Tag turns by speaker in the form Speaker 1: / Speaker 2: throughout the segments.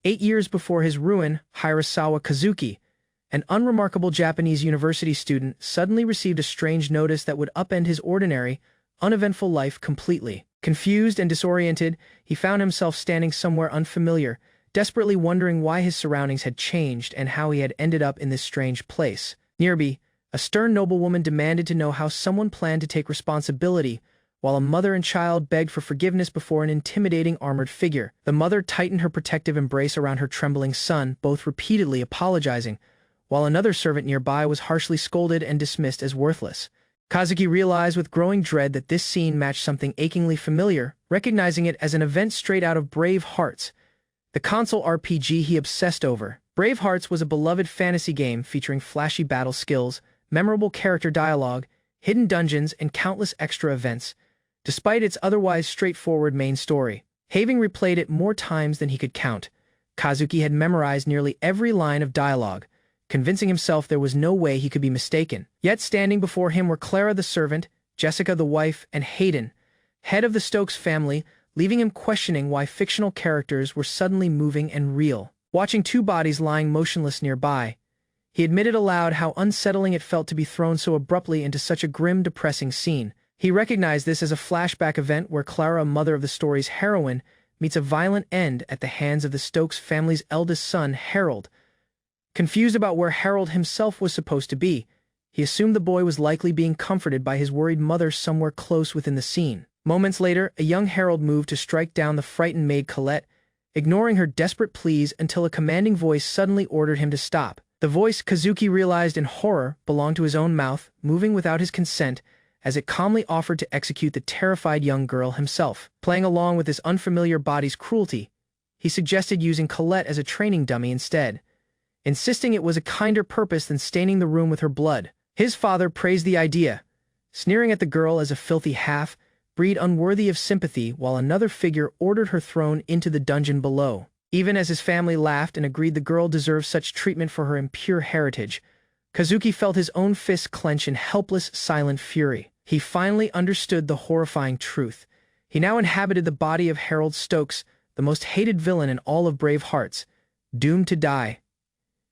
Speaker 1: 8 years before his ruin, Hirasawa Kazuki, an unremarkable Japanese university student, suddenly received a strange notice that would upend his ordinary, uneventful life completely. Confused and disoriented, he found himself standing somewhere unfamiliar, desperately wondering why his surroundings had changed and how he had ended up in this strange place. Nearby, a stern noblewoman demanded to know how someone planned to take responsibility, while a mother and child begged for forgiveness before an intimidating armored figure. The mother tightened her protective embrace around her trembling son, both repeatedly apologizing, while another servant nearby was harshly scolded and dismissed as worthless. Kazuki realized with growing dread that this scene matched something achingly familiar, recognizing it as an event straight out of Brave Hearts, the console RPG he obsessed over. Brave Hearts was a beloved fantasy game featuring flashy battle skills, memorable character dialogue, hidden dungeons, and countless extra events, despite its otherwise straightforward main story. Having replayed it more times than he could count, Kazuki had memorized nearly every line of dialogue, convincing himself there was no way he could be mistaken. Yet standing before him were Clara the servant, Jessica the wife, and Hayden, head of the Stokes family, leaving him questioning why fictional characters were suddenly moving and real. Watching two bodies lying motionless nearby, he admitted aloud how unsettling it felt to be thrown so abruptly into such a grim, depressing scene. He recognized this as a flashback event where Clara, mother of the story's heroine, meets a violent end at the hands of the Stokes family's eldest son, Harold. Confused about where Harold himself was supposed to be, he assumed the boy was likely being comforted by his worried mother somewhere close within the scene. Moments later, a young Harold moved to strike down the frightened maid Colette, ignoring her desperate pleas until a commanding voice suddenly ordered him to stop. The voice, Kazuki realized in horror, belonged to his own mouth, moving without his consent, as it calmly offered to execute the terrified young girl himself. Playing along with this unfamiliar body's cruelty, he suggested using Colette as a training dummy instead, insisting it was a kinder purpose than staining the room with her blood. His father praised the idea, sneering at the girl as a filthy half-breed unworthy of sympathy, while another figure ordered her thrown into the dungeon below. Even as his family laughed and agreed the girl deserved such treatment for her impure heritage, Kazuki felt his own fists clench in helpless, silent fury. He finally understood the horrifying truth. He now inhabited the body of Harold Stokes, the most hated villain in all of Brave Hearts, doomed to die.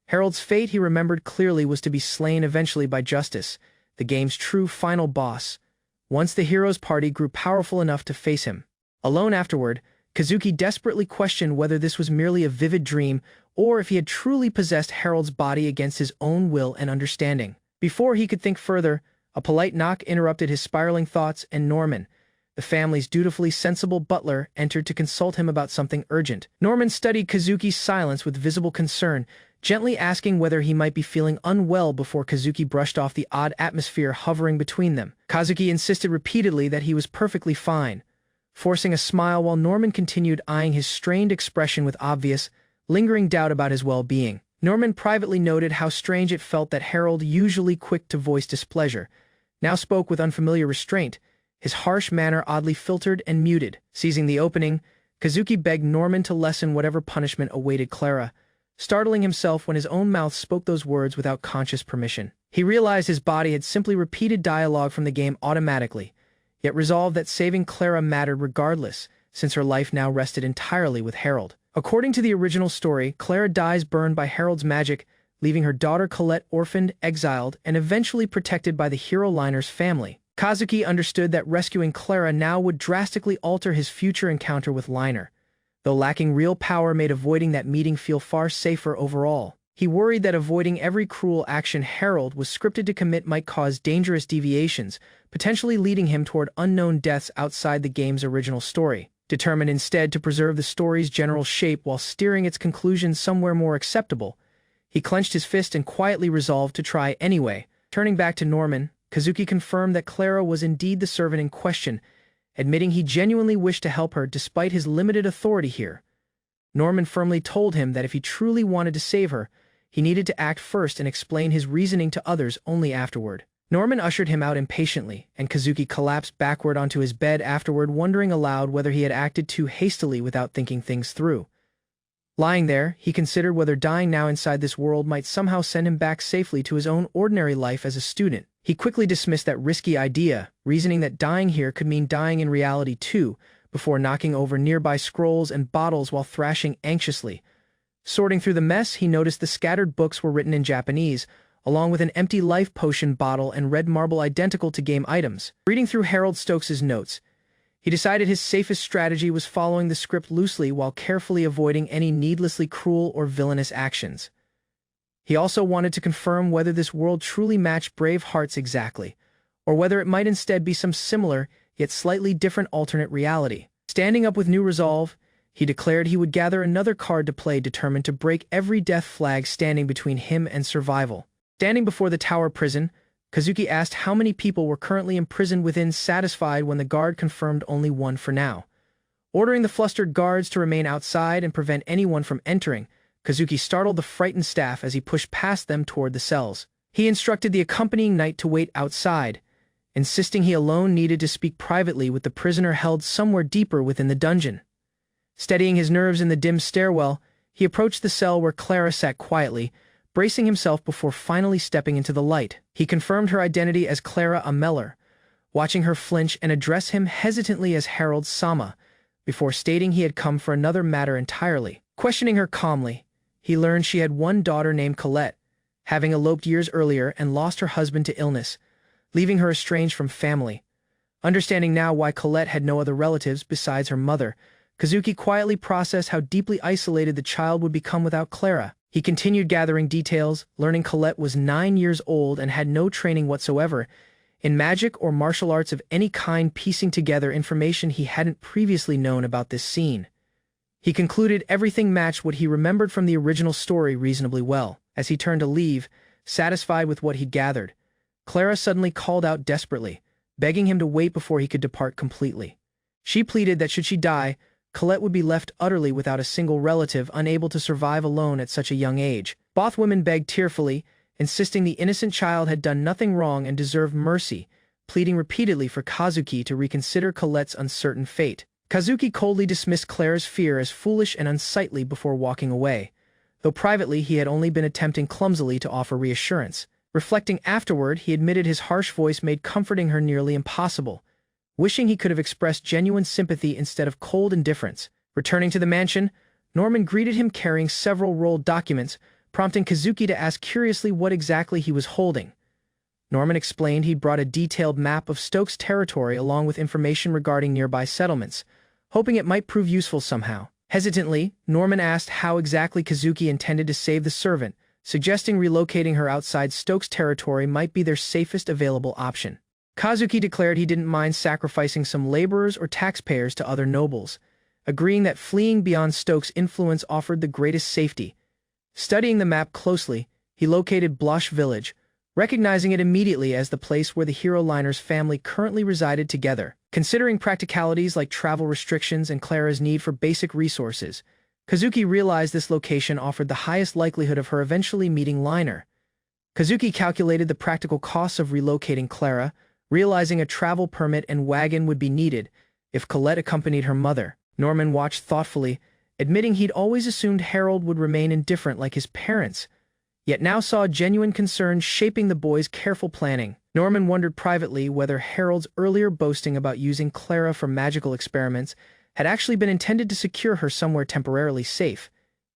Speaker 1: Harold's fate, he remembered clearly, was to be slain eventually by Justice, the game's true final boss, once the hero's party grew powerful enough to face him. Alone afterward, Kazuki desperately questioned whether this was merely a vivid dream or if he had truly possessed Harold's body against his own will and understanding. Before he could think further, a polite knock interrupted his spiraling thoughts, and Norman, the family's dutifully sensible butler, entered to consult him about something urgent. Norman studied Kazuki's silence with visible concern, gently asking whether he might be feeling unwell before Kazuki brushed off the odd atmosphere hovering between them. Kazuki insisted repeatedly that he was perfectly fine, forcing a smile while Norman continued eyeing his strained expression with obvious, lingering doubt about his well-being. Norman privately noted how strange it felt that Harold, usually quick to voice displeasure, now spoke with unfamiliar restraint, his harsh manner oddly filtered and muted. Seizing the opening, Kazuki begged Norman to lessen whatever punishment awaited Clara, startling himself when his own mouth spoke those words without conscious permission. He realized his body had simply repeated dialogue from the game automatically, yet resolved that saving Clara mattered regardless, since her life now rested entirely with Harold. According to the original story, Clara dies burned by Harold's magic, leaving her daughter Colette orphaned, exiled, and eventually protected by the hero Liner's family. Kazuki understood that rescuing Clara now would drastically alter his future encounter with Liner, though lacking real power made avoiding that meeting feel far safer overall. He worried that avoiding every cruel action Harold was scripted to commit might cause dangerous deviations, potentially leading him toward unknown deaths outside the game's original story. Determined instead to preserve the story's general shape while steering its conclusion somewhere more acceptable, he clenched his fist and quietly resolved to try anyway. Turning back to Norman, Kazuki confirmed that Clara was indeed the servant in question, admitting he genuinely wished to help her despite his limited authority here. Norman firmly told him that if he truly wanted to save her, he needed to act first and explain his reasoning to others only afterward. Norman ushered him out impatiently, and Kazuki collapsed backward onto his bed afterward, wondering aloud whether he had acted too hastily without thinking things through. Lying there, he considered whether dying now inside this world might somehow send him back safely to his own ordinary life as a student. He quickly dismissed that risky idea, reasoning that dying here could mean dying in reality too, before knocking over nearby scrolls and bottles while thrashing anxiously, Sorting through the mess, he noticed the scattered books were written in Japanese, along with an empty life potion bottle and red marble identical to game items. Reading through Harold Stokes' notes, he decided his safest strategy was following the script loosely while carefully avoiding any needlessly cruel or villainous actions. He also wanted to confirm whether this world truly matched Brave Hearts exactly, or whether it might instead be some similar, yet slightly different alternate reality. Standing up with new resolve, he declared he would gather another card to play, determined to break every death flag standing between him and survival. Standing before the tower prison, Kazuki asked how many people were currently imprisoned within, satisfied when the guard confirmed only one for now. Ordering the flustered guards to remain outside and prevent anyone from entering, Kazuki startled the frightened staff as he pushed past them toward the cells. He instructed the accompanying knight to wait outside, insisting he alone needed to speak privately with the prisoner held somewhere deeper within the dungeon. Steadying his nerves in the dim stairwell, he approached the cell where Clara sat quietly, bracing himself before finally stepping into the light. He confirmed her identity as Clara Ameller, watching her flinch and address him hesitantly as Harold Sama, before stating he had come for another matter entirely. Questioning her calmly, he learned she had one daughter named Colette, having eloped years earlier and lost her husband to illness, leaving her estranged from family. Understanding now why Colette had no other relatives besides her mother, Kazuki quietly processed how deeply isolated the child would become without Clara. He continued gathering details, learning Colette was 9 years old and had no training whatsoever in magic or martial arts of any kind, piecing together information he hadn't previously known about this scene. He concluded everything matched what he remembered from the original story reasonably well. As he turned to leave, satisfied with what he'd gathered, Clara suddenly called out desperately, begging him to wait before he could depart completely. She pleaded that should she die, Colette would be left utterly without a single relative, unable to survive alone at such a young age. Both women begged tearfully, insisting the innocent child had done nothing wrong and deserved mercy, pleading repeatedly for Kazuki to reconsider Colette's uncertain fate. Kazuki coldly dismissed Clara's fear as foolish and unsightly before walking away, though privately he had only been attempting clumsily to offer reassurance. Reflecting afterward, he admitted his harsh voice made comforting her nearly impossible, wishing he could have expressed genuine sympathy instead of cold indifference. Returning to the mansion, Norman greeted him carrying several rolled documents, prompting Kazuki to ask curiously what exactly he was holding. Norman explained he'd brought a detailed map of Stokes' territory along with information regarding nearby settlements, hoping it might prove useful somehow. Hesitantly, Norman asked how exactly Kazuki intended to save the servant, suggesting relocating her outside Stokes' territory might be their safest available option. Kazuki declared he didn't mind sacrificing some laborers or taxpayers to other nobles, agreeing that fleeing beyond Stokes' influence offered the greatest safety. Studying the map closely, he located Blosh Village, recognizing it immediately as the place where the hero liner's family currently resided together. Considering practicalities like travel restrictions and Clara's need for basic resources, Kazuki realized this location offered the highest likelihood of her eventually meeting Liner. Kazuki calculated the practical costs of relocating Clara, realizing a travel permit and wagon would be needed if Colette accompanied her mother. Norman watched thoughtfully, admitting he'd always assumed Harold would remain indifferent like his parents, yet now saw genuine concern shaping the boy's careful planning. Norman wondered privately whether Harold's earlier boasting about using Clara for magical experiments had actually been intended to secure her somewhere temporarily safe.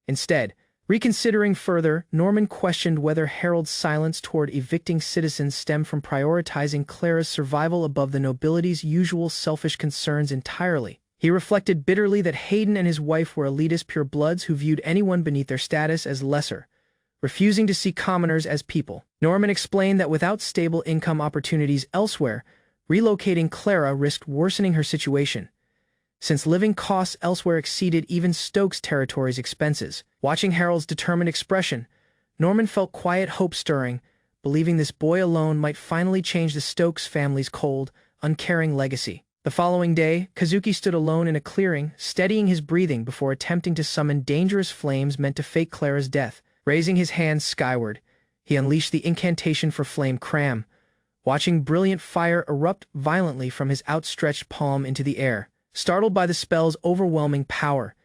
Speaker 1: Instead, reconsidering further, Norman questioned whether Harold's silence toward evicting citizens stemmed from prioritizing Clara's survival above the nobility's usual selfish concerns entirely. He reflected bitterly that Hayden and his wife were elitist purebloods who viewed anyone beneath their status as lesser, refusing to see commoners as people. Norman explained that without stable income opportunities elsewhere, relocating Clara risked worsening her situation, since living costs elsewhere exceeded even Stokes' territory's expenses. Watching Harold's determined expression, Norman felt quiet hope stirring, believing this boy alone might finally change the Stokes family's cold, uncaring legacy. The following day, Kazuki stood alone in a clearing, steadying his breathing before attempting to summon dangerous flames meant to fake Clara's death. Raising his hands skyward, he unleashed the incantation for Flame Cram, watching brilliant fire erupt violently from his outstretched palm into the air. Startled by the spell's overwhelming power,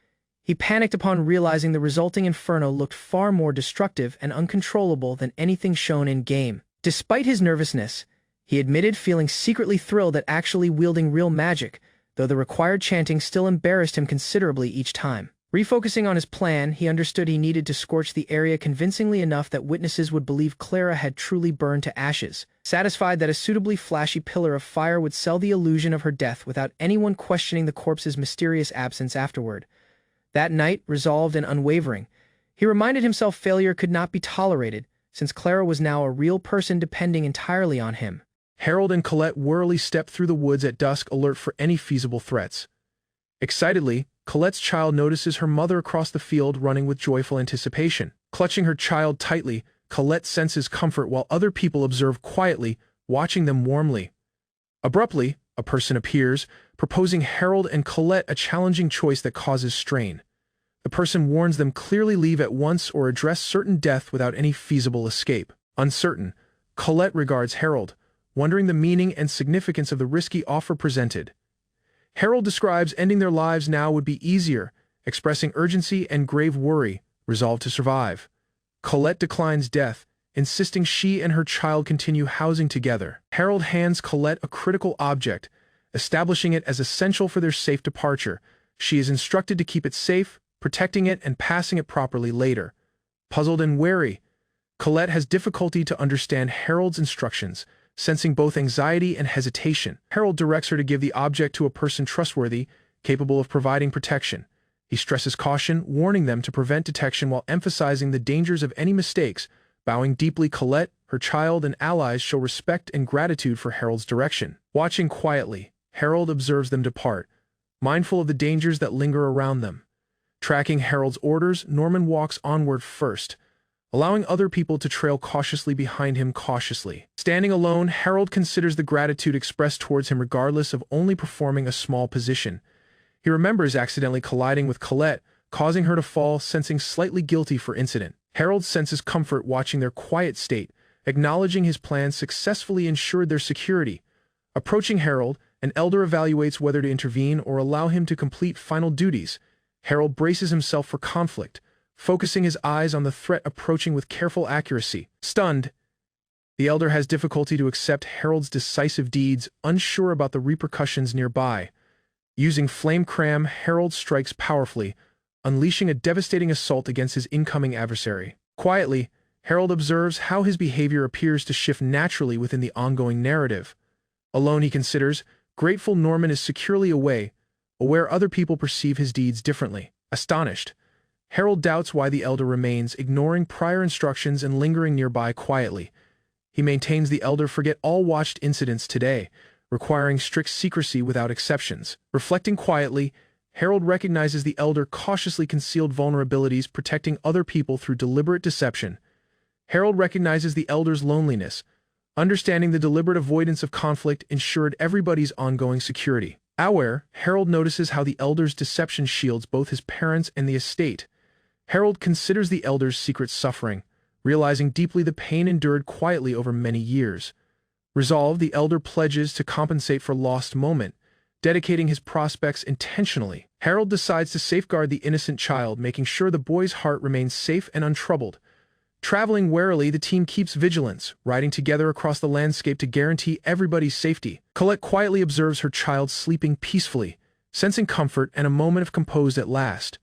Speaker 1: he panicked upon realizing the resulting inferno looked far more destructive and uncontrollable than anything shown in-game. Despite his nervousness, he admitted feeling secretly thrilled at actually wielding real magic, though the required chanting still embarrassed him considerably each time. Refocusing on his plan, he understood he needed to scorch the area convincingly enough that witnesses would believe Clara had truly burned to ashes, satisfied that a suitably flashy pillar of fire would sell the illusion of her death without anyone questioning the corpse's mysterious absence afterward. That night, resolved and unwavering, he reminded himself failure could not be tolerated, since Clara was now a real person depending entirely on him.
Speaker 2: Harold and Colette warily stepped through the woods at dusk, alert for any feasible threats. Excitedly, Colette's child notices her mother across the field running with joyful anticipation. Clutching her child tightly, Colette senses comfort while other people observe quietly, watching them warmly. Abruptly, a person appears, proposing Harold and Colette a challenging choice that causes strain. The person warns them clearly leave at once or address certain death without any feasible escape. Uncertain, Colette regards Harold, wondering the meaning and significance of the risky offer presented. Harold describes ending their lives now would be easier, expressing urgency and grave worry, resolved to survive. Colette declines death, insisting she and her child continue housing together. Harold hands Colette a critical object, establishing it as essential for their safe departure. She is instructed to keep it safe, protecting it and passing it properly later. Puzzled and wary, Colette has difficulty to understand Harold's instructions, sensing both anxiety and hesitation. Harold directs her to give the object to a person trustworthy, capable of providing protection. He stresses caution, warning them to prevent detection while emphasizing the dangers of any mistakes. Bowing deeply, Colette, her child, and allies show respect and gratitude for Harold's direction. Watching quietly, Harold observes them depart, mindful of the dangers that linger around them. Tracking Harold's orders, Norman walks onward first, allowing other people to trail cautiously behind him cautiously. Standing alone, Harold considers the gratitude expressed towards him regardless of only performing a small position. He remembers accidentally colliding with Colette, causing her to fall, sensing slightly guilty for incident. Harold senses comfort watching their quiet state, acknowledging his plan successfully ensured their security. Approaching Harold, an elder evaluates whether to intervene or allow him to complete final duties. Harold braces himself for conflict, focusing his eyes on the threat approaching with careful accuracy. Stunned, the elder has difficulty to accept Harold's decisive deeds, unsure about the repercussions nearby. Using Flame Cram, Harold strikes powerfully, unleashing a devastating assault against his incoming adversary. Quietly, Harold observes how his behavior appears to shift naturally within the ongoing narrative. Alone, he considers, grateful Norman is securely away, aware other people perceive his deeds differently. Astonished, Harold doubts why the elder remains, ignoring prior instructions and lingering nearby quietly. He maintains the elder forget all watched incidents today, requiring strict secrecy without exceptions. Reflecting quietly, Harold recognizes the elder cautiously concealed vulnerabilities, protecting other people through deliberate deception. Harold recognizes the elder's loneliness, understanding the deliberate avoidance of conflict ensured everybody's ongoing security. Aware, Harold notices how the elder's deception shields both his parents and the estate. Harold considers the elder's secret suffering, realizing deeply the pain endured quietly over many years. Resolved, the elder pledges to compensate for lost moment, dedicating his prospects intentionally. Harold decides to safeguard the innocent child, making sure the boy's heart remains safe and untroubled. Traveling warily, the team keeps vigilance, riding together across the landscape to guarantee everybody's safety. Colette quietly observes her child sleeping peacefully, sensing comfort and a moment of composed at last.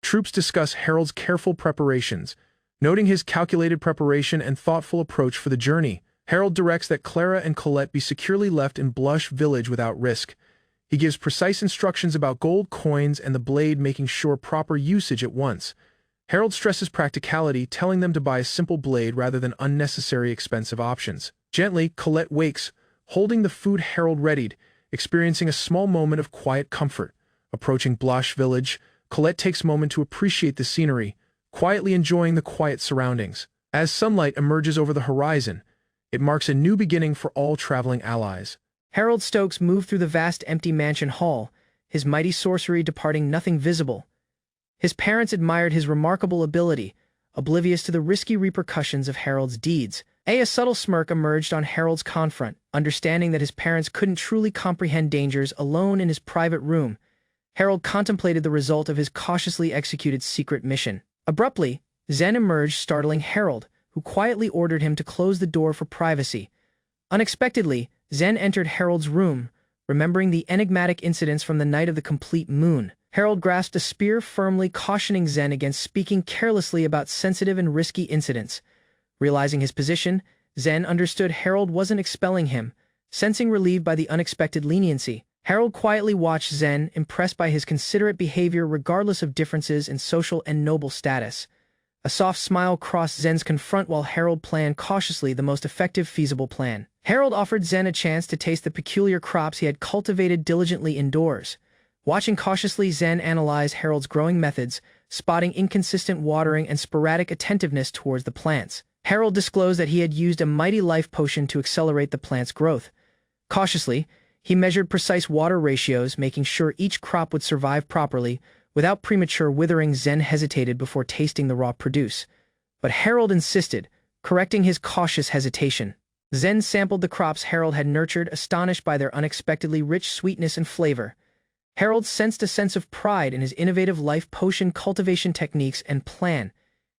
Speaker 2: Troops discuss Harold's careful preparations, noting his calculated preparation and thoughtful approach for the journey. Harold directs that Clara and Colette be securely left in Blush Village without risk. He gives precise instructions about gold coins and the blade, making sure proper usage at once. Harold stresses practicality, telling them to buy a simple blade rather than unnecessary expensive options. Gently, Colette wakes, holding the food Harold readied, experiencing a small moment of quiet comfort. Approaching Blush Village, Colette takes a moment to appreciate the scenery, quietly enjoying the quiet surroundings. As sunlight emerges over the horizon, it marks a new beginning for all traveling allies.
Speaker 1: Harold Stokes moved through the vast empty mansion hall, his mighty sorcery departing nothing visible. His parents admired his remarkable ability, oblivious to the risky repercussions of Harold's deeds. A subtle smirk emerged on Harold's confront, understanding that his parents couldn't truly comprehend dangers alone in his private room. Harold contemplated the result of his cautiously executed secret mission. Abruptly, Zen emerged, startling Harold, who quietly ordered him to close the door for privacy. Unexpectedly, Zen entered Harold's room, remembering the enigmatic incidents from the night of the complete moon. Harold grasped a spear firmly, cautioning Zen against speaking carelessly about sensitive and risky incidents. Realizing his position, Zen understood Harold wasn't expelling him, sensing relieved by the unexpected leniency. Harold quietly watched Zen, impressed by his considerate behavior regardless of differences in social and noble status. A soft smile crossed Zen's confront while Harold planned cautiously the most effective feasible plan. Harold offered Zen a chance to taste the peculiar crops he had cultivated diligently indoors. Watching cautiously, Zen analyzed Harold's growing methods, spotting inconsistent watering and sporadic attentiveness towards the plants. Harold disclosed that he had used a mighty life potion to accelerate the plant's growth. Cautiously, he measured precise water ratios, making sure each crop would survive properly. Without premature withering, Zen hesitated before tasting the raw produce. But Harold insisted, correcting his cautious hesitation. Zen sampled the crops Harold had nurtured, astonished by their unexpectedly rich sweetness and flavor. Harold sensed a sense of pride in his innovative life potion cultivation techniques and plan.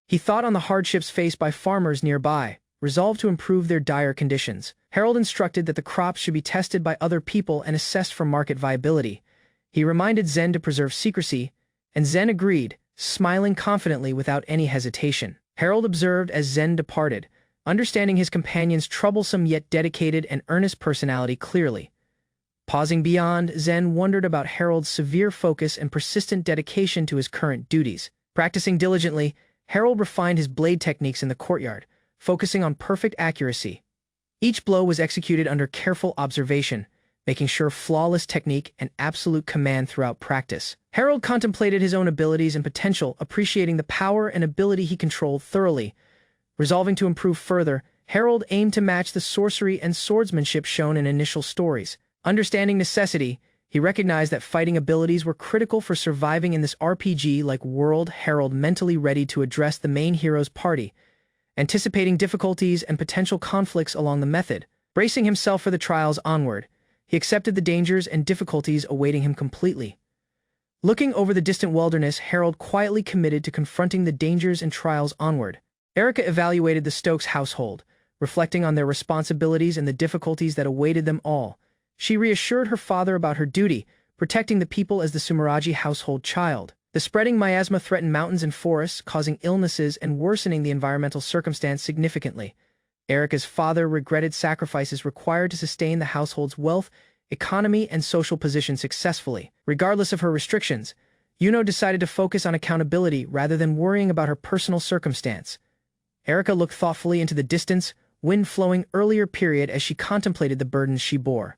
Speaker 1: He thought on the hardships faced by farmers nearby, resolved to improve their dire conditions. Harold instructed that the crops should be tested by other people and assessed for market viability. He reminded Zen to preserve secrecy, and Zen agreed, smiling confidently without any hesitation. Harold observed as Zen departed, understanding his companion's troublesome yet dedicated and earnest personality clearly. Pausing beyond, Zen wondered about Harold's severe focus and persistent dedication to his current duties. Practicing diligently, Harold refined his blade techniques in the courtyard, focusing on perfect accuracy. Each blow was executed under careful observation, making sure flawless technique and absolute command throughout practice. Harold contemplated his own abilities and potential, appreciating the power and ability he controlled thoroughly. Resolving to improve further, Harold aimed to match the sorcery and swordsmanship shown in initial stories. Understanding necessity, he recognized that fighting abilities were critical for surviving in this RPG-like world. Harold mentally ready to address the main hero's party, anticipating difficulties and potential conflicts along the method. Bracing himself for the trials onward, he accepted the dangers and difficulties awaiting him completely. Looking over the distant wilderness, Harold quietly committed to confronting the dangers and trials onward. Erica evaluated the Stokes household, reflecting on their responsibilities and the difficulties that awaited them all. She reassured her father about her duty, protecting the people as the Sumeragi household child. The spreading miasma threatened mountains and forests, causing illnesses and worsening the environmental circumstance significantly. Erica's father regretted sacrifices required to sustain the household's wealth, economy, and social position successfully. Regardless of her restrictions, Yuno decided to focus on accountability rather than worrying about her personal circumstance. Erica looked thoughtfully into the distance, wind flowing earlier period as she contemplated the burdens she bore.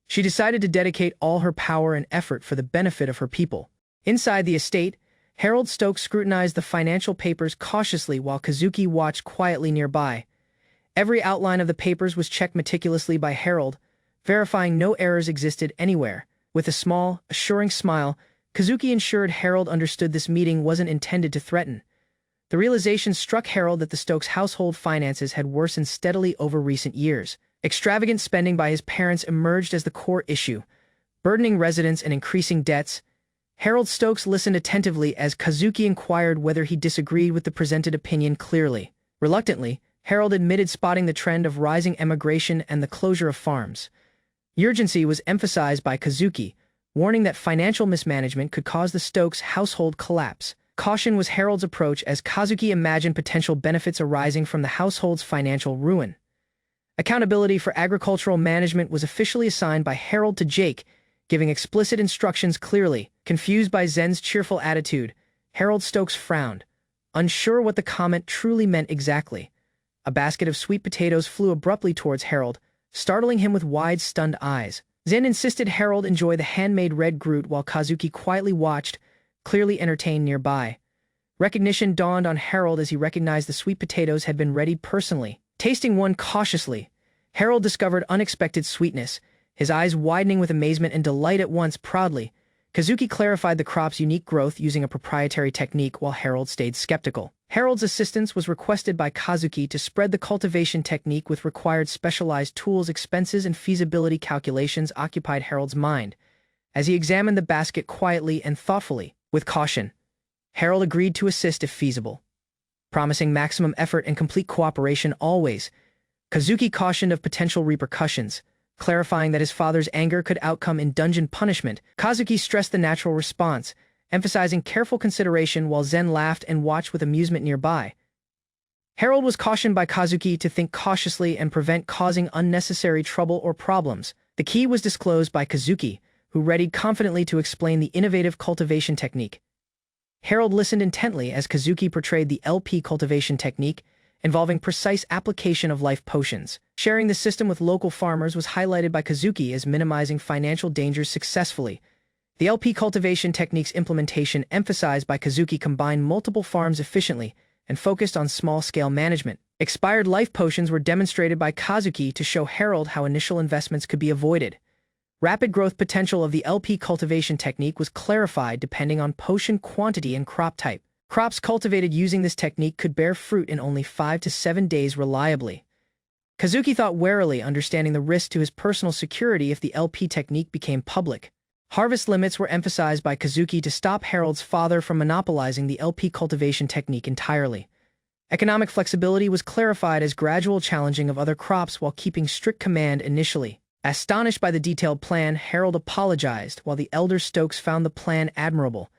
Speaker 1: She decided to dedicate all her power and effort for the benefit of her people. Inside the estate, Harold Stokes scrutinized the financial papers cautiously while Kazuki watched quietly nearby. Every outline of the papers was checked meticulously by Harold, verifying no errors existed anywhere. With a small, assuring smile, Kazuki ensured Harold understood this meeting wasn't intended to threaten. The realization struck Harold that the Stokes household finances had worsened steadily over recent years. Extravagant spending by his parents emerged as the core issue, burdening residents and increasing debts. Harold Stokes listened attentively as Kazuki inquired whether he disagreed with the presented opinion clearly. Reluctantly, Harold admitted spotting the trend of rising emigration and the closure of farms. Urgency was emphasized by Kazuki, warning that financial mismanagement could cause the Stokes household collapse. Caution was Harold's approach as Kazuki imagined potential benefits arising from the household's financial ruin. Accountability for agricultural management was officially assigned by Harold to Jake, giving explicit instructions clearly. Confused by Zen's cheerful attitude, Harold Stokes frowned, unsure what the comment truly meant exactly. A basket of sweet potatoes flew abruptly towards Harold, startling him with wide, stunned eyes. Zen insisted Harold enjoy the handmade red Groot while Kazuki quietly watched, clearly entertained nearby. Recognition dawned on Harold as he recognized the sweet potatoes had been readied personally. Tasting one cautiously, Harold discovered unexpected sweetness, his eyes widening with amazement and delight at once. Proudly, Kazuki clarified the crop's unique growth using a proprietary technique while Harold stayed skeptical. Harold's assistance was requested by Kazuki to spread the cultivation technique with required specialized tools. Expenses and feasibility calculations occupied Harold's mind as he examined the basket quietly and thoughtfully. With caution, Harold agreed to assist if feasible, promising maximum effort and complete cooperation always. Kazuki cautioned of potential repercussions, clarifying that his father's anger could outcome in dungeon punishment. Kazuki stressed the natural response, emphasizing careful consideration while Zen laughed and watched with amusement nearby. Harold was cautioned by Kazuki to think cautiously and prevent causing unnecessary trouble or problems. The key was disclosed by Kazuki, who readied confidently to explain the innovative cultivation technique. Harold listened intently as Kazuki portrayed the LP cultivation technique, involving precise application of life potions. Sharing the system with local farmers was highlighted by Kazuki as minimizing financial dangers successfully. The LP cultivation technique's implementation emphasized by Kazuki combined multiple farms efficiently and focused on small-scale management. Expired life potions were demonstrated by Kazuki to show Harold how initial investments could be avoided. Rapid growth potential of the LP cultivation technique was clarified depending on potion quantity and crop type. Crops cultivated using this technique could bear fruit in only 5 to 7 days reliably. Kazuki thought warily, understanding the risk to his personal security if the LP technique became public. Harvest limits were emphasized by Kazuki to stop Harold's father from monopolizing the LP cultivation technique entirely. Economic flexibility was clarified as gradual challenging of other crops while keeping strict command initially. Astonished by the detailed plan, Harold apologized, while the elder Stokes found the plan admirable.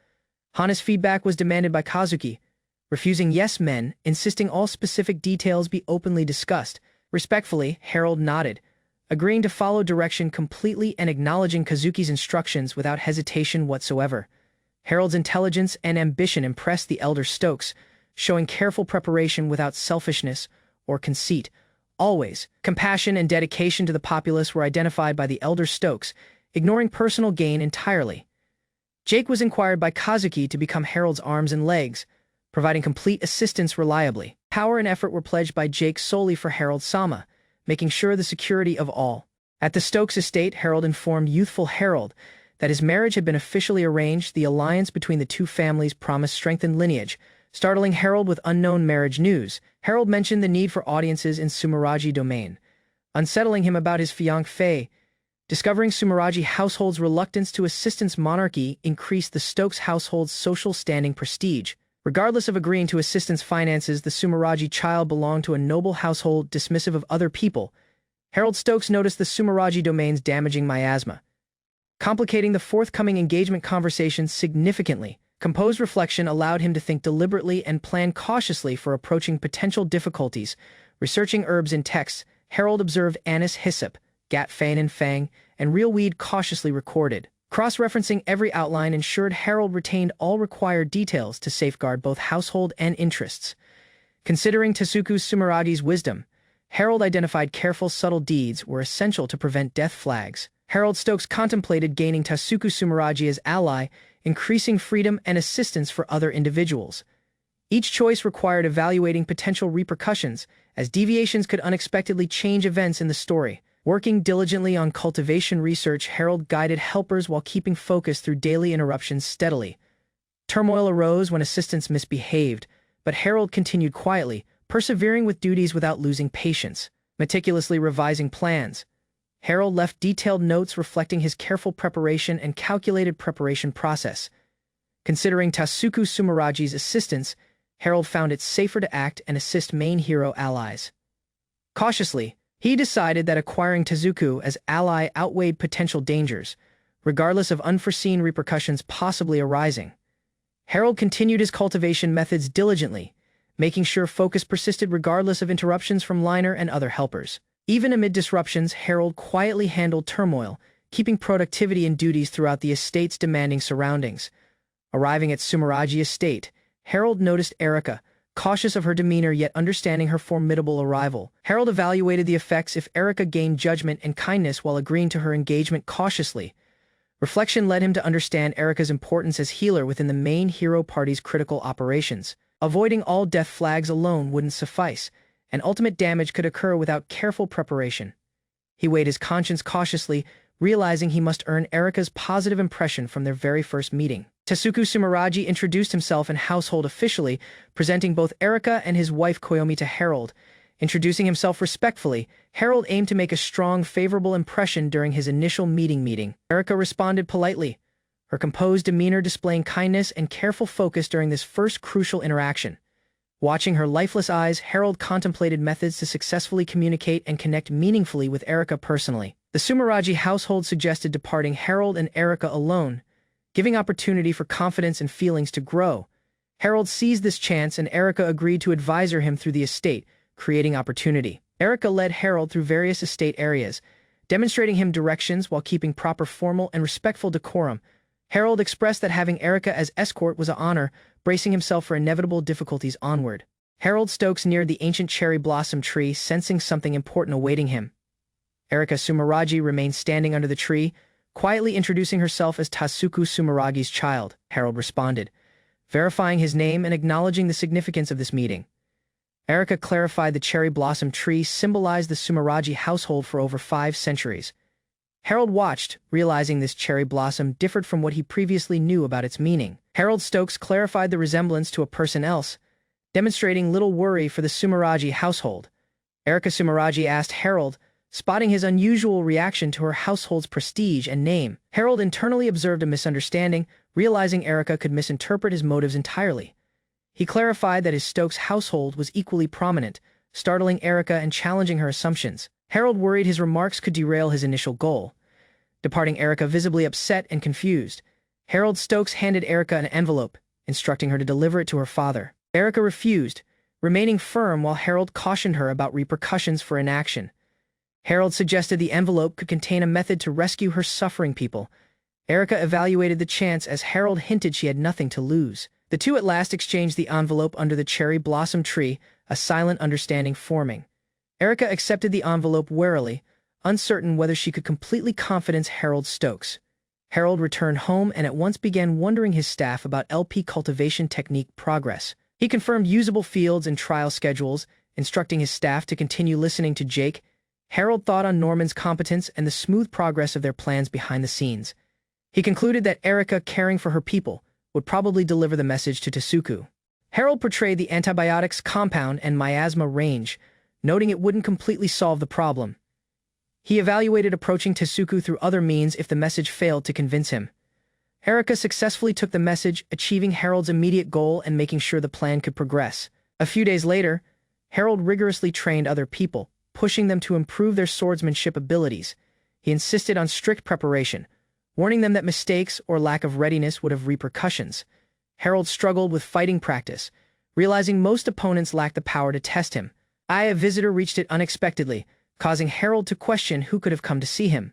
Speaker 1: Hana's feedback was demanded by Kazuki, refusing yes men, insisting all specific details be openly discussed. Respectfully, Harold nodded, agreeing to follow direction completely and acknowledging Kazuki's instructions without hesitation whatsoever. Harold's intelligence and ambition impressed the elder Stokes, showing careful preparation without selfishness or conceit. Always, compassion and dedication to the populace were identified by the elder Stokes, ignoring personal gain entirely. Jake was inquired by Kazuki to become Harold's arms and legs, providing complete assistance reliably. Power and effort were pledged by Jake solely for Harold-sama, making sure the security of all. At the Stokes estate, Harold informed youthful Harold that his marriage had been officially arranged. The alliance between the two families promised strengthened lineage. Startling Harold with unknown marriage news, Harold mentioned the need for audiences in Sumeragi domain, unsettling him about his fiancé. Discovering Sumeragi household's reluctance to assistance monarchy increased the Stokes household's social standing prestige. Regardless of agreeing to assistance finances, the Sumeragi child belonged to a noble household dismissive of other people. Harold Stokes noticed the Sumeragi domain's damaging miasma, complicating the forthcoming engagement conversations significantly. Composed reflection allowed him to think deliberately and plan cautiously for approaching potential difficulties. Researching herbs in texts, Harold observed anise, hyssop, gat fane and fang, and real weed cautiously recorded. Cross-referencing every outline ensured Harold retained all required details to safeguard both household and interests. Considering Tasuku Sumeragi's wisdom, Harold identified careful, subtle deeds were essential to prevent death flags. Harold Stokes contemplated gaining Tasuku Sumeragi as ally, increasing freedom and assistance for other individuals. Each choice required evaluating potential repercussions, as deviations could unexpectedly change events in the story. Working diligently on cultivation research, Harold guided helpers while keeping focus through daily interruptions steadily. Turmoil arose when assistants misbehaved, but Harold continued quietly, persevering with duties without losing patience. Meticulously revising plans, Harold left detailed notes reflecting his careful preparation and calculated preparation process. Considering Tasuku Sumeragi's assistance, Harold found it safer to act and assist main hero allies. Cautiously, he decided that acquiring Tasuku as ally outweighed potential dangers, regardless of unforeseen repercussions possibly arising. Harold continued his cultivation methods diligently, making sure focus persisted regardless of interruptions from Liner and other helpers. Even amid disruptions, Harold quietly handled turmoil, keeping productivity and duties throughout the estate's demanding surroundings. Arriving at Sumeragi Estate, Harold noticed Erika, cautious of her demeanor yet understanding her formidable arrival. Harold evaluated the effects if Erika gained judgment and kindness while agreeing to her engagement cautiously. Reflection led him to understand Erika's importance as healer within the main hero party's critical operations. Avoiding all death flags alone wouldn't suffice, and ultimate damage could occur without careful preparation. He weighed his conscience cautiously, realizing he must earn Erika's positive impression from their very first meeting. Tasuku Sumeragi introduced himself and household officially, presenting both Erika and his wife Koyomi to Harold. Introducing himself respectfully, Harold aimed to make a strong, favorable impression during his initial meeting. Erika responded politely, her composed demeanor displaying kindness and careful focus during this first crucial interaction. Watching her lifeless eyes, Harold contemplated methods to successfully communicate and connect meaningfully with Erika personally. The Sumeragi household suggested departing Harold and Erika alone, giving opportunity for confidence and feelings to grow. Harold seized this chance and Erica agreed to advisor him through the estate, creating opportunity. Erica led Harold through various estate areas, demonstrating him directions while keeping proper formal and respectful decorum. Harold expressed that having Erica as escort was an honor, bracing himself for inevitable difficulties onward. Harold Stokes neared the ancient cherry blossom tree, sensing something important awaiting him. Erica Sumeragi remained standing under the tree, quietly introducing herself as Tasuku Sumeragi's child. Harold responded, verifying his name and acknowledging the significance of this meeting. Erica clarified the cherry blossom tree symbolized the Sumeragi household for over 5 centuries. Harold watched, realizing this cherry blossom differed from what he previously knew about its meaning. Harold Stokes clarified the resemblance to a person else, demonstrating little worry for the Sumeragi household. Erica Sumeragi asked Harold, spotting his unusual reaction to her household's prestige and name. Harold internally observed a misunderstanding, realizing Erica could misinterpret his motives entirely. He clarified that his Stokes household was equally prominent, startling Erica and challenging her assumptions. Harold worried his remarks could derail his initial goal. Departing Erica visibly upset and confused, Harold Stokes handed Erica an envelope, instructing her to deliver it to her father. Erica refused, remaining firm while Harold cautioned her about repercussions for inaction. Harold suggested the envelope could contain a method to rescue her suffering people. Erica evaluated the chance as Harold hinted she had nothing to lose. The two at last exchanged the envelope under the cherry blossom tree, a silent understanding forming. Erica accepted the envelope warily, uncertain whether she could completely confidence Harold Stokes. Harold returned home and at once began wondering his staff about LP cultivation technique progress. He confirmed usable fields and trial schedules, instructing his staff to continue listening to Jake. Harold thought on Norman's competence and the smooth progress of their plans behind the scenes. He concluded that Erica, caring for her people, would probably deliver the message to Tasuku. Harold portrayed the antibiotics compound and miasma range, noting it wouldn't completely solve the problem. He evaluated approaching Tasuku through other means if the message failed to convince him. Erica successfully took the message, achieving Harold's immediate goal and making sure the plan could progress. A few days later, Harold rigorously trained other people, pushing them to improve their swordsmanship abilities. He insisted on strict preparation, warning them that mistakes or lack of readiness would have repercussions. Harold struggled with fighting practice, realizing most opponents lacked the power to test him. A visitor reached it unexpectedly, causing Harold to question who could have come to see him.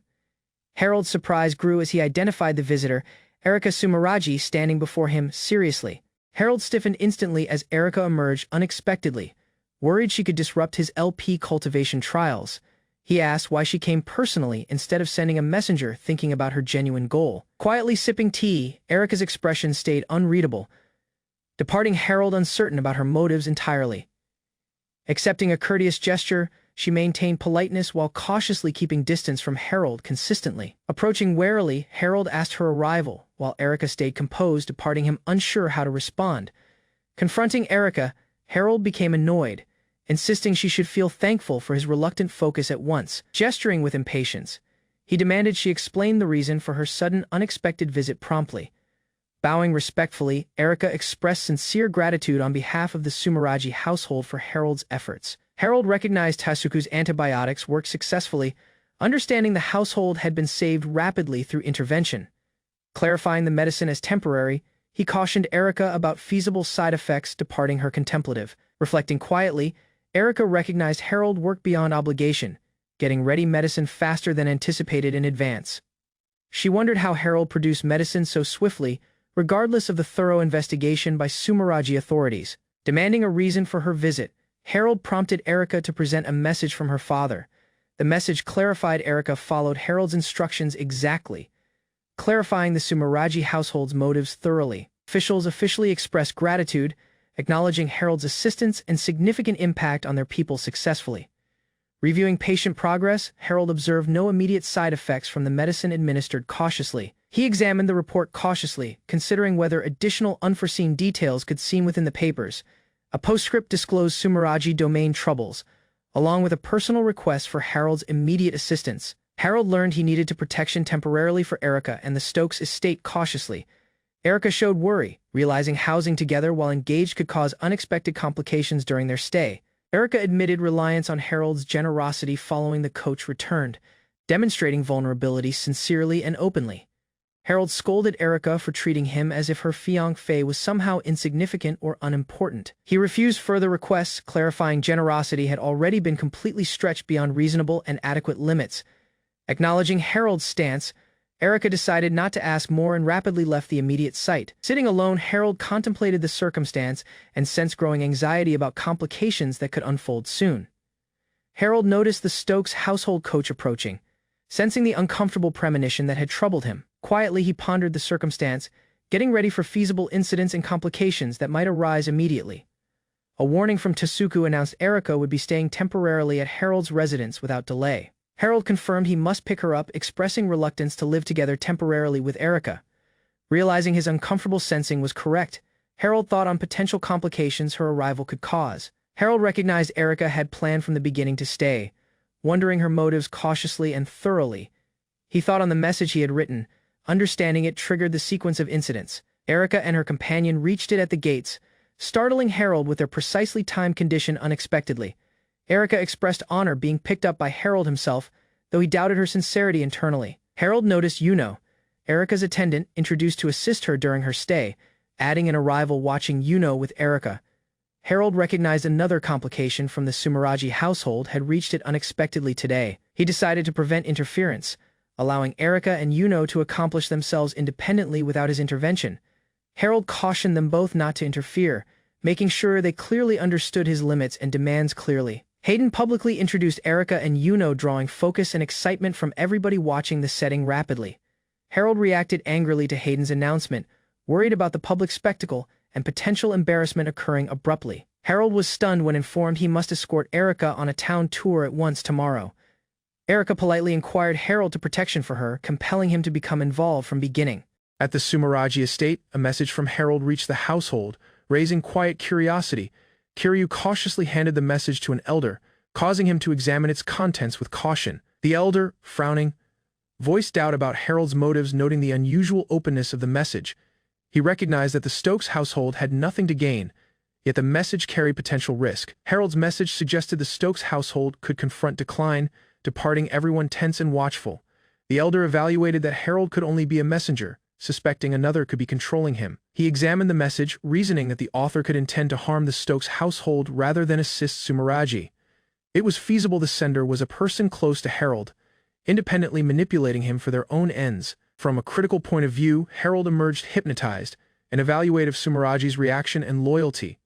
Speaker 1: Harold's surprise grew as he identified the visitor, Erica Sumeragi, standing before him seriously. Harold stiffened instantly as Erica emerged unexpectedly, worried she could disrupt his LP cultivation trials. He asked why she came personally instead of sending a messenger, thinking about her genuine goal. Quietly sipping tea, Erica's expression stayed unreadable, departing Harold uncertain about her motives entirely. Accepting a courteous gesture, she maintained politeness while cautiously keeping distance from Harold consistently. Approaching warily, Harold asked her arrival, while Erica stayed composed, departing him unsure how to respond. Confronting Erica, Harold became annoyed, insisting she should feel thankful for his reluctant focus at once. Gesturing with impatience, he demanded she explain the reason for her sudden, unexpected visit promptly. Bowing respectfully, Erica expressed sincere gratitude on behalf of the Sumeragi household for Harold's efforts. Harold recognized Tasuku's antibiotics worked successfully, understanding the household had been saved rapidly through intervention. Clarifying the medicine as temporary, he cautioned Erica about feasible side effects, departing her contemplative. Reflecting quietly, Erica recognized Harold worked beyond obligation, getting ready medicine faster than anticipated in advance. She wondered how Harold produced medicine so swiftly, regardless of the thorough investigation by Sumeragi authorities. Demanding a reason for her visit, Harold prompted Erica to present a message from her father. The message clarified Erica followed Harold's instructions exactly, clarifying the Sumeragi household's motives thoroughly. Officials officially expressed gratitude, acknowledging Harold's assistance and significant impact on their people successfully. Reviewing patient progress, Harold observed no immediate side effects from the medicine administered cautiously. He examined the report cautiously, considering whether additional unforeseen details could seem within the papers. A postscript disclosed Sumeragi domain troubles, along with a personal request for Harold's immediate assistance. Harold learned he needed to protection temporarily for Erica and the Stokes estate cautiously. Erica showed worry, realizing housing together while engaged could cause unexpected complications during their stay. Erica admitted reliance on Harold's generosity following the coach returned, demonstrating vulnerability sincerely and openly. Harold scolded Erika for treating him as if her fiancé was somehow insignificant or unimportant. He refused further requests, clarifying generosity had already been completely stretched beyond reasonable and adequate limits. Acknowledging Harold's stance, Erika decided not to ask more and rapidly left the immediate site. Sitting alone, Harold contemplated the circumstance and sensed growing anxiety about complications that could unfold soon. Harold noticed the Stokes household coach approaching, sensing the uncomfortable premonition that had troubled him. Quietly, he pondered the circumstance, getting ready for feasible incidents and complications that might arise immediately. A warning from Tasuku announced Erika would be staying temporarily at Harold's residence without delay. Harold confirmed he must pick her up, expressing reluctance to live together temporarily with Erika. Realizing his uncomfortable sensing was correct, Harold thought on potential complications her arrival could cause. Harold recognized Erika had planned from the beginning to stay, wondering her motives cautiously and thoroughly. He thought on the message he had written. Understanding it triggered the sequence of incidents. Erika and her companion reached it at the gates, startling Harold with their precisely timed condition unexpectedly. Erika expressed honor being picked up by Harold himself, though he doubted her sincerity internally. Harold noticed Yuno, Erika's attendant, introduced to assist her during her stay, adding an arrival watching Yuno with Erika. Harold recognized another complication from the Sumeragi household had reached it unexpectedly today. He decided to prevent interference, allowing Erika and Yuno to accomplish themselves independently without his intervention. Harold cautioned them both not to interfere, making sure they clearly understood his limits and demands clearly. Hayden publicly introduced Erika and Yuno, drawing focus and excitement from everybody watching the setting rapidly. Harold reacted angrily to Hayden's announcement, worried about the public spectacle and potential embarrassment occurring abruptly. Harold was stunned when informed he must escort Erika on a town tour at once tomorrow. Erika politely inquired Harold to protection for her, compelling him to become involved from beginning.
Speaker 2: At the Sumeragi estate, a message from Harold reached the household, raising quiet curiosity. Kiryu cautiously handed the message to an elder, causing him to examine its contents with caution. The elder, frowning, voiced doubt about Harold's motives, noting the unusual openness of the message. He recognized that the Stokes household had nothing to gain, yet the message carried potential risk. Harold's message suggested the Stokes household could confront decline, departing everyone tense and watchful. The elder evaluated that Harold could only be a messenger, suspecting another could be controlling him. He examined the message, reasoning that the author could intend to harm the Stokes household rather than assist Sumeragi. It was feasible the sender was a person close to Harold, independently manipulating him for their own ends. From a critical point of view, Harold emerged hypnotized and evaluated Sumeragi's reaction and loyalty.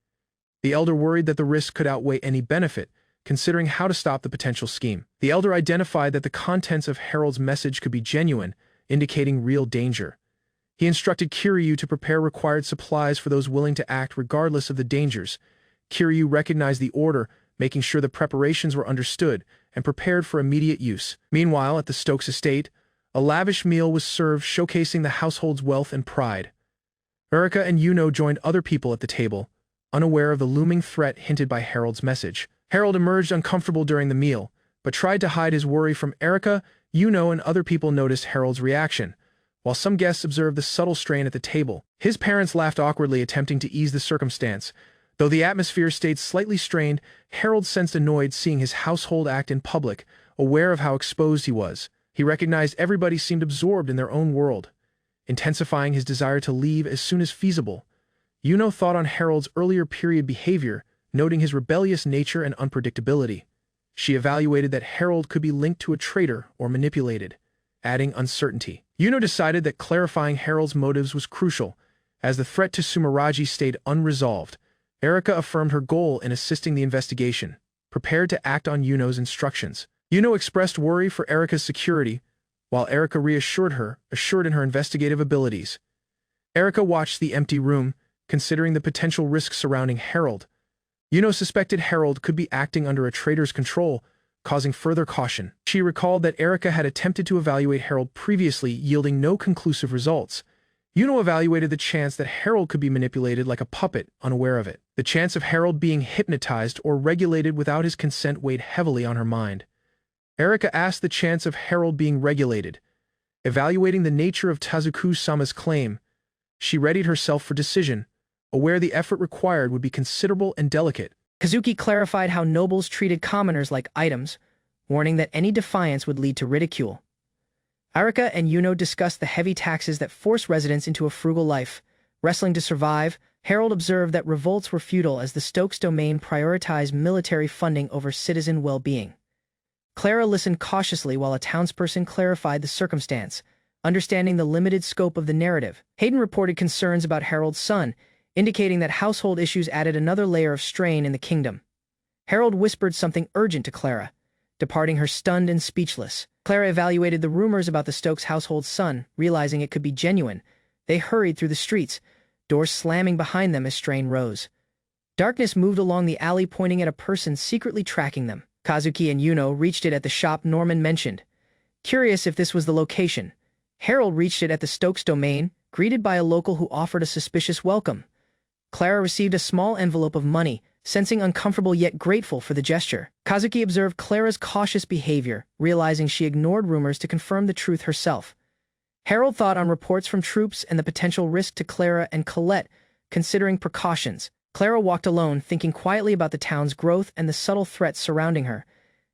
Speaker 2: The elder worried that the risk could outweigh any benefit, considering how to stop the potential scheme. The elder identified that the contents of Harold's message could be genuine, indicating real danger. He instructed Kiryu to prepare required supplies for those willing to act regardless of the dangers. Kiryu recognized the order, making sure the preparations were understood and prepared for immediate use. Meanwhile, at the Stokes estate, a lavish meal was served, showcasing the household's wealth and pride. Erika and Yuno joined other people at the table, unaware of the looming threat hinted by Harold's message. Harold emerged uncomfortable during the meal, but tried to hide his worry from Erika. Yuno and other people noticed Harold's reaction, while some guests observed the subtle strain at the table. His parents laughed awkwardly, attempting to ease the circumstance. Though the atmosphere stayed slightly strained, Harold sensed annoyed seeing his household act in public, aware of how exposed he was. He recognized everybody seemed absorbed in their own world, intensifying his desire to leave as soon as feasible. Yuno thought on Harold's earlier period behavior, noting his rebellious nature and unpredictability. She evaluated that Harold could be linked to a traitor or manipulated, adding uncertainty. Yuno decided that clarifying Harold's motives was crucial, as the threat to Sumeragi stayed unresolved. Erika affirmed her goal in assisting the investigation, prepared to act on Yuno's instructions. Yuno expressed worry for Erika's security, while Erika reassured her, assured in her investigative abilities. Erika watched the empty room, considering the potential risks surrounding Harold. Yuno suspected Harold could be acting under a traitor's control, causing further caution. She recalled that Erika had attempted to evaluate Harold previously, yielding no conclusive results. Yuno evaluated the chance that Harold could be manipulated like a puppet, unaware of it. The chance of Harold being hypnotized or regulated without his consent weighed heavily on her mind. Erika asked the chance of Harold being regulated. Evaluating the nature of Tazuku-sama's claim, she readied herself for decision, aware the effort required would be considerable and delicate.
Speaker 1: Kazuki clarified how nobles treated commoners like items, warning that any defiance would lead to ridicule. Arika and Yuno discussed the heavy taxes that force residents into a frugal life. Wrestling to survive, Harold observed that revolts were futile as the Stokes domain prioritized military funding over citizen well-being. Clara listened cautiously while a townsperson clarified the circumstance, understanding the limited scope of the narrative. Hayden reported concerns about Harold's son, indicating that household issues added another layer of strain in the kingdom. Harold whispered something urgent to Clara, departing her stunned and speechless. Clara evaluated the rumors about the Stokes household's son, realizing it could be genuine. They hurried through the streets, doors slamming behind them as strain rose. Darkness moved along the alley, pointing at a person secretly tracking them. Kazuki and Yuno reached it at the shop Norman mentioned. Curious if this was the location, Harold reached it at the Stokes domain, greeted by a local who offered a suspicious welcome. Clara received a small envelope of money, sensing uncomfortable yet grateful for the gesture. Kazuki observed Clara's cautious behavior, realizing she ignored rumors to confirm the truth herself. Harold thought on reports from troops and the potential risk to Clara and Colette, considering precautions. Clara walked alone, thinking quietly about the town's growth and the subtle threats surrounding her.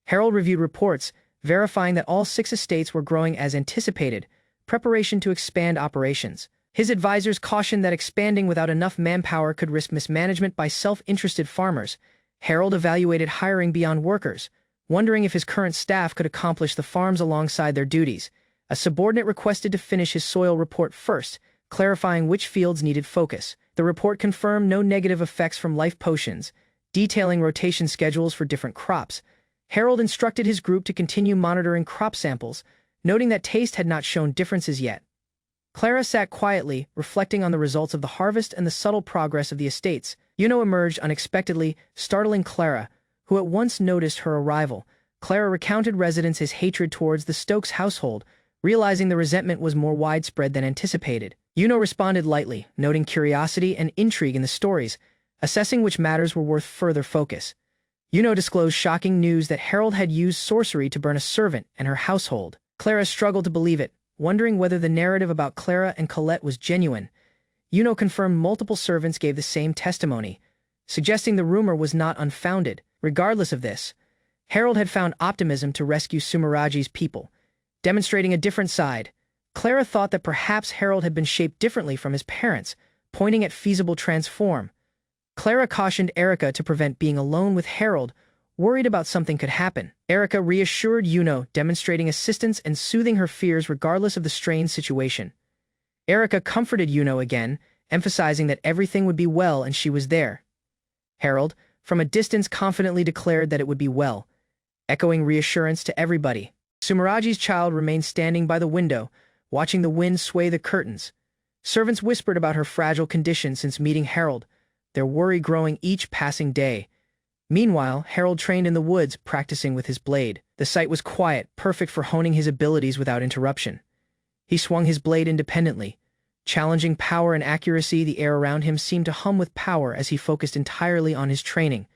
Speaker 1: Harold reviewed reports, verifying that all 6 estates were growing as anticipated, preparation to expand operations. His advisors cautioned that expanding without enough manpower could risk mismanagement by self-interested farmers. Harold evaluated hiring beyond workers, wondering if his current staff could accomplish the farms alongside their duties. A subordinate requested to finish his soil report first, clarifying which fields needed focus. The report confirmed no negative effects from life potions, detailing rotation schedules for different crops. Harold instructed his group to continue monitoring crop samples, noting that taste had not shown differences yet. Clara sat quietly, reflecting on the results of the harvest and the subtle progress of the estates. Yuno emerged unexpectedly, startling Clara, who at once noticed her arrival. Clara recounted residents' his hatred towards the Stokes household, realizing the resentment was more widespread than anticipated. Yuno responded lightly, noting curiosity and intrigue in the stories, assessing which matters were worth further focus. Yuno disclosed shocking news that Harold had used sorcery to burn a servant and her household. Clara struggled to believe it, wondering whether the narrative about Clara and Colette was genuine. Yuno confirmed multiple servants gave the same testimony, suggesting the rumor was not unfounded. Regardless of this, Harold had found optimism to rescue Sumeraji's people, demonstrating a different side. Clara thought that perhaps Harold had been shaped differently from his parents, pointing at feasible transform. Clara cautioned Erika to prevent being alone with Harold, worried about something could happen. Erika reassured Yuno, demonstrating assistance and soothing her fears regardless of the strained situation. Erika comforted Yuno again, emphasizing that everything would be well and she was there. Harold, from a distance, confidently declared that it would be well, echoing reassurance to everybody. Sumeraji's child remained standing by the window, watching the wind sway the curtains. Servants whispered about her fragile condition since meeting Harold, their worry growing each passing day. Meanwhile, Harold trained in the woods, practicing with his blade. The site was quiet, perfect for honing his abilities without interruption. He swung his blade independently, challenging power and accuracy. The air around him seemed to hum with power as he focused entirely on his training.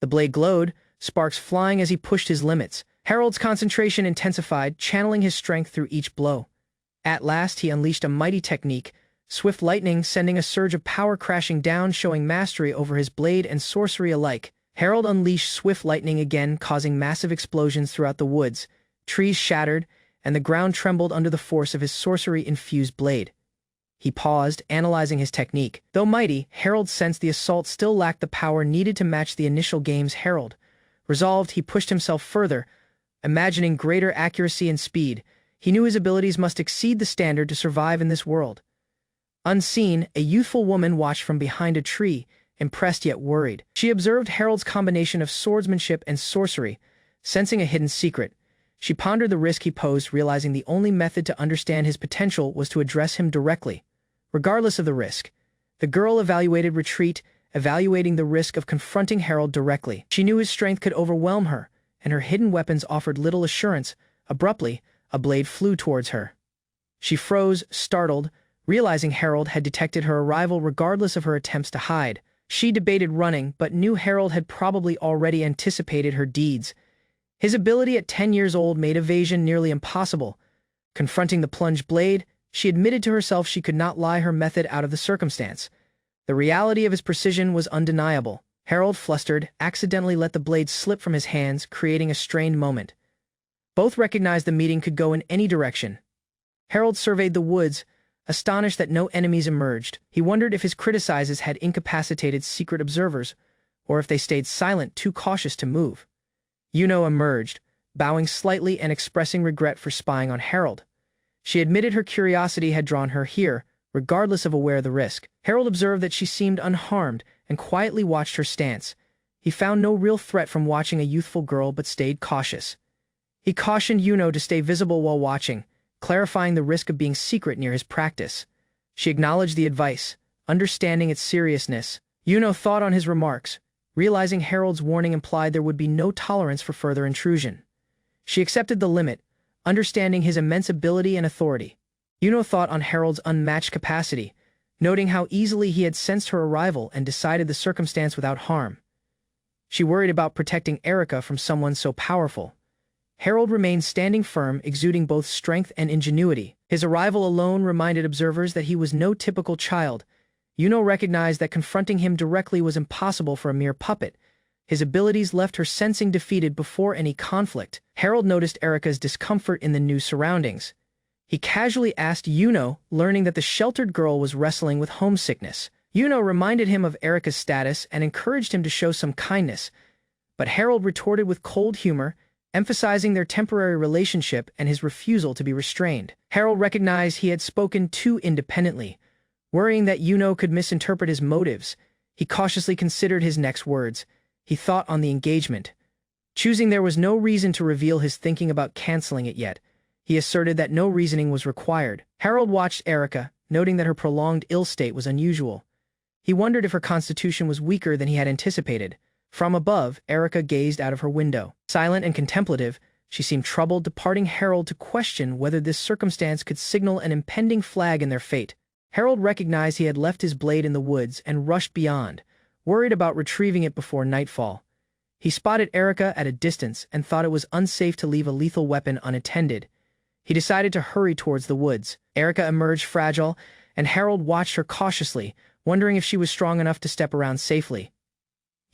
Speaker 1: The blade glowed, sparks flying as he pushed his limits. Harold's concentration intensified, channeling his strength through each blow. At last, he unleashed a mighty technique, swift lightning sending a surge of power crashing down, showing mastery over his blade and sorcery alike. Harold unleashed swift lightning again, causing massive explosions throughout the woods. Trees shattered, and the ground trembled under the force of his sorcery-infused blade. He paused, analyzing his technique. Though mighty, Harold sensed the assault still lacked the power needed to match the initial game's Harold. Resolved, he pushed himself further, imagining greater accuracy and speed. He knew his abilities must exceed the standard to survive in this world. Unseen, a youthful woman watched from behind a tree, impressed yet worried. She observed Harold's combination of swordsmanship and sorcery, sensing a hidden secret. She pondered the risk he posed, realizing the only method to understand his potential was to address him directly. Regardless of the risk, the girl evaluated retreat, evaluating the risk of confronting Harold directly. She knew his strength could overwhelm her, and her hidden weapons offered little assurance. Abruptly, a blade flew towards her. She froze, startled, realizing Harold had detected her arrival regardless of her attempts to hide. She debated running, but knew Harold had probably already anticipated her deeds. His ability at 10 years old made evasion nearly impossible. Confronting the plunged blade, she admitted to herself she could not lie her method out of the circumstance. The reality of his precision was undeniable. Harold, flustered, accidentally let the blade slip from his hands, creating a strained moment. Both recognized the meeting could go in any direction. Harold surveyed the woods, astonished that no enemies emerged. He wondered if his criticizes had incapacitated secret observers, or if they stayed silent, too cautious to move. Yuno emerged, bowing slightly and expressing regret for spying on Harold. She admitted her curiosity had drawn her here, regardless of aware of the risk. Harold observed that she seemed unharmed and quietly watched her stance. He found no real threat from watching a youthful girl but stayed cautious. He cautioned Yuno to stay visible while watching, clarifying the risk of being secret near his practice. She acknowledged the advice, understanding its seriousness. Yuno thought on his remarks, realizing Harold's warning implied there would be no tolerance for further intrusion. She accepted the limit, understanding his immense ability and authority. Yuno thought on Harold's unmatched capacity, noting how easily he had sensed her arrival and decided the circumstance without harm. She worried about protecting Erika from someone so powerful. Harold remained standing firm, exuding both strength and ingenuity. His arrival alone reminded observers that he was no typical child. Yuno recognized that confronting him directly was impossible for a mere puppet. His abilities left her sensing defeated before any conflict. Harold noticed Erika's discomfort in the new surroundings. He casually asked Yuno, learning that the sheltered girl was wrestling with homesickness. Yuno reminded him of Erika's status and encouraged him to show some kindness, but Harold retorted with cold humor, emphasizing their temporary relationship and his refusal to be restrained. Harold recognized he had spoken too independently. Worrying that Yuno could misinterpret his motives, he cautiously considered his next words. He thought on the engagement. Choosing there was no reason to reveal his thinking about canceling it yet. He asserted that no reasoning was required. Harold watched Erika, noting that her prolonged ill state was unusual. He wondered if her constitution was weaker than he had anticipated. From above, Erika gazed out of her window. Silent and contemplative, she seemed troubled, departing Harold to question whether this circumstance could signal an impending flag in their fate. Harold recognized he had left his blade in the woods and rushed beyond, worried about retrieving it before nightfall. He spotted Erika at a distance and thought it was unsafe to leave a lethal weapon unattended. He decided to hurry towards the woods. Erika emerged fragile, and Harold watched her cautiously, wondering if she was strong enough to step around safely.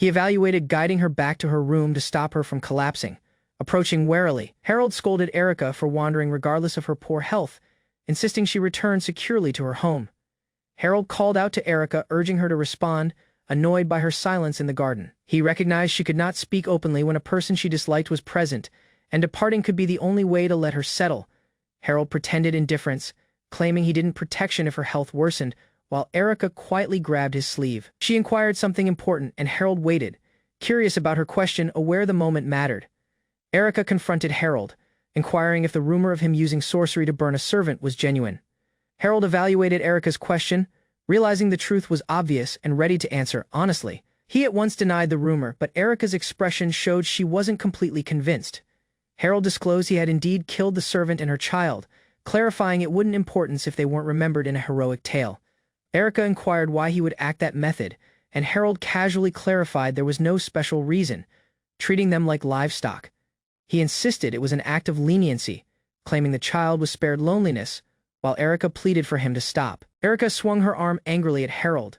Speaker 1: He evaluated guiding her back to her room to stop her from collapsing. Approaching warily, Harold scolded Erika for wandering regardless of her poor health, insisting she return securely to her home. Harold called out to Erika, urging her to respond, annoyed by her silence in the garden. He recognized she could not speak openly when a person she disliked was present, and departing could be the only way to let her settle. Harold pretended indifference, claiming he didn't protection if her health worsened, while Erika quietly grabbed his sleeve. She inquired something important, and Harold waited, curious about her question, aware the moment mattered. Erika confronted Harold, inquiring if the rumor of him using sorcery to burn a servant was genuine. Harold evaluated Erika's question, realizing the truth was obvious and ready to answer honestly. He at once denied the rumor, but Erika's expression showed she wasn't completely convinced. Harold disclosed he had indeed killed the servant and her child, clarifying it wouldn't importance if they weren't remembered in a heroic tale. Erika inquired why he would act that method, and Harold casually clarified there was no special reason, treating them like livestock. He insisted it was an act of leniency, claiming the child was spared loneliness, while Erika pleaded for him to stop. Erika swung her arm angrily at Harold,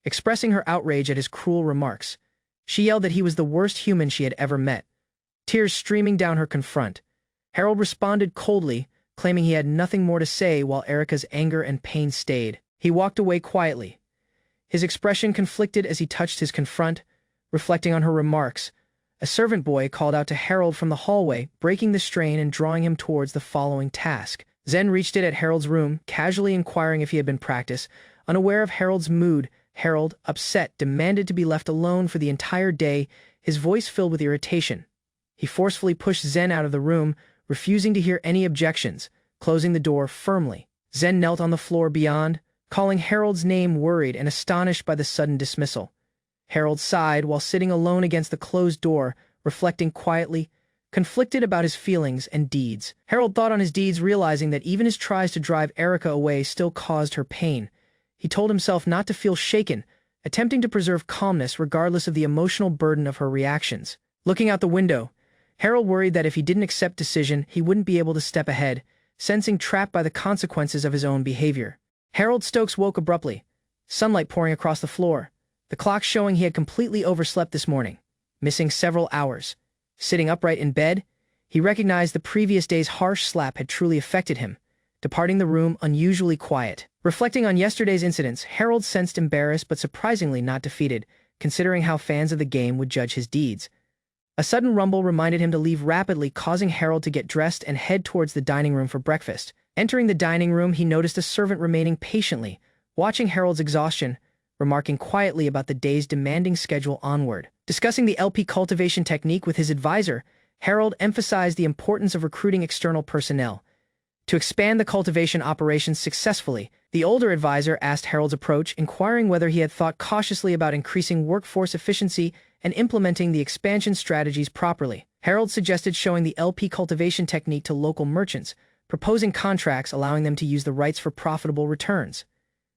Speaker 1: expressing her outrage at his cruel remarks. She yelled that he was the worst human she had ever met, tears streaming down her confront. Harold responded coldly, claiming he had nothing more to say, while Erika's anger and pain stayed. He walked away quietly. His expression conflicted as he touched his confront, reflecting on her remarks. A servant boy called out to Harold from the hallway, breaking the strain and drawing him towards the following task. Zen reached it at Harold's room, casually inquiring if he had been practiced. Unaware of Harold's mood, Harold, upset, demanded to be left alone for the entire day, his voice filled with irritation. He forcefully pushed Zen out of the room, refusing to hear any objections, closing the door firmly. Zen knelt on the floor beyond, calling Harold's name, worried and astonished by the sudden dismissal. Harold sighed while sitting alone against the closed door, reflecting quietly, conflicted about his feelings and deeds. Harold thought on his deeds, realizing that even his tries to drive Erika away still caused her pain. He told himself not to feel shaken, attempting to preserve calmness regardless of the emotional burden of her reactions. Looking out the window, Harold worried that if he didn't accept decision, he wouldn't be able to step ahead, sensing trapped by the consequences of his own behavior. Harold Stokes woke abruptly, sunlight pouring across the floor, the clock showing he had completely overslept this morning, missing several hours. Sitting upright in bed, he recognized the previous day's harsh slap had truly affected him, departing the room unusually quiet. Reflecting on yesterday's incidents, Harold sensed embarrassed but surprisingly not defeated, considering how fans of the game would judge his deeds. A sudden rumble reminded him to leave rapidly, causing Harold to get dressed and head towards the dining room for breakfast. Entering the dining room, he noticed a servant remaining patiently, watching Harold's exhaustion, remarking quietly about the day's demanding schedule onward. Discussing the LP cultivation technique with his advisor, Harold emphasized the importance of recruiting external personnel to expand the cultivation operations successfully. The older advisor asked Harold's approach, inquiring whether he had thought cautiously about increasing workforce efficiency and implementing the expansion strategies properly. Harold suggested showing the LP cultivation technique to local merchants, proposing contracts allowing them to use the rights for profitable returns.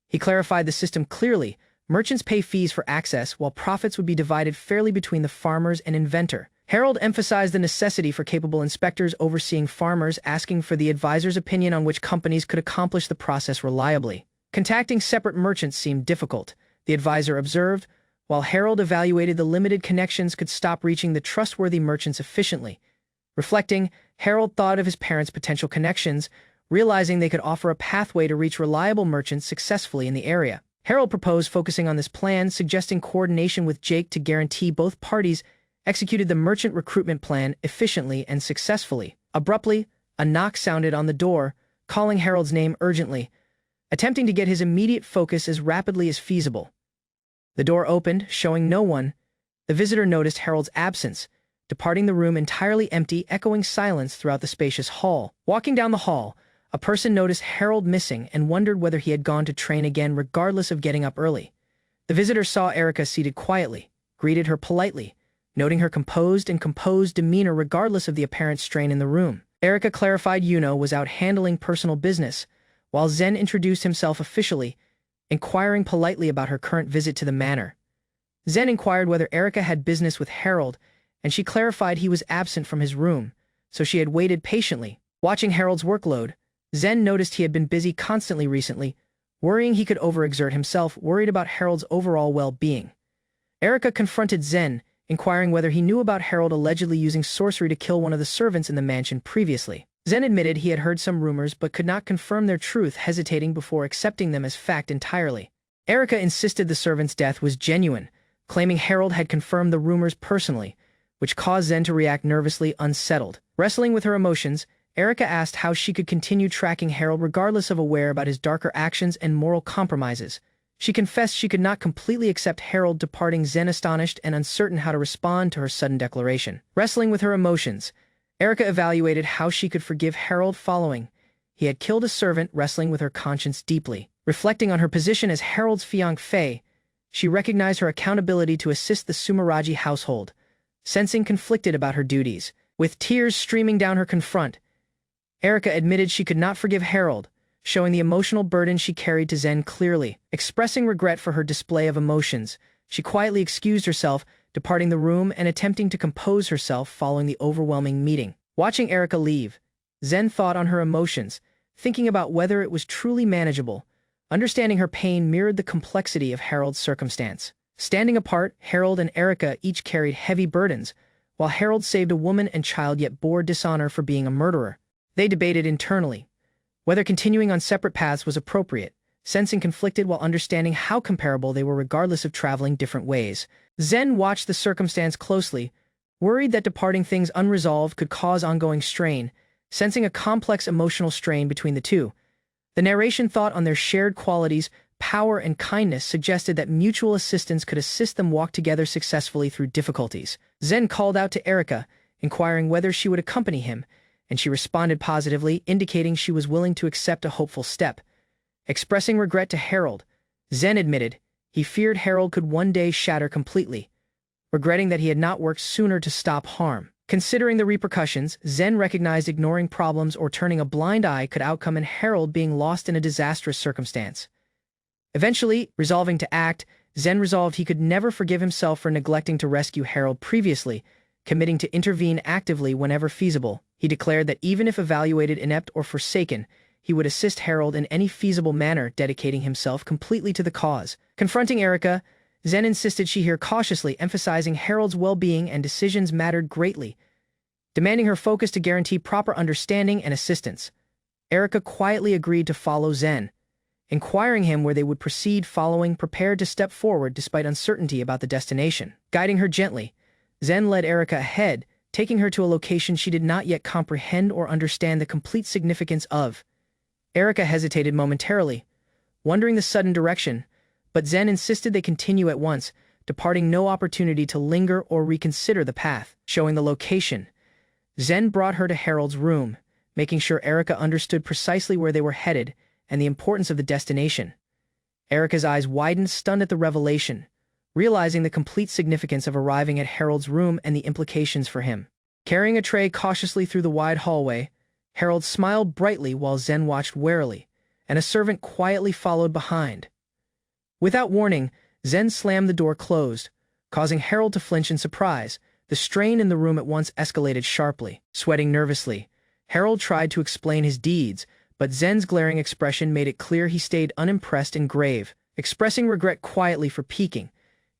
Speaker 1: He clarified the system clearly. Merchants pay fees for access, while profits would be divided fairly between the farmers and inventor. Harold emphasized the necessity for capable inspectors overseeing farmers, asking for the advisor's opinion on which companies could accomplish the process reliably. Contacting separate merchants seemed difficult, the advisor observed, while Harold evaluated the limited connections could stop reaching the trustworthy merchants efficiently. Reflecting, Harold thought of his parents' potential connections, realizing they could offer a pathway to reach reliable merchants successfully in the area. Harold proposed focusing on this plan, suggesting coordination with Jake to guarantee both parties executed the merchant recruitment plan efficiently and successfully. Abruptly, a knock sounded on the door, calling Harold's name urgently, attempting to get his immediate focus as rapidly as feasible. The door opened, showing no one. The visitor noticed Harold's absence, departing the room entirely empty, echoing silence throughout the spacious hall. Walking down the hall, a person noticed Harold missing and wondered whether he had gone to train again regardless of getting up early. The visitor saw Erica seated quietly, greeted her politely, noting her composed demeanor regardless of the apparent strain in the room. Erica clarified Yuno was out handling personal business, while Zen introduced himself officially, inquiring politely about her current visit to the manor. Zen inquired whether Erica had business with Harold, and she clarified he was absent from his room, so she had waited patiently. Watching Harold's workload, Zen noticed he had been busy constantly recently, worrying he could overexert himself, worried about Harold's overall well-being. Erica confronted Zen, inquiring whether he knew about Harold allegedly using sorcery to kill one of the servants in the mansion previously. Zen admitted he had heard some rumors but could not confirm their truth, hesitating before accepting them as fact entirely. Erica insisted the servant's death was genuine, claiming Harold had confirmed the rumors personally, which caused Zen to react nervously, unsettled. Wrestling with her emotions, Erica asked how she could continue tracking Harold regardless of aware about his darker actions and moral compromises. She confessed she could not completely accept Harold departing. Zen astonished and uncertain how to respond to her sudden declaration. Wrestling with her emotions, Erica evaluated how she could forgive Harold following. He had killed a servant, wrestling with her conscience deeply. Reflecting on her position as Harold's fiancé, she recognized her accountability to assist the Sumeraji household, sensing conflicted about her duties. With tears streaming down her confront, Erica admitted she could not forgive Harold, showing the emotional burden she carried to Zen clearly. Expressing regret for her display of emotions, she quietly excused herself, departing the room and attempting to compose herself following the overwhelming meeting. Watching Erica leave, Zen thought on her emotions, thinking about whether it was truly manageable. Understanding her pain mirrored the complexity of Harold's circumstance. Standing apart, Harold and Erica each carried heavy burdens, while Harold saved a woman and child yet bore dishonor for being a murderer. They debated internally whether continuing on separate paths was appropriate, sensing conflicted while understanding how comparable they were regardless of traveling different ways. Zen watched the circumstance closely, worried that departing things unresolved could cause ongoing strain, sensing a complex emotional strain between the two. The narration thought on their shared qualities, power and kindness, suggested that mutual assistance could assist them walk together successfully through difficulties. Zen called out to Erica, inquiring whether she would accompany him, and she responded positively, indicating she was willing to accept a hopeful step. Expressing regret to Harold, Zen admitted he feared Harold could one day shatter completely, regretting that he had not worked sooner to stop harm. Considering the repercussions, Zen recognized ignoring problems or turning a blind eye could outcome in Harold being lost in a disastrous circumstance. Eventually, resolving to act, Zen resolved he could never forgive himself for neglecting to rescue Harold previously, committing to intervene actively whenever feasible. He declared that even if evaluated inept or forsaken, he would assist Harold in any feasible manner, dedicating himself completely to the cause. Confronting Erica, Zen insisted she hear cautiously, emphasizing Harold's well-being and decisions mattered greatly, demanding her focus to guarantee proper understanding and assistance. Erika quietly agreed to follow Zen, inquiring him where they would proceed following, prepared to step forward despite uncertainty about the destination. Guiding her gently, Zen led Erika ahead, taking her to a location she did not yet comprehend or understand the complete significance of. Erika hesitated momentarily, wondering the sudden direction, but Zen insisted they continue at once, departing no opportunity to linger or reconsider the path. Showing the location, Zen brought her to Harold's room, making sure Erika understood precisely where they were headed and the importance of the destination. Erika's eyes widened, stunned at the revelation, realizing the complete significance of arriving at Harold's room and the implications for him. Carrying a tray cautiously through the wide hallway, Harold smiled brightly while Zen watched warily, and a servant quietly followed behind. Without warning, Zen slammed the door closed, causing Harold to flinch in surprise. The strain in the room at once escalated sharply. Sweating nervously, Harold tried to explain his deeds, but Zen's glaring expression made it clear he stayed unimpressed and grave. Expressing regret quietly for peeking,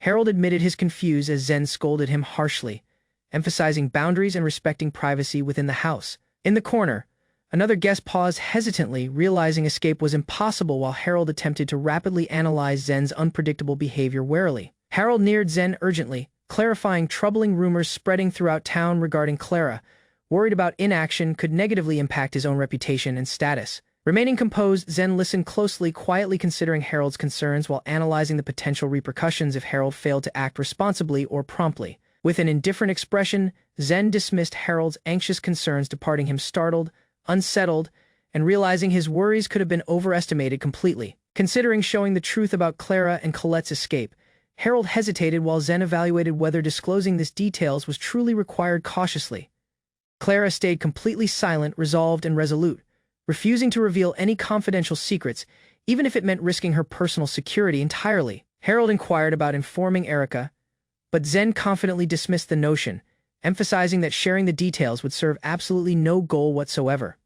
Speaker 1: Harold admitted his confused as Zen scolded him harshly, emphasizing boundaries and respecting privacy within the house. In the corner, another guest paused hesitantly, realizing escape was impossible while Harold attempted to rapidly analyze Zen's unpredictable behavior warily. Harold neared Zen urgently, clarifying troubling rumors spreading throughout town regarding Clara, worried about inaction could negatively impact his own reputation and status. Remaining composed, Zen listened closely, quietly considering Harold's concerns while analyzing the potential repercussions if Harold failed to act responsibly or promptly. With an indifferent expression, Zen dismissed Harold's anxious concerns, departing him startled, unsettled, and realizing his worries could have been overestimated completely. Considering showing the truth about Clara and Colette's escape, Harold hesitated while Zen evaluated whether disclosing these details was truly required cautiously. Clara stayed completely silent, resolved and resolute, refusing to reveal any confidential secrets, even if it meant risking her personal security entirely. Harold inquired about informing Erika, but Zen confidently dismissed the notion, emphasizing that sharing the details would serve absolutely no goal whatsoever.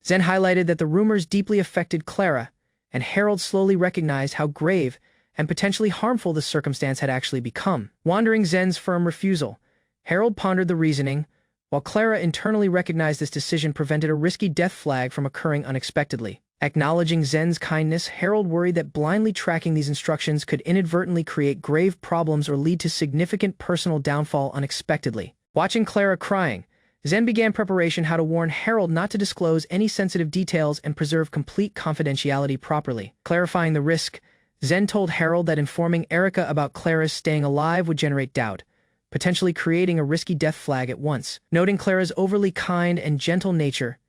Speaker 1: Zen highlighted that the rumors deeply affected Clara, and Harold slowly recognized how grave and potentially harmful the circumstance had actually become. Wondering Zen's firm refusal, Harold pondered the reasoning, while Clara internally recognized this decision prevented a risky death flag from occurring unexpectedly. Acknowledging Zen's kindness, Harold worried that blindly tracking these instructions could inadvertently create grave problems or lead to significant personal downfall unexpectedly. Watching Clara crying, Zen began preparation how to warn Harold not to disclose any sensitive details and preserve complete confidentiality properly. Clarifying the risk, Zen told Harold that informing Erika about Clara's staying alive would generate doubt, potentially creating a risky death flag at once. Noting Clara's overly kind and gentle nature,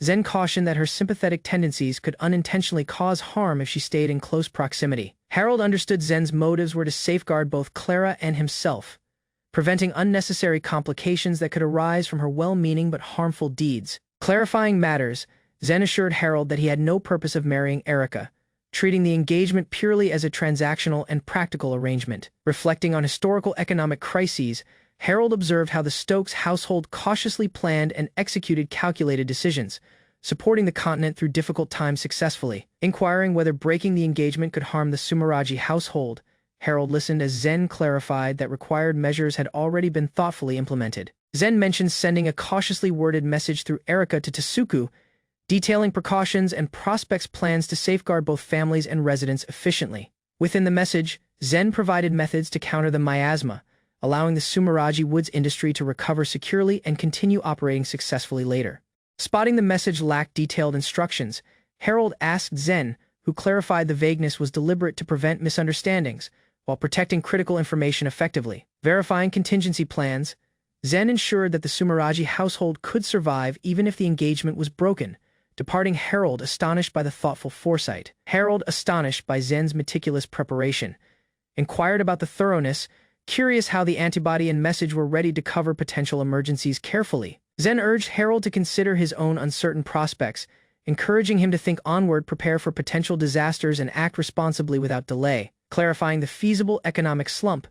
Speaker 1: Zen cautioned that her sympathetic tendencies could unintentionally cause harm if she stayed in close proximity. Harold understood Zen's motives were to safeguard both Clara and himself, preventing unnecessary complications that could arise from her well-meaning but harmful deeds. Clarifying matters, Zen assured Harold that he had no purpose of marrying Erika, treating the engagement purely as a transactional and practical arrangement. Reflecting on historical economic crises, Harold observed how the Stokes household cautiously planned and executed calculated decisions, supporting the continent through difficult times successfully. Inquiring whether breaking the engagement could harm the Sumeragi household, Harold listened as Zen clarified that required measures had already been thoughtfully implemented. Zen mentioned sending a cautiously worded message through Erika to Tasuku, detailing precautions and prospects plans to safeguard both families and residents efficiently. Within the message, Zen provided methods to counter the miasma, allowing the Sumeragi woods industry to recover securely and continue operating successfully later. Spotting the message lacked detailed instructions, Harold asked Zen, who clarified the vagueness was deliberate to prevent misunderstandings, while protecting critical information effectively. Verifying contingency plans, Zen ensured that the Sumeragi household could survive even if the engagement was broken, departing Harold astonished by the thoughtful foresight. Harold, astonished by Zen's meticulous preparation, inquired about the thoroughness, curious how the antibody and message were ready to cover potential emergencies carefully. Zen urged Harold to consider his own uncertain prospects, encouraging him to think onward, prepare for potential disasters, and act responsibly without delay. Clarifying the feasible economic slump,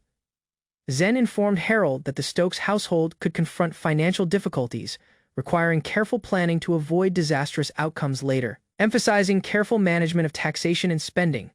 Speaker 1: Zen informed Harold that the Stokes household could confront financial difficulties, requiring careful planning to avoid disastrous outcomes later. Emphasizing careful management of taxation and spending,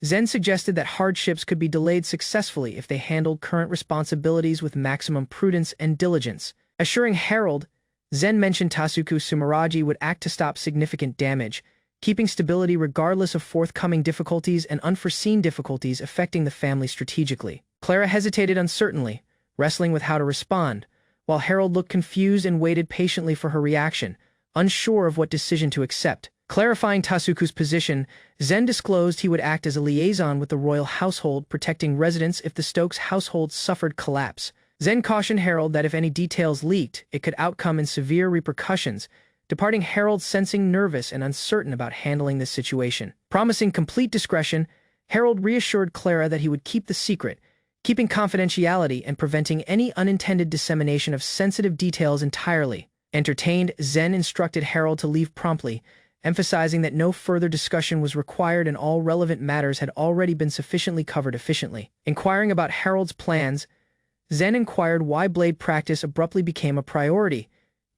Speaker 1: Zen suggested that hardships could be delayed successfully if they handled current responsibilities with maximum prudence and diligence. Assuring Harold, Zen mentioned Tasuku Sumeragi would act to stop significant damage, keeping stability regardless of forthcoming difficulties and unforeseen difficulties affecting the family strategically. Clara hesitated uncertainly, wrestling with how to respond, while Harold looked confused and waited patiently for her reaction, unsure of what decision to accept. Clarifying Tasuku's position, Zen disclosed he would act as a liaison with the royal household, protecting residents if the Stokes household suffered collapse. Zen cautioned Harold that if any details leaked, it could outcome in severe repercussions, departing Harold sensing nervous and uncertain about handling this situation. Promising complete discretion, Harold reassured Clara that he would keep the secret, keeping confidentiality and preventing any unintended dissemination of sensitive details entirely. Entertained, Zen instructed Harold to leave promptly, emphasizing that no further discussion was required and all relevant matters had already been sufficiently covered efficiently. Inquiring about Harold's plans, Zen inquired why blade practice abruptly became a priority,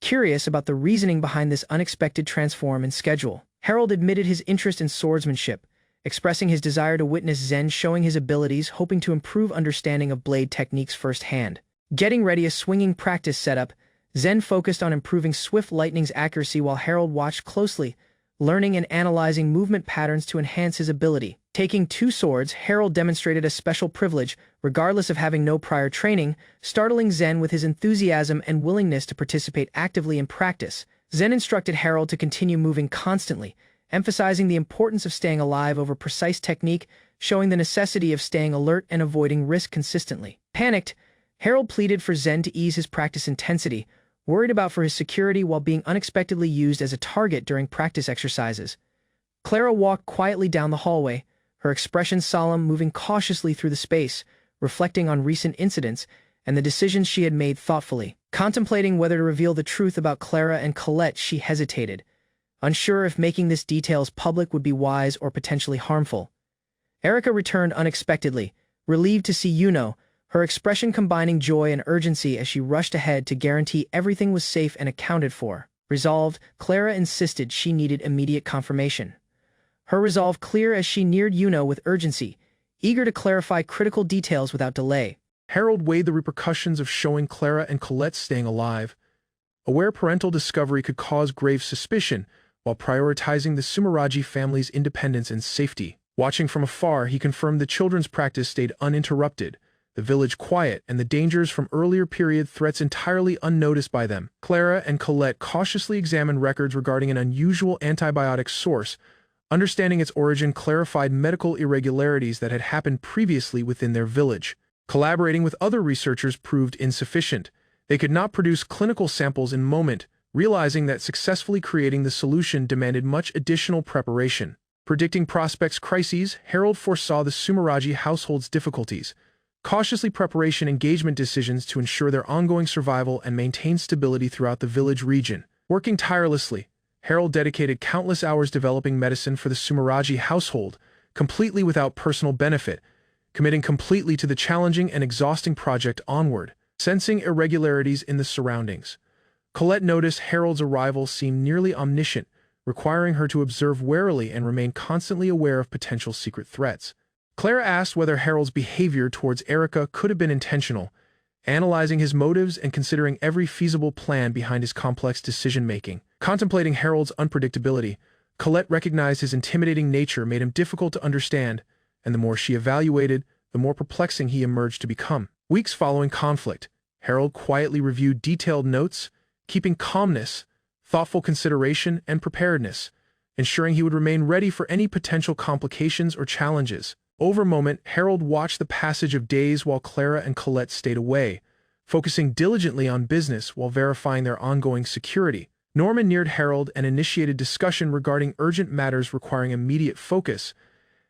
Speaker 1: curious about the reasoning behind this unexpected transform in schedule. Harold admitted his interest in swordsmanship, expressing his desire to witness Zen showing his abilities, hoping to improve understanding of blade techniques firsthand. Getting ready a swinging practice setup, Zen focused on improving Swift Lightning's accuracy while Harold watched closely, learning and analyzing movement patterns to enhance his ability. Taking two swords, Harold demonstrated a special privilege, regardless of having no prior training, startling Zen with his enthusiasm and willingness to participate actively in practice. Zen instructed Harold to continue moving constantly, emphasizing the importance of staying alive over precise technique, showing the necessity of staying alert and avoiding risk consistently. Panicked, Harold pleaded for Zen to ease his practice intensity, worried about for his security while being unexpectedly used as a target during practice exercises. Clara walked quietly down the hallway, her expression solemn, moving cautiously through the space, reflecting on recent incidents and the decisions she had made thoughtfully. Contemplating whether to reveal the truth about Clara and Colette, she hesitated, unsure if making these details public would be wise or potentially harmful. Erika returned unexpectedly, relieved to see Yuno, her expression combining joy and urgency as she rushed ahead to guarantee everything was safe and accounted for. Resolved, Clara insisted she needed immediate confirmation. Her resolve clear as she neared Yuno with urgency, eager to clarify critical details without delay.
Speaker 2: Harold weighed the repercussions of showing Clara and Colette staying alive, aware parental discovery could cause grave suspicion, while prioritizing the Sumeragi family's independence and safety. Watching from afar, he confirmed the children's practice stayed uninterrupted, the village quiet, and the dangers from earlier period threats entirely unnoticed by them. Clara and Colette cautiously examined records regarding an unusual antibiotic source. Understanding its origin clarified medical irregularities that had happened previously within their village. Collaborating with other researchers proved insufficient. They could not produce clinical samples in moment, realizing that successfully creating the solution demanded much additional preparation. Predicting prospects' crises, Harold foresaw the Sumeragi household's difficulties, cautiously preparation engagement decisions to ensure their ongoing survival and maintain stability throughout the village region. Working tirelessly, Harold dedicated countless hours developing medicine for the Sumeragi household, completely without personal benefit, committing completely to the challenging and exhausting project onward. Sensing irregularities in the surroundings, Colette noticed Harold's arrival seemed nearly omniscient, requiring her to observe warily and remain constantly aware of potential secret threats. Clara asked whether Harold's behavior towards Erika could have been intentional, analyzing his motives and considering every feasible plan behind his complex decision-making. Contemplating Harold's unpredictability, Colette recognized his intimidating nature made him difficult to understand, and the more she evaluated, the more perplexing he emerged to become. Weeks following conflict, Harold quietly reviewed detailed notes, keeping calmness, thoughtful consideration, and preparedness, ensuring he would remain ready for any potential complications or challenges. Over a moment, Harold watched the passage of days while Clara and Colette stayed away, focusing diligently on business while verifying their ongoing security. Norman neared Harold and initiated discussion regarding urgent matters requiring immediate focus,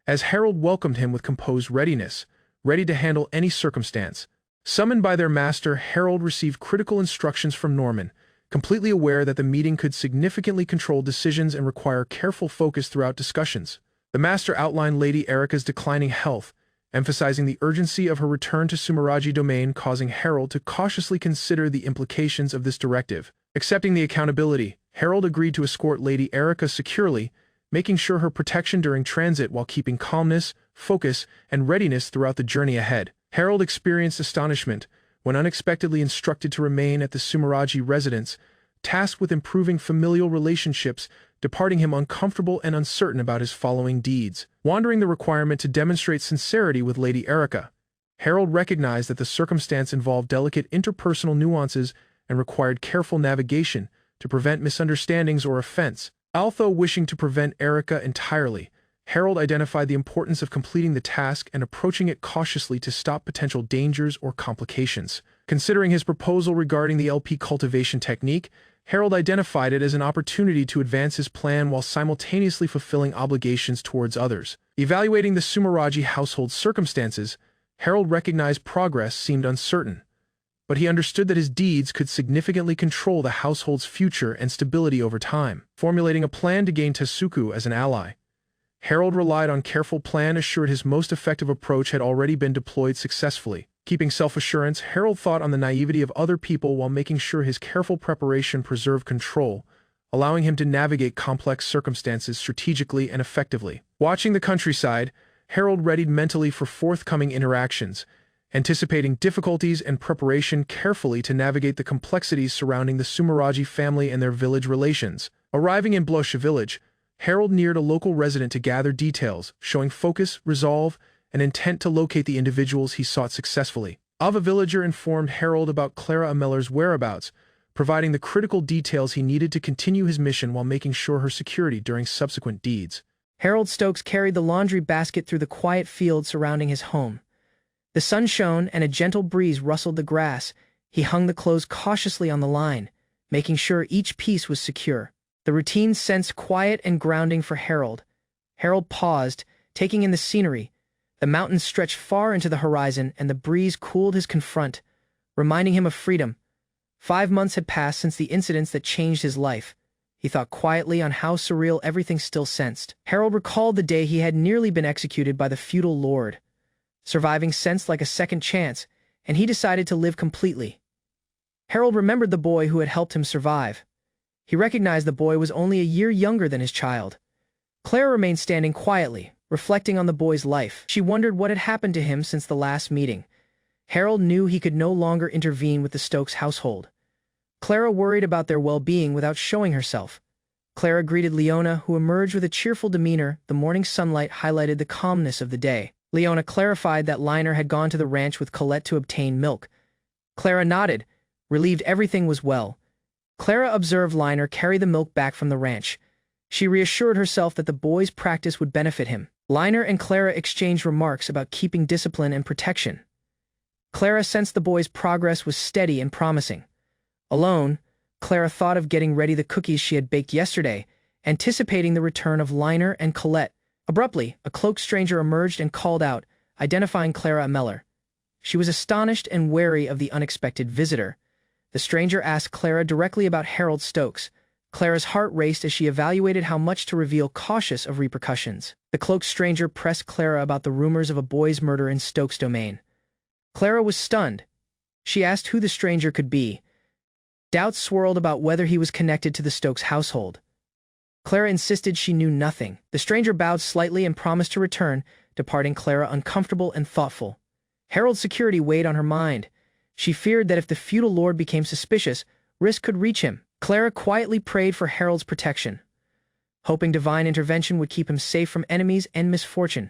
Speaker 2: as Harold welcomed him with composed readiness, ready to handle any circumstance. Summoned by their master, Harold received critical instructions from Norman, completely aware that the meeting could significantly control decisions and require careful focus throughout discussions. The master outlined Lady Erika's declining health, emphasizing the urgency of her return to Sumeragi domain, causing Harold to cautiously consider the implications of this directive. Accepting the accountability, Harold agreed to escort Lady Erika securely, making sure her protection during transit while keeping calmness, focus, and readiness throughout the journey ahead. Harold experienced astonishment when unexpectedly instructed to remain at the Sumeragi residence, tasked with improving familial relationships, departing him uncomfortable and uncertain about his following deeds. Wandering the requirement to demonstrate sincerity with Lady Erica, Harold recognized that the circumstance involved delicate interpersonal nuances and required careful navigation to prevent misunderstandings or offense. Although wishing to prevent Erica entirely, Harold identified the importance of completing the task and approaching it cautiously to stop potential dangers or complications. Considering his proposal regarding the LP cultivation technique, Harold identified it as an opportunity to advance his plan while simultaneously fulfilling obligations towards others. Evaluating the Sumeragi household circumstances, Harold recognized progress seemed uncertain, but he understood that his deeds could significantly control the household's future and stability over time. Formulating a plan to gain Tasuku as an ally, Harold relied on careful plan assured his most effective approach had already been deployed successfully. Keeping self-assurance, Harold thought on the naivety of other people while making sure his careful preparation preserved control, allowing him to navigate complex circumstances strategically and effectively. Watching the countryside, Harold readied mentally for forthcoming interactions, anticipating difficulties and preparation carefully to navigate the complexities surrounding the Sumeragi family and their village relations. Arriving in Bloche village, Harold neared a local resident to gather details, showing focus, resolve, and intent to locate the individuals he sought successfully. A villager informed Harold about Clara Ameller's whereabouts, providing the critical details he needed to continue his mission while making sure her security during subsequent deeds.
Speaker 1: Harold Stokes carried the laundry basket through the quiet field surrounding his home. The sun shone and a gentle breeze rustled the grass. He hung the clothes cautiously on the line, making sure each piece was secure. The routine sensed quiet and grounding for Harold. Harold paused, taking in the scenery. The mountains stretched far into the horizon and the breeze cooled his confront, reminding him of freedom. 5 months had passed since the incidents that changed his life. He thought quietly on how surreal everything still sensed. Harold recalled the day he had nearly been executed by the feudal lord. Surviving sensed like a second chance, and he decided to live completely. Harold remembered the boy who had helped him survive. He recognized the boy was only a year younger than his child. Clara remained standing quietly, reflecting on the boy's life. She wondered what had happened to him since the last meeting. Harold knew he could no longer intervene with the Stokes household. Clara worried about their well-being without showing herself. Clara greeted Leona, who emerged with a cheerful demeanor. The morning sunlight highlighted the calmness of the day. Leona clarified that Liner had gone to the ranch with Colette to obtain milk. Clara nodded, relieved everything was well. Clara observed Liner carry the milk back from the ranch. She reassured herself that the boy's practice would benefit him. Liner and Clara exchanged remarks about keeping discipline and protection. Clara sensed the boy's progress was steady and promising. Alone, Clara thought of getting ready the cookies she had baked yesterday, anticipating the return of Liner and Colette. Abruptly, a cloaked stranger emerged and called out, identifying Clara Ameller. She was astonished and wary of the unexpected visitor. The stranger asked Clara directly about Harold Stokes. Clara's heart raced as she evaluated how much to reveal, cautious of repercussions. The cloaked stranger pressed Clara about the rumors of a boy's murder in Stokes' domain. Clara was stunned. She asked who the stranger could be. Doubts swirled about whether he was connected to the Stokes household. Clara insisted she knew nothing. The stranger bowed slightly and promised to return, departing Clara uncomfortable and thoughtful. Harold's security weighed on her mind. She feared that if the feudal lord became suspicious, risk could reach him. Clara quietly prayed for Harold's protection, hoping divine intervention would keep him safe from enemies and misfortune.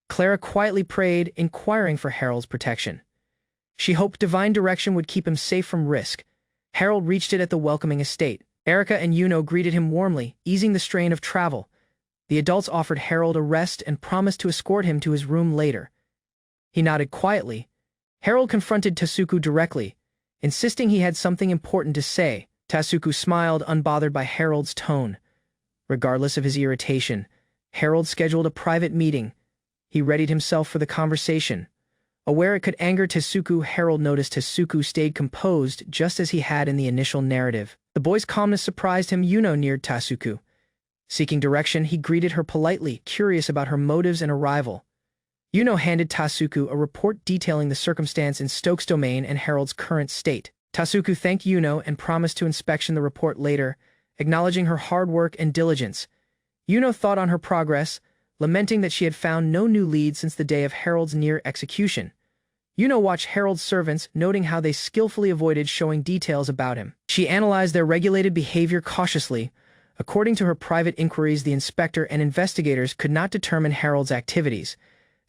Speaker 1: Clara quietly prayed, inquiring for Harold's protection. She hoped divine direction would keep him safe from risk. Harold reached it at the welcoming estate. Erica and Yuno greeted him warmly, easing the strain of travel. The adults offered Harold a rest and promised to escort him to his room later. He nodded quietly. Harold confronted Tasuku directly, insisting he had something important to say. Tasuku smiled, unbothered by Harold's tone. Regardless of his irritation, Harold scheduled a private meeting. He readied himself for the conversation. Aware it could anger Tasuku, Harold noticed Tasuku stayed composed just as he had in the initial narrative. The boy's calmness surprised him. Yuno neared Tasuku. Seeking direction, he greeted her politely, curious about her motives and arrival. Yuno handed Tasuku a report detailing the circumstance in Stokes' domain and Harold's current state. Tasuku thanked Yuno and promised to inspection the report later, acknowledging her hard work and diligence. Yuno thought on her progress, lamenting that she had found no new leads since the day of Harold's near execution. Yuno watched Harold's servants, noting how they skillfully avoided showing details about him. She analyzed their regulated behavior cautiously. According to her private inquiries, the inspector and investigators could not determine Harold's activities,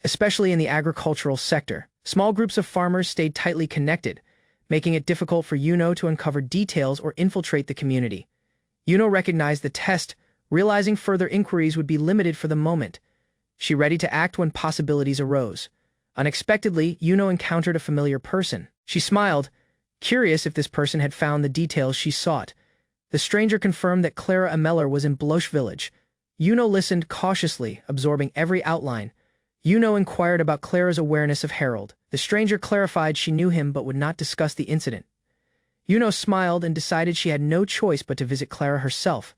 Speaker 1: especially in the agricultural sector. Small groups of farmers stayed tightly connected, making it difficult for Yuno to uncover details or infiltrate the community. Yuno recognized the test, realizing further inquiries would be limited for the moment. She ready to act when possibilities arose. Unexpectedly, Yuno encountered a familiar person. She smiled, curious if this person had found the details she sought. The stranger confirmed that Clara Ameller was in Bloche village. Yuno listened cautiously, absorbing every outline. Yuno inquired about Clara's awareness of Harold. The stranger clarified she knew him but would not discuss the incident. Yuno smiled and decided she had no choice but to visit Clara herself.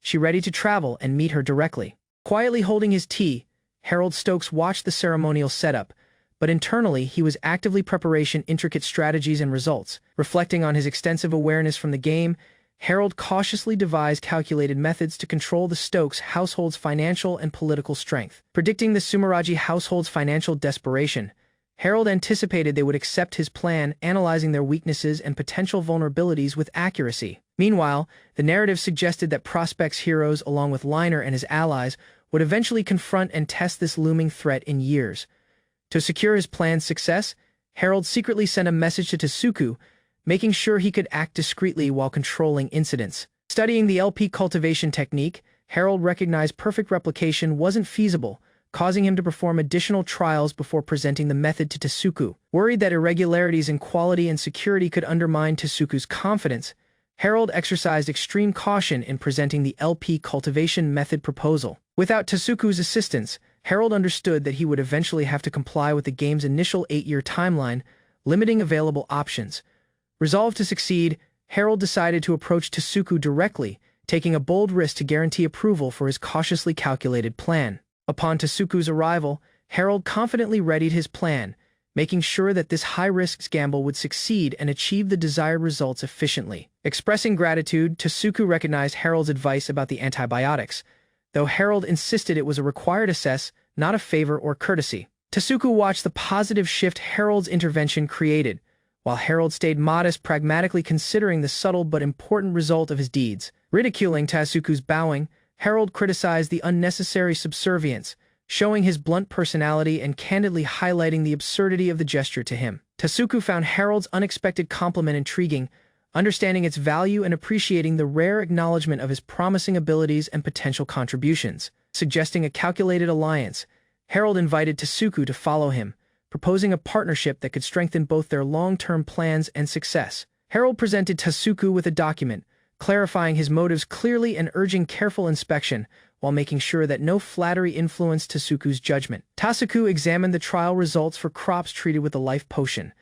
Speaker 1: She ready to travel and meet her directly. Quietly holding his tea, Harold Stokes watched the ceremonial setup, but internally he was actively preparing intricate strategies and results. Reflecting on his extensive awareness from the game, Harold cautiously devised calculated methods to control the Stokes household's financial and political strength. Predicting the Sumeragi household's financial desperation, Harold anticipated they would accept his plan, analyzing their weaknesses and potential vulnerabilities with accuracy. Meanwhile, the narrative suggested that Prospect's heroes, along with Liner and his allies, would eventually confront and test this looming threat in years. To secure his plan's success, Harold secretly sent a message to Tasuku, making sure he could act discreetly while controlling incidents. Studying the LP cultivation technique, Harold recognized perfect replication wasn't feasible, causing him to perform additional trials before presenting the method to Tasuku. Worried that irregularities in quality and security could undermine Tasuku's confidence, Harold exercised extreme caution in presenting the LP cultivation method proposal. Without Tasuku's assistance, Harold understood that he would eventually have to comply with the game's initial 8-year timeline, limiting available options. Resolved to succeed, Harold decided to approach Tasuku directly, taking a bold risk to guarantee approval for his cautiously calculated plan. Upon Tasuku's arrival, Harold confidently readied his plan, making sure that this high-risk gamble would succeed and achieve the desired results efficiently. Expressing gratitude, Tasuku recognized Harold's advice about the antibiotics, though Harold insisted it was a required assess, not a favor or courtesy. Tasuku watched the positive shift Harold's intervention created, while Harold stayed modest, pragmatically considering the subtle but important result of his deeds. Ridiculing Tasuku's bowing, Harold criticized the unnecessary subservience, showing his blunt personality and candidly highlighting the absurdity of the gesture to him. Tasuku found Harold's unexpected compliment intriguing, understanding its value and appreciating the rare acknowledgement of his promising abilities and potential contributions. Suggesting a calculated alliance, Harold invited Tasuku to follow him, proposing a partnership that could strengthen both their long-term plans and success. Harold presented Tasuku with a document, clarifying his motives clearly and urging careful inspection, while making sure that no flattery influenced Tasuku's judgment. Tasuku examined the trial results for crops treated with the life potion,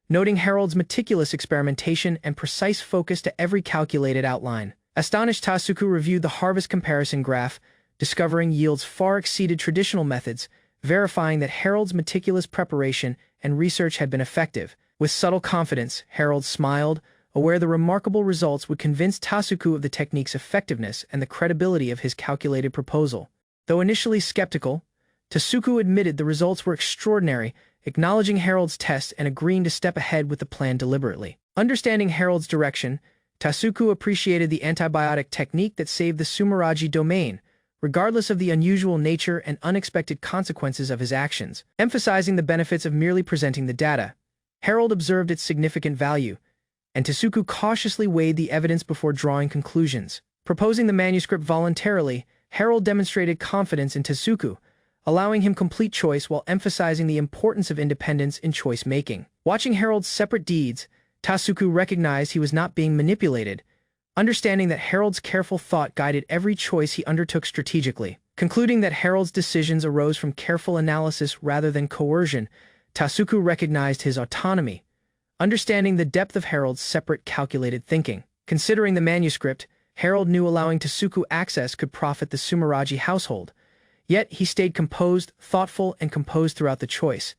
Speaker 1: noting Harold's meticulous experimentation and precise focus to every calculated outline. Astonished, Tasuku reviewed the harvest comparison graph, discovering yields far exceeded traditional methods, verifying that Harold's meticulous preparation and research had been effective. With subtle confidence, Harold smiled, aware the remarkable results would convince Tasuku of the technique's effectiveness and the credibility of his calculated proposal. Though initially skeptical, Tasuku admitted the results were extraordinary, acknowledging Harold's test and agreeing to step ahead with the plan deliberately. Understanding Harold's direction, Tasuku appreciated the antibiotic technique that saved the Sumeragi domain, regardless of the unusual nature and unexpected consequences of his actions. Emphasizing the benefits of merely presenting the data, Harold observed its significant value, and Tasuku cautiously weighed the evidence before drawing conclusions. Proposing the manuscript voluntarily, Harold demonstrated confidence in Tasuku, allowing him complete choice while emphasizing the importance of independence in choice-making. Watching Harold's separate deeds, Tasuku recognized he was not being manipulated, understanding that Harold's careful thought guided every choice he undertook strategically. Concluding that Harold's decisions arose from careful analysis rather than coercion, Tasuku recognized his autonomy, understanding the depth of Harold's separate calculated thinking. Considering the manuscript, Harold knew allowing Tasuku access could profit the Sumeragi household, yet he stayed composed, thoughtful, and composed throughout the choice.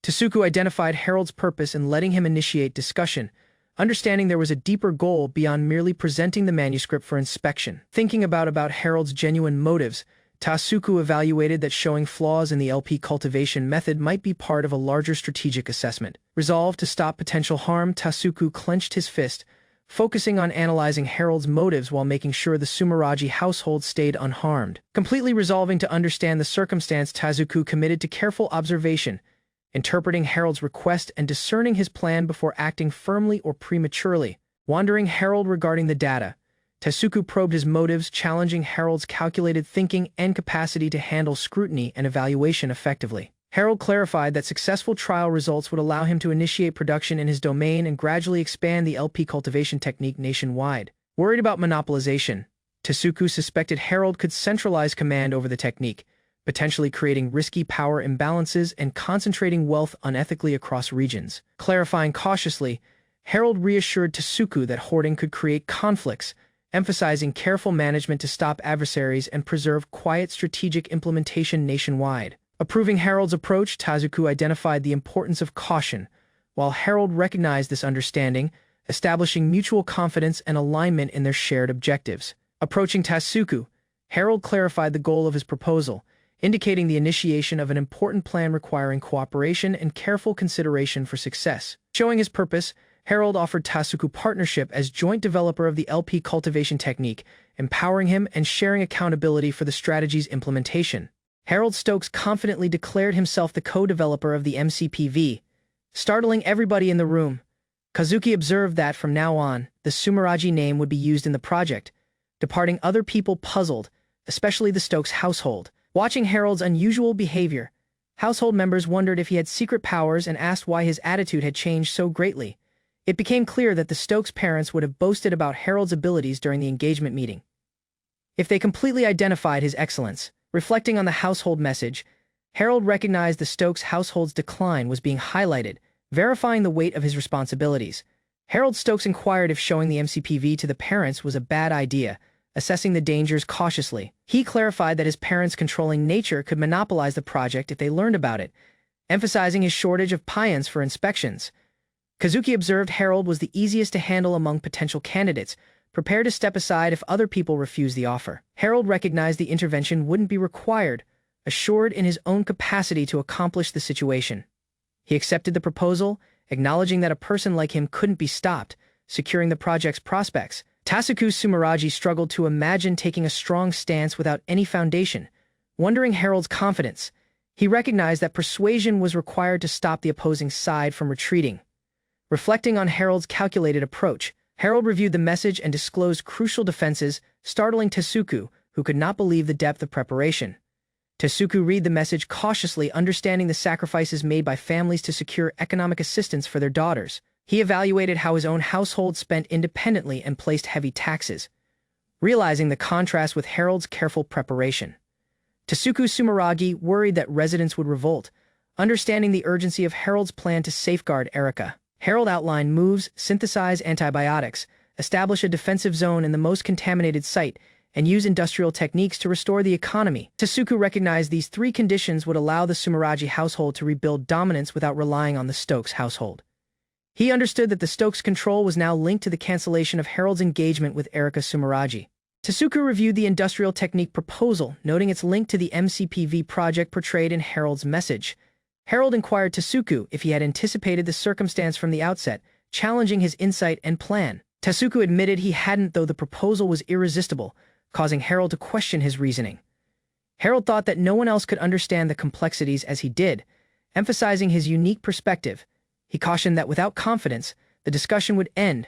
Speaker 1: Tasuku identified Harold's purpose in letting him initiate discussion, understanding there was a deeper goal beyond merely presenting the manuscript for inspection. Thinking about Harold's genuine motives, Tasuku evaluated that showing flaws in the LP cultivation method might be part of a larger strategic assessment. Resolved to stop potential harm, Tasuku clenched his fist, focusing on analyzing Harold's motives while making sure the Sumeragi household stayed unharmed. Completely resolving to understand the circumstance, Tasuku committed to careful observation, interpreting Harold's request and discerning his plan before acting firmly or prematurely. Wandering Harold regarding the data, Tasuku probed his motives, challenging Harold's calculated thinking and capacity to handle scrutiny and evaluation effectively. Harold clarified that successful trial results would allow him to initiate production in his domain and gradually expand the LP cultivation technique nationwide. Worried about monopolization, Tasuku suspected Harold could centralize command over the technique, potentially creating risky power imbalances and concentrating wealth unethically across regions. Clarifying cautiously, Harold reassured Tasuku that hoarding could create conflicts, emphasizing careful management to stop adversaries and preserve quiet strategic implementation nationwide. Approving Harold's approach, Tasuku identified the importance of caution, while Harold recognized this understanding, establishing mutual confidence and alignment in their shared objectives. Approaching Tasuku, Harold clarified the goal of his proposal, indicating the initiation of an important plan requiring cooperation and careful consideration for success. Showing his purpose, Harold offered Tasuku partnership as joint developer of the LP cultivation technique, empowering him and sharing accountability for the strategy's implementation. Harold Stokes confidently declared himself the co-developer of the MCPV, startling everybody in the room. Kazuki observed that from now on, the Sumeragi name would be used in the project, departing other people puzzled, especially the Stokes household. Watching Harold's unusual behavior, household members wondered if he had secret powers and asked why his attitude had changed so greatly. It became clear that the Stokes parents would have boasted about Harold's abilities during the engagement meeting, if they completely identified his excellence. Reflecting on the household message, Harold recognized the Stokes household's decline was being highlighted, verifying the weight of his responsibilities. Harold Stokes inquired if showing the MCPV to the parents was a bad idea, assessing the dangers cautiously. He clarified that his parents' controlling nature could monopolize the project if they learned about it, emphasizing his shortage of paeans for inspections. Kazuki observed Harold was the easiest to handle among potential candidates, prepared to step aside if other people refused the offer. Harold recognized the intervention wouldn't be required, assured in his own capacity to accomplish the situation. He accepted the proposal, acknowledging that a person like him couldn't be stopped, securing the project's prospects. Tasuku Sumeragi struggled to imagine taking a strong stance without any foundation. Wondering Harold's confidence, he recognized that persuasion was required to stop the opposing side from retreating. Reflecting on Harold's calculated approach, Harold reviewed the message and disclosed crucial defenses, startling Tasuku, who could not believe the depth of preparation. Tasuku read the message cautiously, understanding the sacrifices made by families to secure economic assistance for their daughters. He evaluated how his own household spent independently and placed heavy taxes, realizing the contrast with Harold's careful preparation. Tasuku Sumeragi worried that residents would revolt, understanding the urgency of Harold's plan to safeguard Erika. Harold outlined moves, synthesize antibiotics, establish a defensive zone in the most contaminated site, and use industrial techniques to restore the economy. Tasuku recognized these three conditions would allow the Sumeragi household to rebuild dominance without relying on the Stokes household. He understood that the Stokes' control was now linked to the cancellation of Harold's engagement with Erika Sumeragi. Tasuku reviewed the industrial technique proposal, noting its link to the MCPV project portrayed in Harold's message. Harold inquired Tasuku if he had anticipated the circumstance from the outset, challenging his insight and plan. Tasuku admitted he hadn't, though the proposal was irresistible, causing Harold to question his reasoning. Harold thought that no one else could understand the complexities as he did, emphasizing his unique perspective. He cautioned that without confidence, the discussion would end,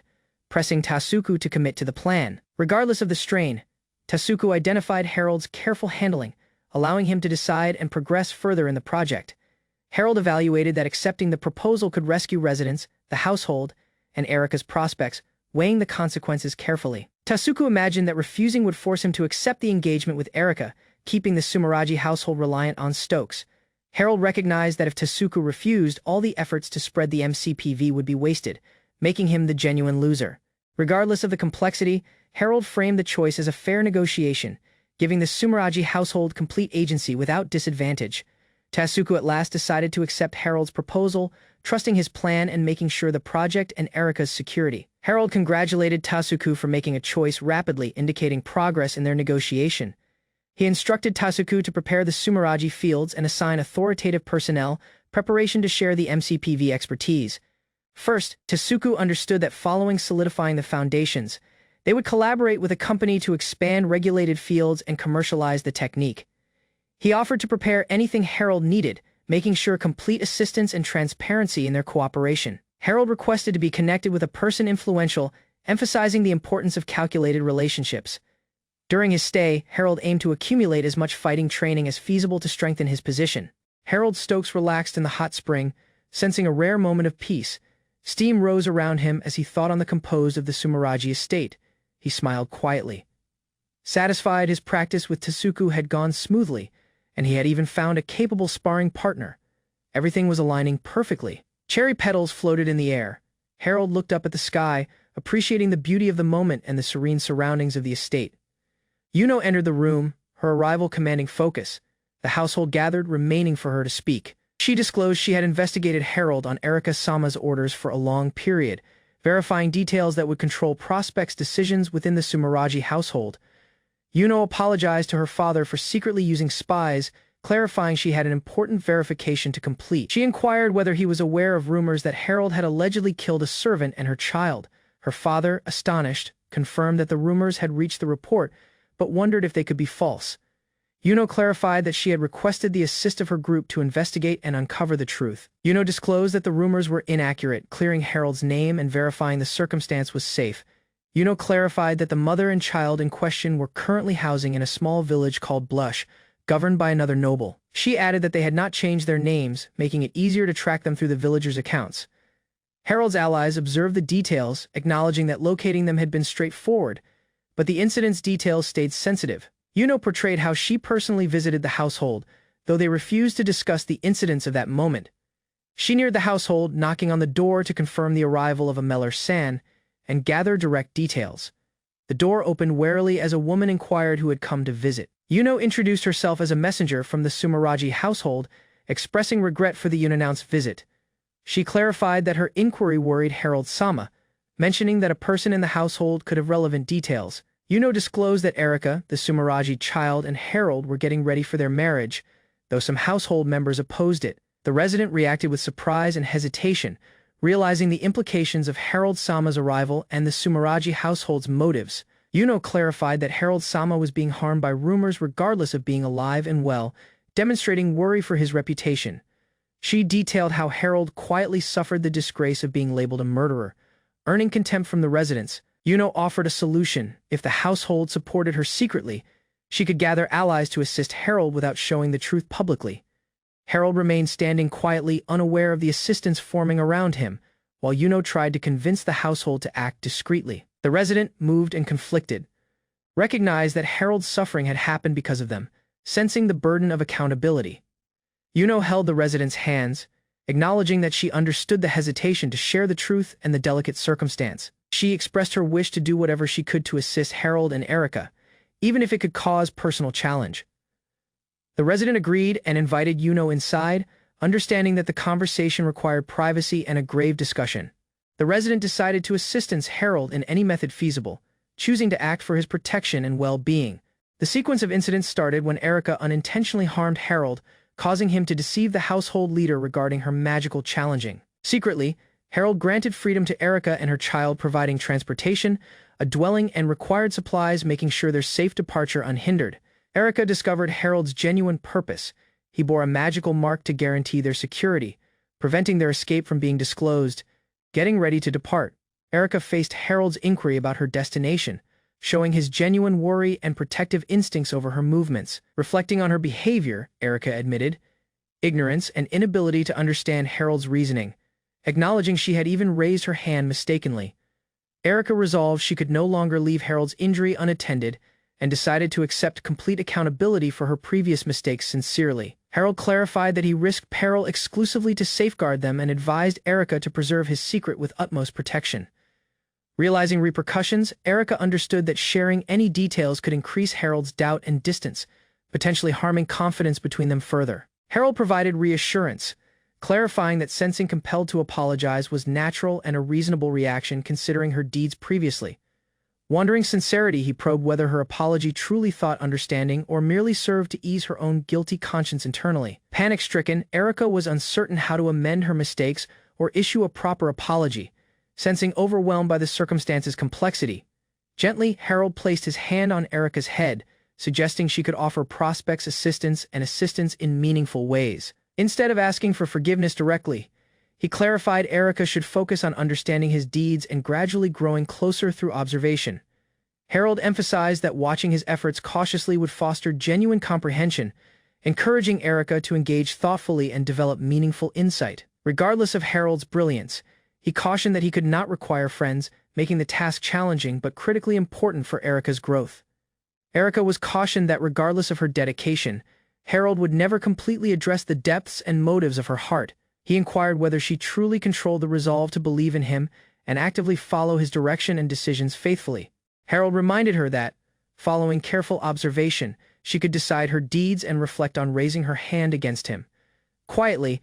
Speaker 1: pressing Tasuku to commit to the plan. Regardless of the strain, Tasuku identified Harold's careful handling, allowing him to decide and progress further in the project. Harold evaluated that accepting the proposal could rescue residents, the household, and Erika's prospects, weighing the consequences carefully. Tasuku imagined that refusing would force him to accept the engagement with Erika, keeping the Sumeragi household reliant on Stokes. Harold recognized that if Tasuku refused, all the efforts to spread the MCPV would be wasted, making him the genuine loser. Regardless of the complexity, Harold framed the choice as a fair negotiation, giving the Sumeragi household complete agency without disadvantage. Tasuku at last decided to accept Harold's proposal, trusting his plan and making sure the project and Erika's security. Harold congratulated Tasuku for making a choice rapidly, indicating progress in their negotiation. He instructed Tasuku to prepare the Sumeragi fields and assign authoritative personnel, preparation to share the MCPV expertise. First, Tasuku understood that following solidifying the foundations, they would collaborate with a company to expand regulated fields and commercialize the technique. He offered to prepare anything Harold needed, making sure complete assistance and transparency in their cooperation. Harold requested to be connected with a person influential, emphasizing the importance of calculated relationships. During his stay, Harold aimed to accumulate as much fighting training as feasible to strengthen his position. Harold Stokes relaxed in the hot spring, sensing a rare moment of peace. Steam rose around him as he thought on the composed of the Sumeragi estate. He smiled quietly. Satisfied his practice with Tasuku had gone smoothly, and he had even found a capable sparring partner. Everything was aligning perfectly. Cherry petals floated in the air. Harold looked up at the sky, appreciating the beauty of the moment and the serene surroundings of the estate. Yuno entered the room, her arrival commanding focus. The household gathered, remaining for her to speak. She disclosed she had investigated Harold on Erika-sama's orders for a long period, verifying details that would control prospects' decisions within the Sumeragi household. Yuno apologized to her father for secretly using spies, clarifying she had an important verification to complete. She inquired whether he was aware of rumors that Harold had allegedly killed a servant and her child. Her father, astonished, confirmed that the rumors had reached the report, but wondered if they could be false. Yuno clarified that she had requested the assist of her group to investigate and uncover the truth. Yuno disclosed that the rumors were inaccurate, clearing Harold's name and verifying the circumstance was safe. Yuno clarified that the mother and child in question were currently housing in a small village called Blush, governed by another noble. She added that they had not changed their names, making it easier to track them through the villagers' accounts. Harold's allies observed the details, acknowledging that locating them had been straightforward, but the incident's details stayed sensitive. Yuno portrayed how she personally visited the household, though they refused to discuss the incidents of that moment. She neared the household, knocking on the door to confirm the arrival of a Meller-san, and gather direct details. The door opened warily as a woman inquired who had come to visit. Yuno introduced herself as a messenger from the Sumeragi household, expressing regret for the unannounced visit. She clarified that her inquiry worried Harold-sama, mentioning that a person in the household could have relevant details. Yuno disclosed that Erika, the Sumeragi child, and Harold were getting ready for their marriage, though some household members opposed it. The resident reacted with surprise and hesitation, realizing the implications of Harold-sama's arrival and the Sumeragi household's motives. Yuno clarified that Harold-sama was being harmed by rumors regardless of being alive and well, demonstrating worry for his reputation. She detailed how Harold quietly suffered the disgrace of being labeled a murderer, earning contempt from the residents. Yuno offered a solution. If the household supported her secretly, she could gather allies to assist Harold without showing the truth publicly. Harold remained standing quietly, unaware of the assistance forming around him, while Yuno tried to convince the household to act discreetly. The resident, moved and conflicted, recognized that Harold's suffering had happened because of them, sensing the burden of accountability. Yuno held the resident's hands, acknowledging that she understood the hesitation to share the truth and the delicate circumstance. She expressed her wish to do whatever she could to assist Harold and Erika, even if it could cause personal challenge. The resident agreed and invited Yuno inside, understanding that the conversation required privacy and a grave discussion. The resident decided to assist Harold in any method feasible, choosing to act for his protection and well-being. The sequence of incidents started when Erika unintentionally harmed Harold, causing him to deceive the household leader regarding her magical challenging. Secretly, Harold granted freedom to Erika and her child, providing transportation, a dwelling, and required supplies, making sure their safe departure unhindered. Erika discovered Harold's genuine purpose. He bore a magical mark to guarantee their security, preventing their escape from being disclosed. Getting ready to depart, Erika faced Harold's inquiry about her destination, showing his genuine worry and protective instincts over her movements. Reflecting on her behavior, Erika admitted ignorance and inability to understand Harold's reasoning, acknowledging she had even raised her hand mistakenly. Erika resolved she could no longer leave Harold's injury unattended and decided to accept complete accountability for her previous mistakes sincerely. Harold clarified that he risked peril exclusively to safeguard them and advised Erika to preserve his secret with utmost protection. Realizing repercussions, Erika understood that sharing any details could increase Harold's doubt and distance, potentially harming confidence between them further. Harold provided reassurance, clarifying that sensing compelled to apologize was natural and a reasonable reaction considering her deeds previously. Wondering sincerity, he probed whether her apology truly sought understanding or merely served to ease her own guilty conscience internally. Panic-stricken, Erika was uncertain how to amend her mistakes or issue a proper apology. Sensing overwhelmed by the circumstance's complexity, gently, Harold placed his hand on Erika's head, suggesting she could offer prospects assistance in meaningful ways. Instead of asking for forgiveness directly, he clarified Erika should focus on understanding his deeds and gradually growing closer through observation. Harold emphasized that watching his efforts cautiously would foster genuine comprehension, encouraging Erika to engage thoughtfully and develop meaningful insight. Regardless of Harold's brilliance, he cautioned that he could not require friends, making the task challenging but critically important for Erika's growth. Erika was cautioned that regardless of her dedication, Harold would never completely address the depths and motives of her heart. He inquired whether she truly controlled the resolve to believe in him and actively follow his direction and decisions faithfully. Harold reminded her that, following careful observation, she could decide her deeds and reflect on raising her hand against him. Quietly,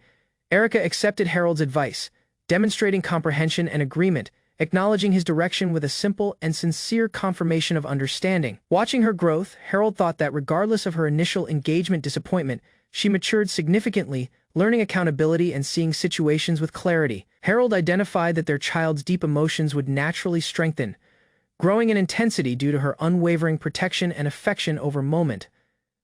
Speaker 1: Erika accepted Harold's advice, demonstrating comprehension and agreement, acknowledging his direction with a simple and sincere confirmation of understanding. Watching her growth, Harold thought that regardless of her initial engagement disappointment, she matured significantly, learning accountability and seeing situations with clarity. Harold identified that their child's deep emotions would naturally strengthen, growing in intensity due to her unwavering protection and affection over moment.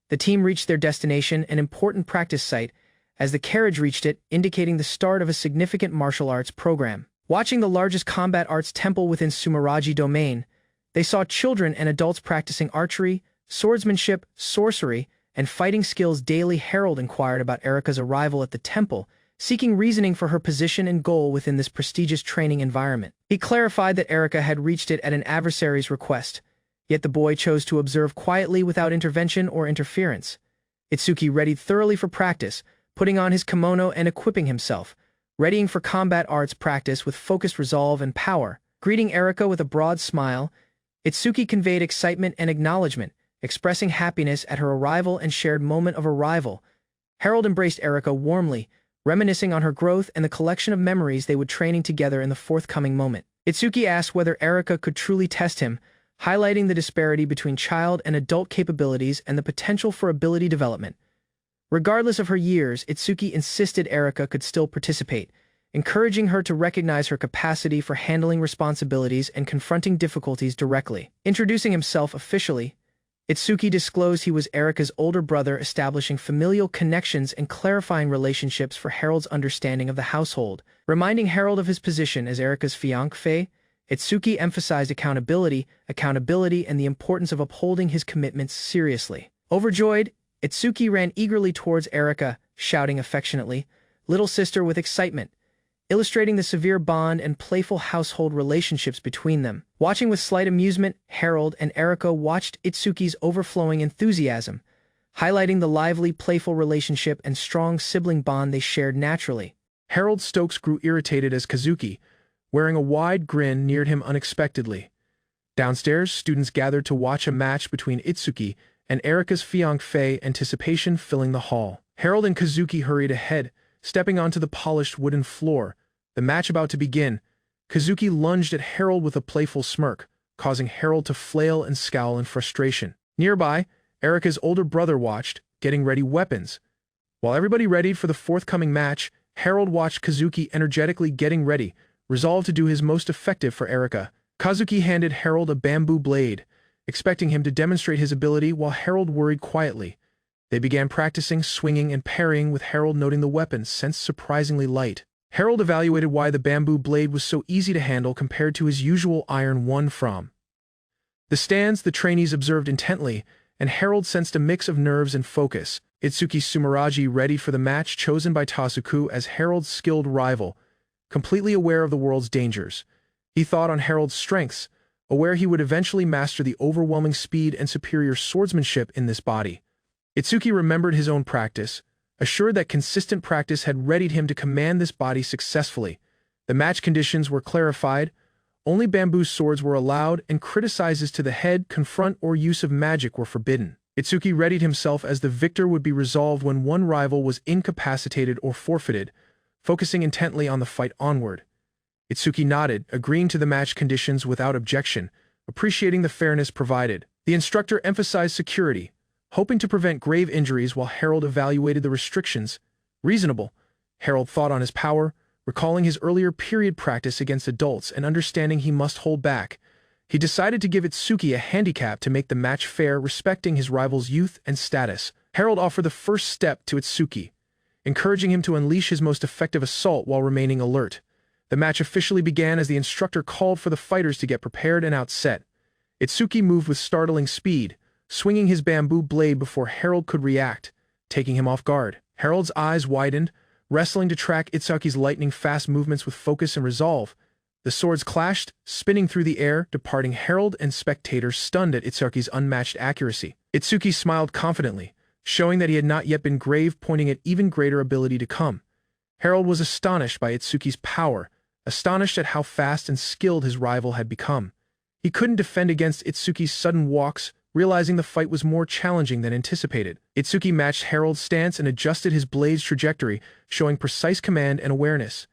Speaker 1: The team reached their destination, an important practice site, as the carriage reached it, indicating the start of a significant martial arts program. Watching the largest combat arts temple within Sumeragi domain, they saw children and adults practicing archery, swordsmanship, sorcery, and fighting skills daily. Harold inquired about Erika's arrival at the temple, seeking reasoning for her position and goal within this prestigious training environment. He clarified that Erika had reached it at an adversary's request, yet the boy chose to observe quietly without intervention or interference. Itsuki readied thoroughly for practice, putting on his kimono and equipping himself, readying for combat arts practice with focused resolve and power. Greeting Erika with a broad smile, Itsuki conveyed excitement and acknowledgement, expressing happiness at her arrival and shared moment of arrival. Harold embraced Erika warmly, reminiscing on her growth and the collection of memories they would training together in the forthcoming moment. Itsuki asked whether Erika could truly test him, highlighting the disparity between child and adult capabilities and the potential for ability development. Regardless of her years, Itsuki insisted Erika could still participate, encouraging her to recognize her capacity for handling responsibilities and confronting difficulties directly. Introducing himself officially, Itsuki disclosed he was Erika's older brother, establishing familial connections and clarifying relationships for Harold's understanding of the household. Reminding Harold of his position as Erika's fiancé, Itsuki emphasized accountability, and the importance of upholding his commitments seriously. Overjoyed, Itsuki ran eagerly towards Erika, shouting affectionately, "Little sister," with excitement, illustrating the severe bond and playful household relationships between them. Watching with slight amusement, Harold and Erika watched Itsuki's overflowing enthusiasm, highlighting the lively, playful relationship and strong sibling bond they shared naturally.
Speaker 2: Harold Stokes grew irritated as Kazuki, wearing a wide grin, neared him unexpectedly. Downstairs, students gathered to watch a match between Itsuki and Erika's fiancé, anticipation filling the hall. Harold and Kazuki hurried ahead, stepping onto the polished wooden floor. The match about to begin, Kazuki lunged at Harold with a playful smirk, causing Harold to flail and scowl in frustration. Nearby, Erika's older brother watched, getting ready weapons. While everybody readied for the forthcoming match, Harold watched Kazuki energetically getting ready, resolved to do his most effective for Erika. Kazuki handed Harold a bamboo blade, expecting him to demonstrate his ability while Harold worried quietly. They began practicing swinging and parrying, with Harold noting the weapon's sense surprisingly light. Harold evaluated why the bamboo blade was so easy to handle compared to his usual iron one from the stands. The trainees observed intently, and Harold sensed a mix of nerves and focus. Itsuki Sumeragi readied for the match, chosen by Tasuku as Harold's skilled rival, completely aware of the world's dangers. He thought on Harold's strengths, aware he would eventually master the overwhelming speed and superior swordsmanship in this body. Itsuki remembered his own practice, assured that consistent practice had readied him to command this body successfully. The match conditions were clarified, only bamboo swords were allowed, and criticizes to the head, confront, or use of magic were forbidden. Itsuki readied himself as the victor would be resolved when one rival was incapacitated or forfeited, focusing intently on the fight onward. Itsuki nodded, agreeing to the match conditions without objection, appreciating the fairness provided. The instructor emphasized security, hoping to prevent grave injuries while Harold evaluated the restrictions. Reasonable, Harold thought on his power, recalling his earlier period practice against adults and understanding he must hold back. He decided to give Itsuki a handicap to make the match fair, respecting his rival's youth and status. Harold offered the first step to Itsuki, encouraging him to unleash his most effective assault while remaining alert. The match officially began as the instructor called for the fighters to get prepared and outset. Itsuki moved with startling speed, swinging his bamboo blade before Harold could react, taking him off guard. Harold's eyes widened, wrestling to track Itsuki's lightning-fast movements with focus and resolve. The swords clashed, spinning through the air, departing Harold and spectators stunned at Itsuki's unmatched accuracy. Itsuki smiled confidently, showing that he had not yet been grave, pointing at even greater ability to come. Harold was astonished by Itsuki's power, astonished at how fast and skilled his rival had become. He couldn't defend against Itsuki's sudden walks, realizing the fight was more challenging than anticipated. Itsuki matched Harold's stance and adjusted his blade's trajectory, showing precise command and awareness.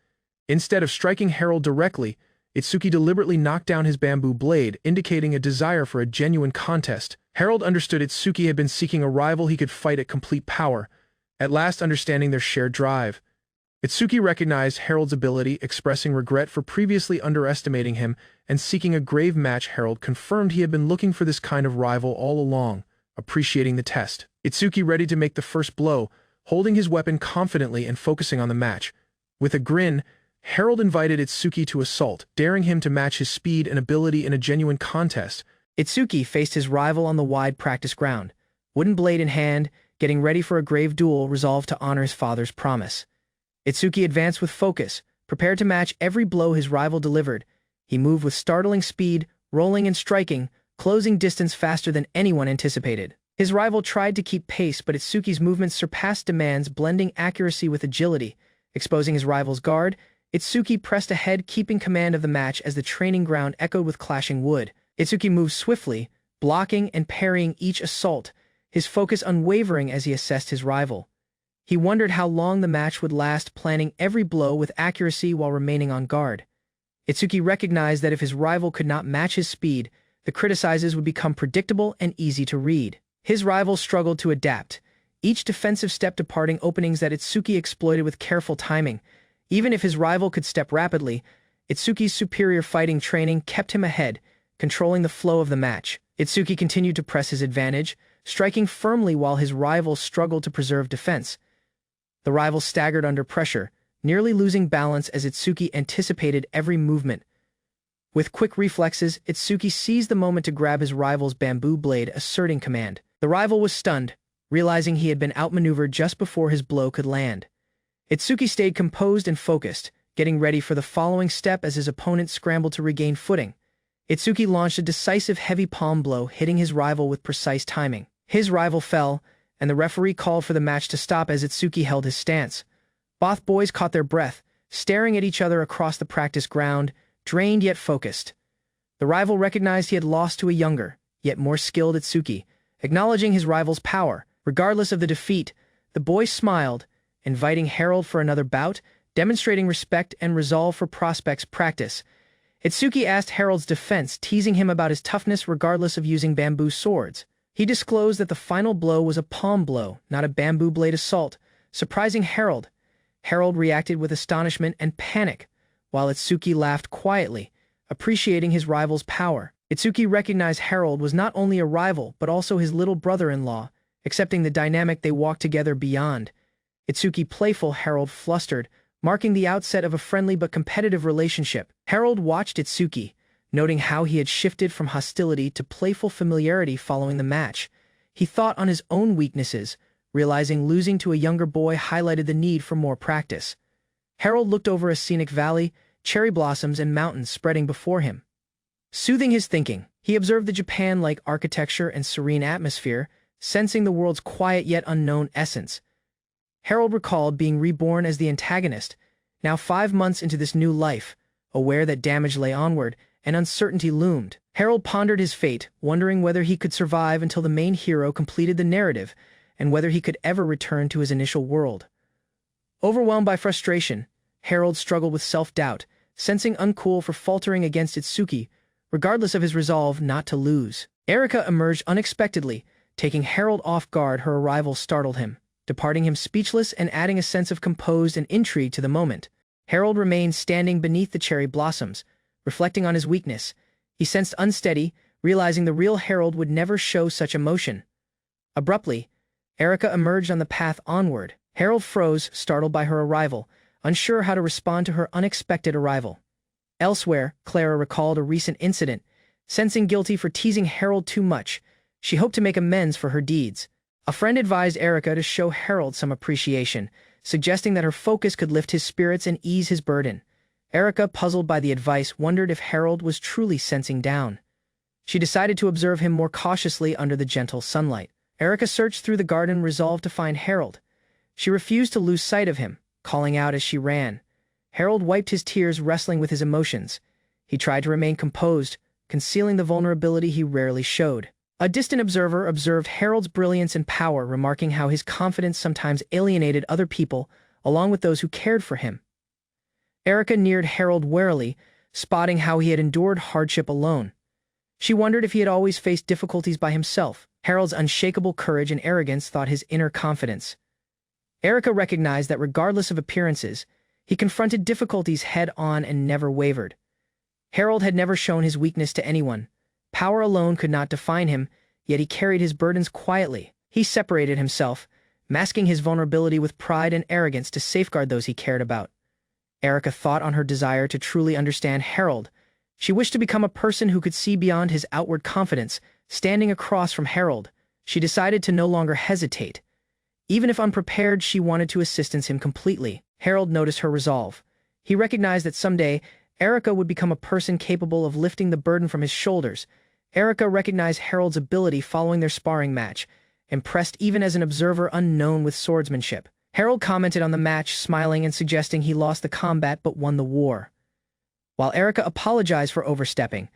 Speaker 2: Instead of striking Harold directly, Itsuki deliberately knocked down his bamboo blade, indicating a desire for a genuine contest. Harold understood Itsuki had been seeking a rival he could fight at complete power, at last understanding their shared drive. Itsuki recognized Harold's ability, expressing regret for previously underestimating him and seeking a grave match. Harold confirmed he had been looking for this kind of rival all along, appreciating the test. Itsuki ready to make the first blow, holding his weapon confidently and focusing on the match. With a grin, Harold invited Itsuki to assault, daring him to match his speed and ability in a genuine contest.
Speaker 1: Itsuki faced his rival on the wide practice ground, wooden blade in hand, getting ready for a grave duel, resolved to honor his father's promise. Itsuki advanced with focus, prepared to match every blow his rival delivered. He moved with startling speed, rolling and striking, closing distance faster than anyone anticipated. His rival tried to keep pace, but Itsuki's movements surpassed demands, blending accuracy with agility. Exposing his rival's guard, Itsuki pressed ahead, keeping command of the match as the training ground echoed with clashing wood. Itsuki moved swiftly, blocking and parrying each assault, his focus unwavering as he assessed his rival. He wondered how long the match would last, planning every blow with accuracy while remaining on guard. Itsuki recognized that if his rival could not match his speed, the criticizes would become predictable and easy to read. His rival struggled to adapt, each defensive step departing openings that Itsuki exploited with careful timing. Even if his rival could step rapidly, Itsuki's superior fighting training kept him ahead, controlling the flow of the match. Itsuki continued to press his advantage, striking firmly while his rival struggled to preserve defense. The rival staggered under pressure, nearly losing balance as Itsuki anticipated every movement. With quick reflexes, Itsuki seized the moment to grab his rival's bamboo blade, asserting command. The rival was stunned, realizing he had been outmaneuvered just before his blow could land. Itsuki stayed composed and focused, getting ready for the following step as his opponent scrambled to regain footing. Itsuki launched a decisive heavy palm blow, hitting his rival with precise timing. His rival fell, and the referee called for the match to stop as Itsuki held his stance. Both boys caught their breath, staring at each other across the practice ground, drained yet focused. The rival recognized he had lost to a younger, yet more skilled Itsuki. Acknowledging his rival's power, regardless of the defeat, the boy smiled, inviting Harold for another bout, demonstrating respect and resolve for prospects' practice. Itsuki asked Harold's defense, teasing him about his toughness regardless of using bamboo swords. He disclosed that the final blow was a palm blow, not a bamboo blade assault, surprising Harold. Harold reacted with astonishment and panic, while Itsuki laughed quietly, appreciating his rival's power. Itsuki recognized Harold was not only a rival but also his little brother-in-law, accepting the dynamic they walked together beyond. Itsuki playful, Harold flustered, marking the outset of a friendly but competitive relationship. Harold watched Itsuki, noting how he had shifted from hostility to playful familiarity following the match. He thought on his own weaknesses, realizing losing to a younger boy highlighted the need for more practice. Harold looked over a scenic valley, cherry blossoms and mountains spreading before him. Soothing his thinking, he observed the Japan-like architecture and serene atmosphere, sensing the world's quiet yet unknown essence. Harold recalled being reborn as the antagonist, now 5 months into this new life, aware that damage lay onward and uncertainty loomed. Harold pondered his fate, wondering whether he could survive until the main hero completed the narrative, and whether he could ever return to his initial world. Overwhelmed by frustration, Harold struggled with self-doubt, sensing uncool for faltering against Itsuki, regardless of his resolve not to lose. Erika emerged unexpectedly, taking Harold off guard. Her arrival startled him, departing him speechless and adding a sense of composed and intrigue to the moment. Harold remained standing beneath the cherry blossoms, reflecting on his weakness. He sensed unsteady, realizing the real Harold would never show such emotion. Abruptly, Erica emerged on the path onward. Harold froze, startled by her arrival, unsure how to respond to her unexpected arrival. Elsewhere, Clara recalled a recent incident. Sensing guilty for teasing Harold too much, she hoped to make amends for her deeds. A friend advised Erica to show Harold some appreciation, suggesting that her focus could lift his spirits and ease his burden. Erica, puzzled by the advice, wondered if Harold was truly sensing down. She decided to observe him more cautiously under the gentle sunlight. Erica searched through the garden, resolved to find Harold. She refused to lose sight of him, calling out as she ran. Harold wiped his tears, wrestling with his emotions. He tried to remain composed, concealing the vulnerability he rarely showed. A distant observer observed Harold's brilliance and power, remarking how his confidence sometimes alienated other people, along with those who cared for him. Erica neared Harold warily, spotting how he had endured hardship alone. She wondered if he had always faced difficulties by himself. Harold's unshakable courage and arrogance thawed his inner confidence. Erica recognized that regardless of appearances, he confronted difficulties head-on and never wavered. Harold had never shown his weakness to anyone. Power alone could not define him, yet he carried his burdens quietly. He separated himself, masking his vulnerability with pride and arrogance to safeguard those he cared about. Erica thought on her desire to truly understand Harold. She wished to become a person who could see beyond his outward confidence. Standing across from Harold, she decided to no longer hesitate. Even if unprepared, she wanted to assist him completely. Harold noticed her resolve. He recognized that someday, Erica would become a person capable of lifting the burden from his shoulders. Erica recognized Harold's ability following their sparring match, impressed even as an observer unknown with swordsmanship. Harold commented on the match, smiling and suggesting he lost the combat but won the war. While Erica apologized for overstepping,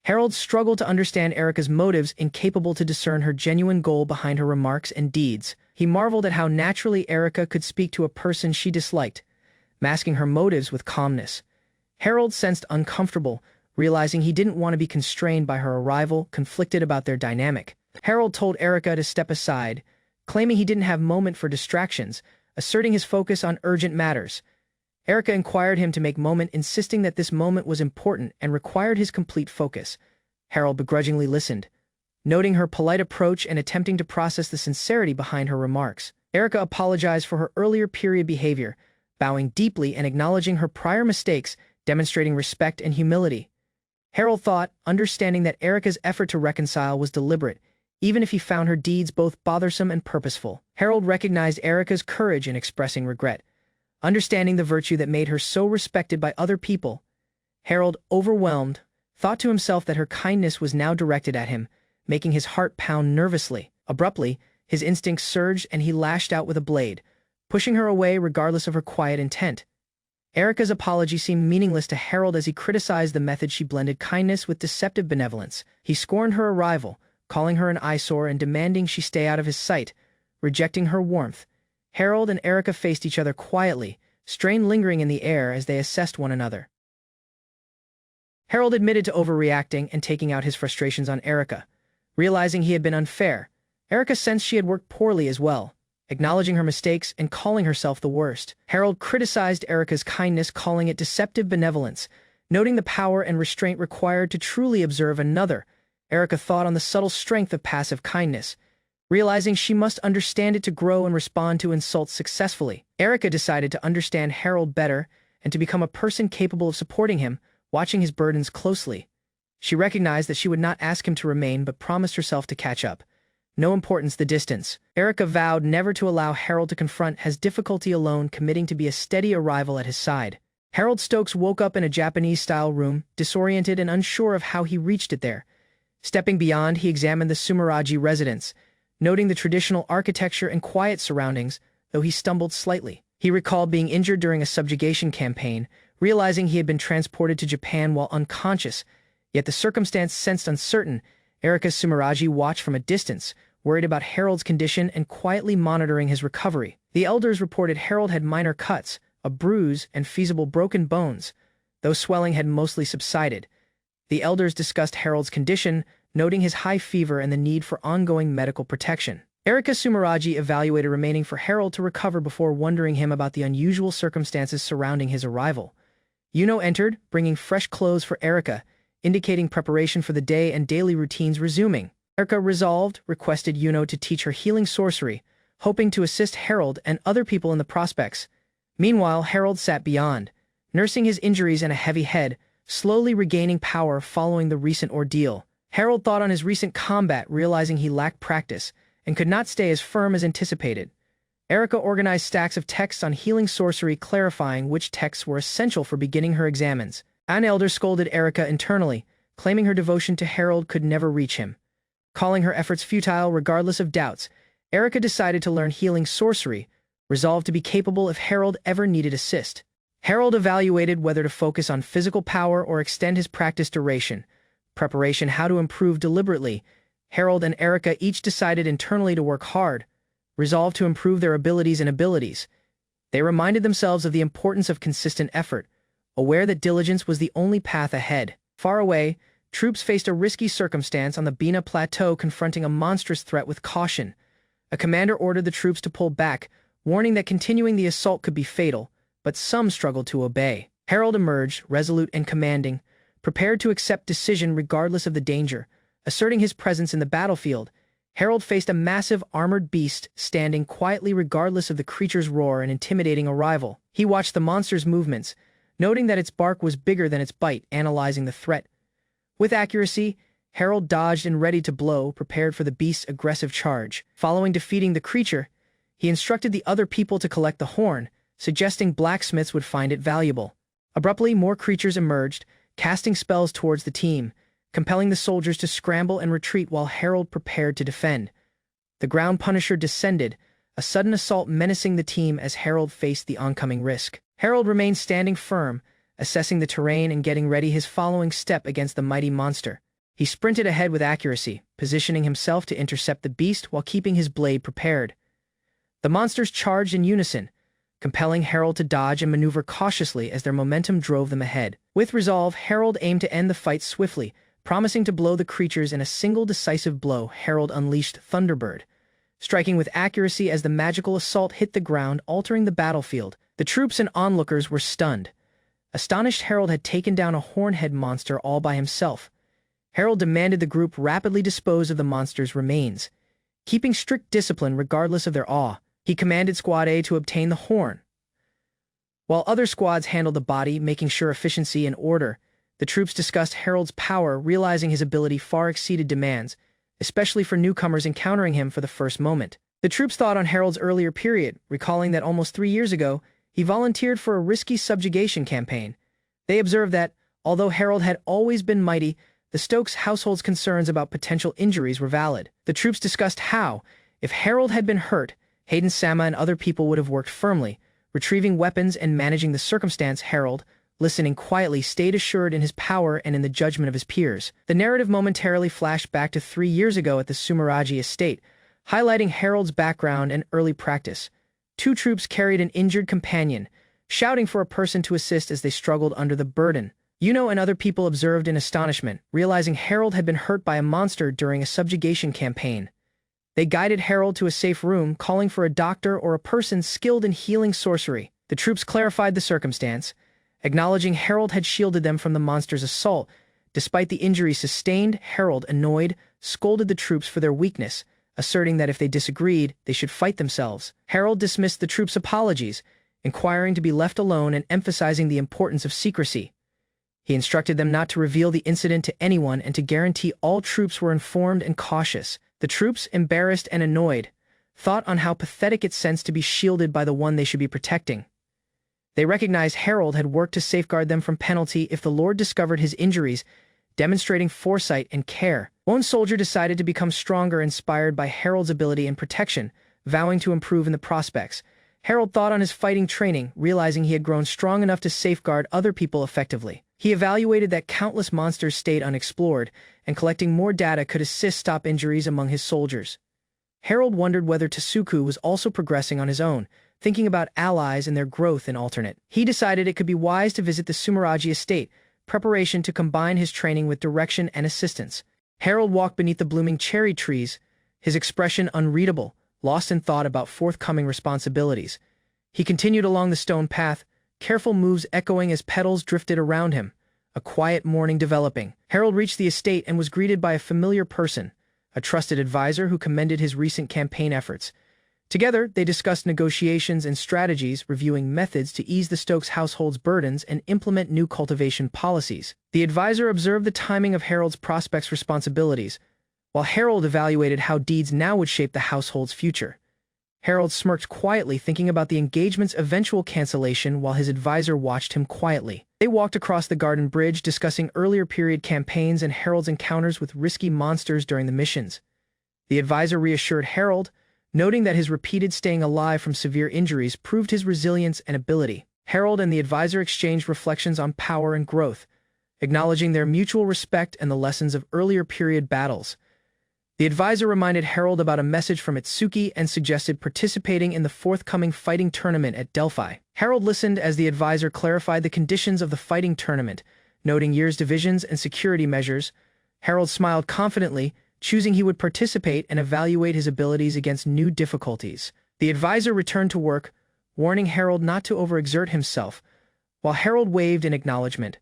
Speaker 1: Harold struggled to understand Erica's motives, incapable to discern her genuine goal behind her remarks and deeds. He marveled at how naturally Erica could speak to a person she disliked, masking her motives with calmness. Harold sensed uncomfortable, realizing he didn't want to be constrained by her arrival, conflicted about their dynamic. Harold told Erica to step aside, claiming he didn't have moment for distractions, asserting his focus on urgent matters. Erica inquired him to make moment, insisting that this moment was important and required his complete focus. Harold begrudgingly listened, noting her polite approach and attempting to process the sincerity behind her remarks. Erica apologized for her earlier period behavior, bowing deeply and acknowledging her prior mistakes, demonstrating respect and humility. Harold thought, understanding that Erica's effort to reconcile was deliberate, even if he found her deeds both bothersome and purposeful. Harold recognized Erica's courage in expressing regret, understanding the virtue that made her so respected by other people. Harold, overwhelmed, thought to himself that her kindness was now directed at him, making his heart pound nervously. Abruptly, his instincts surged and he lashed out with a blade, pushing her away regardless of her quiet intent. Erica's apology seemed meaningless to Harold as he criticized the method she blended kindness with deceptive benevolence. He scorned her arrival, calling her an eyesore and demanding she stay out of his sight, rejecting her warmth. Harold and Erica faced each other quietly, strain lingering in the air as they assessed one another. Harold admitted to overreacting and taking out his frustrations on Erica. Realizing he had been unfair, Erica sensed she had worked poorly as well, acknowledging her mistakes and calling herself the worst. Harold criticized Erica's kindness, calling it deceptive benevolence, noting the power and restraint required to truly observe another. Erica thought on the subtle strength of passive kindness, realizing she must understand it to grow and respond to insults successfully. Erica decided to understand Harold better and to become a person capable of supporting him, watching his burdens closely. She recognized that she would not ask him to remain but promised herself to catch up. No importance the distance. Erica vowed never to allow Harold to confront his difficulty alone, committing to be a steady arrival at his side. Harold Stokes woke up in a Japanese-style room, disoriented and unsure of how he reached it there. Stepping beyond, he examined the Sumeragi residence, noting the traditional architecture and quiet surroundings, though he stumbled slightly. He recalled being injured during a subjugation campaign, realizing he had been transported to Japan while unconscious, yet the circumstance sensed uncertain. Erica's Sumeragi watched from a distance, worried about Harold's condition and quietly monitoring his recovery. The elders reported Harold had minor cuts, a bruise, and feasible broken bones, though swelling had mostly subsided. The elders discussed Harold's condition, noting his high fever and the need for ongoing medical protection. Erika Sumeragi evaluated remaining for Harold to recover before wondering him about the unusual circumstances surrounding his arrival. Yuno entered, bringing fresh clothes for Erika, indicating preparation for the day and daily routines resuming. Erika, resolved, requested Yuno to teach her healing sorcery, hoping to assist Harold and other people in the prospects. Meanwhile, Harold sat beyond, nursing his injuries and a heavy head, slowly regaining power following the recent ordeal. Harold thought on his recent combat, realizing he lacked practice and could not stay as firm as anticipated. Erika organized stacks of texts on healing sorcery, clarifying which texts were essential for beginning her examens. An elder scolded Erika internally, claiming her devotion to Harold could never reach him. Calling her efforts futile regardless of doubts, Erika decided to learn healing sorcery, resolved to be capable if Harold ever needed assist. Harold evaluated whether to focus on physical power or extend his practice duration. Preparation: how to improve deliberately. Harold and Erika each decided internally to work hard, resolved to improve their abilities. They reminded themselves of the importance of consistent effort, aware that diligence was the only path ahead. Far away, troops faced a risky circumstance on the Bina Plateau, confronting a monstrous threat with caution. A commander ordered the troops to pull back, warning that continuing the assault could be fatal, but some struggled to obey. Harold emerged, resolute and commanding, prepared to accept decision regardless of the danger. Asserting his presence in the battlefield, Harold faced a massive armored beast standing quietly regardless of the creature's roar and intimidating arrival. He watched the monster's movements, noting that its bark was bigger than its bite, analyzing the threat. With accuracy, Harold dodged and ready to blow, prepared for the beast's aggressive charge. Following defeating the creature, he instructed the other people to collect the horn, suggesting blacksmiths would find it valuable. Abruptly, more creatures emerged, casting spells towards the team, compelling the soldiers to scramble and retreat while Harold prepared to defend. The ground punisher descended, a sudden assault menacing the team as Harold faced the oncoming risk. Harold remained standing firm, assessing the terrain and getting ready his following step against the mighty monster. He sprinted ahead with accuracy, positioning himself to intercept the beast while keeping his blade prepared. The monsters charged in unison, compelling Harold to dodge and maneuver cautiously as their momentum drove them ahead. With resolve, Harold aimed to end the fight swiftly, promising to blow the creatures in a single decisive blow. Harold unleashed Thunderbird, striking with accuracy as the magical assault hit the ground, altering the battlefield. The troops and onlookers were stunned. Astonished, Harold had taken down a hornhead monster all by himself. Harold demanded the group rapidly dispose of the monster's remains, keeping strict discipline regardless of their awe. He commanded Squad A to obtain the horn, while other squads handled the body, making sure efficiency and order. The troops discussed Harold's power, realizing his ability far exceeded demands, especially for newcomers encountering him for the first moment. The troops thought on Harold's earlier period, recalling that almost 3 years ago, he volunteered for a risky subjugation campaign. They observed that, although Harold had always been mighty, the Stokes household's concerns about potential injuries were valid. The troops discussed how, if Harold had been hurt, Hayden-sama and other people would have worked firmly, retrieving weapons and managing the circumstance. Harold, listening quietly, stayed assured in his power and in the judgment of his peers. The narrative momentarily flashed back to 3 years ago at the Sumeragi estate, highlighting Harold's background and early practice. 2 troops carried an injured companion, shouting for a person to assist as they struggled under the burden. Yuno and other people observed in astonishment, realizing Harold had been hurt by a monster during a subjugation campaign. They guided Harold to a safe room, calling for a doctor or a person skilled in healing sorcery. The troops clarified the circumstance, acknowledging Harold had shielded them from the monster's assault. Despite the injury sustained, Harold, annoyed, scolded the troops for their weakness, asserting that if they disagreed, they should fight themselves. Harold dismissed the troops' apologies, inquiring to be left alone and emphasizing the importance of secrecy. He instructed them not to reveal the incident to anyone and to guarantee all troops were informed and cautious. The troops, embarrassed and annoyed, thought on how pathetic it sensed to be shielded by the one they should be protecting. They recognized Harold had worked to safeguard them from penalty if the Lord discovered his injuries, demonstrating foresight and care. One soldier decided to become stronger, inspired by Harold's ability and protection, vowing to improve in the prospects. Harold thought on his fighting training, realizing he had grown strong enough to safeguard other people effectively. He evaluated that countless monsters stayed unexplored, and collecting more data could assist stop injuries among his soldiers. Harold wondered whether Tasuku was also progressing on his own, thinking about allies and their growth in alternate. He decided it could be wise to visit the Sumeragi estate, preparation to combine his training with direction and assistance. Harold walked beneath the blooming cherry trees, his expression unreadable, lost in thought about forthcoming responsibilities. He continued along the stone path, careful moves echoing as petals drifted around him, a quiet morning developing. Harold reached the estate and was greeted by a familiar person, a trusted advisor who commended his recent campaign efforts. Together, they discussed negotiations and strategies, reviewing methods to ease the Stokes household's burdens and implement new cultivation policies. The advisor observed the timing of Harold's prospects' responsibilities, while Harold evaluated how deeds now would shape the household's future. Harold smirked quietly, thinking about the engagement's eventual cancellation while his advisor watched him quietly. They walked across the garden bridge, discussing earlier period campaigns and Harold's encounters with risky monsters during the missions. The advisor reassured Harold, noting that his repeated staying alive from severe injuries proved his resilience and ability. Harold and the advisor exchanged reflections on power and growth, acknowledging their mutual respect and the lessons of earlier period battles. The advisor reminded Harold about a message from Itsuki and suggested participating in the forthcoming fighting tournament at Delphi. Harold listened as the advisor clarified the conditions of the fighting tournament, noting years divisions and security measures. Harold smiled confidently, choosing he would participate and evaluate his abilities against new difficulties. The advisor returned to work, warning Harold not to overexert himself, while Harold waved in acknowledgement.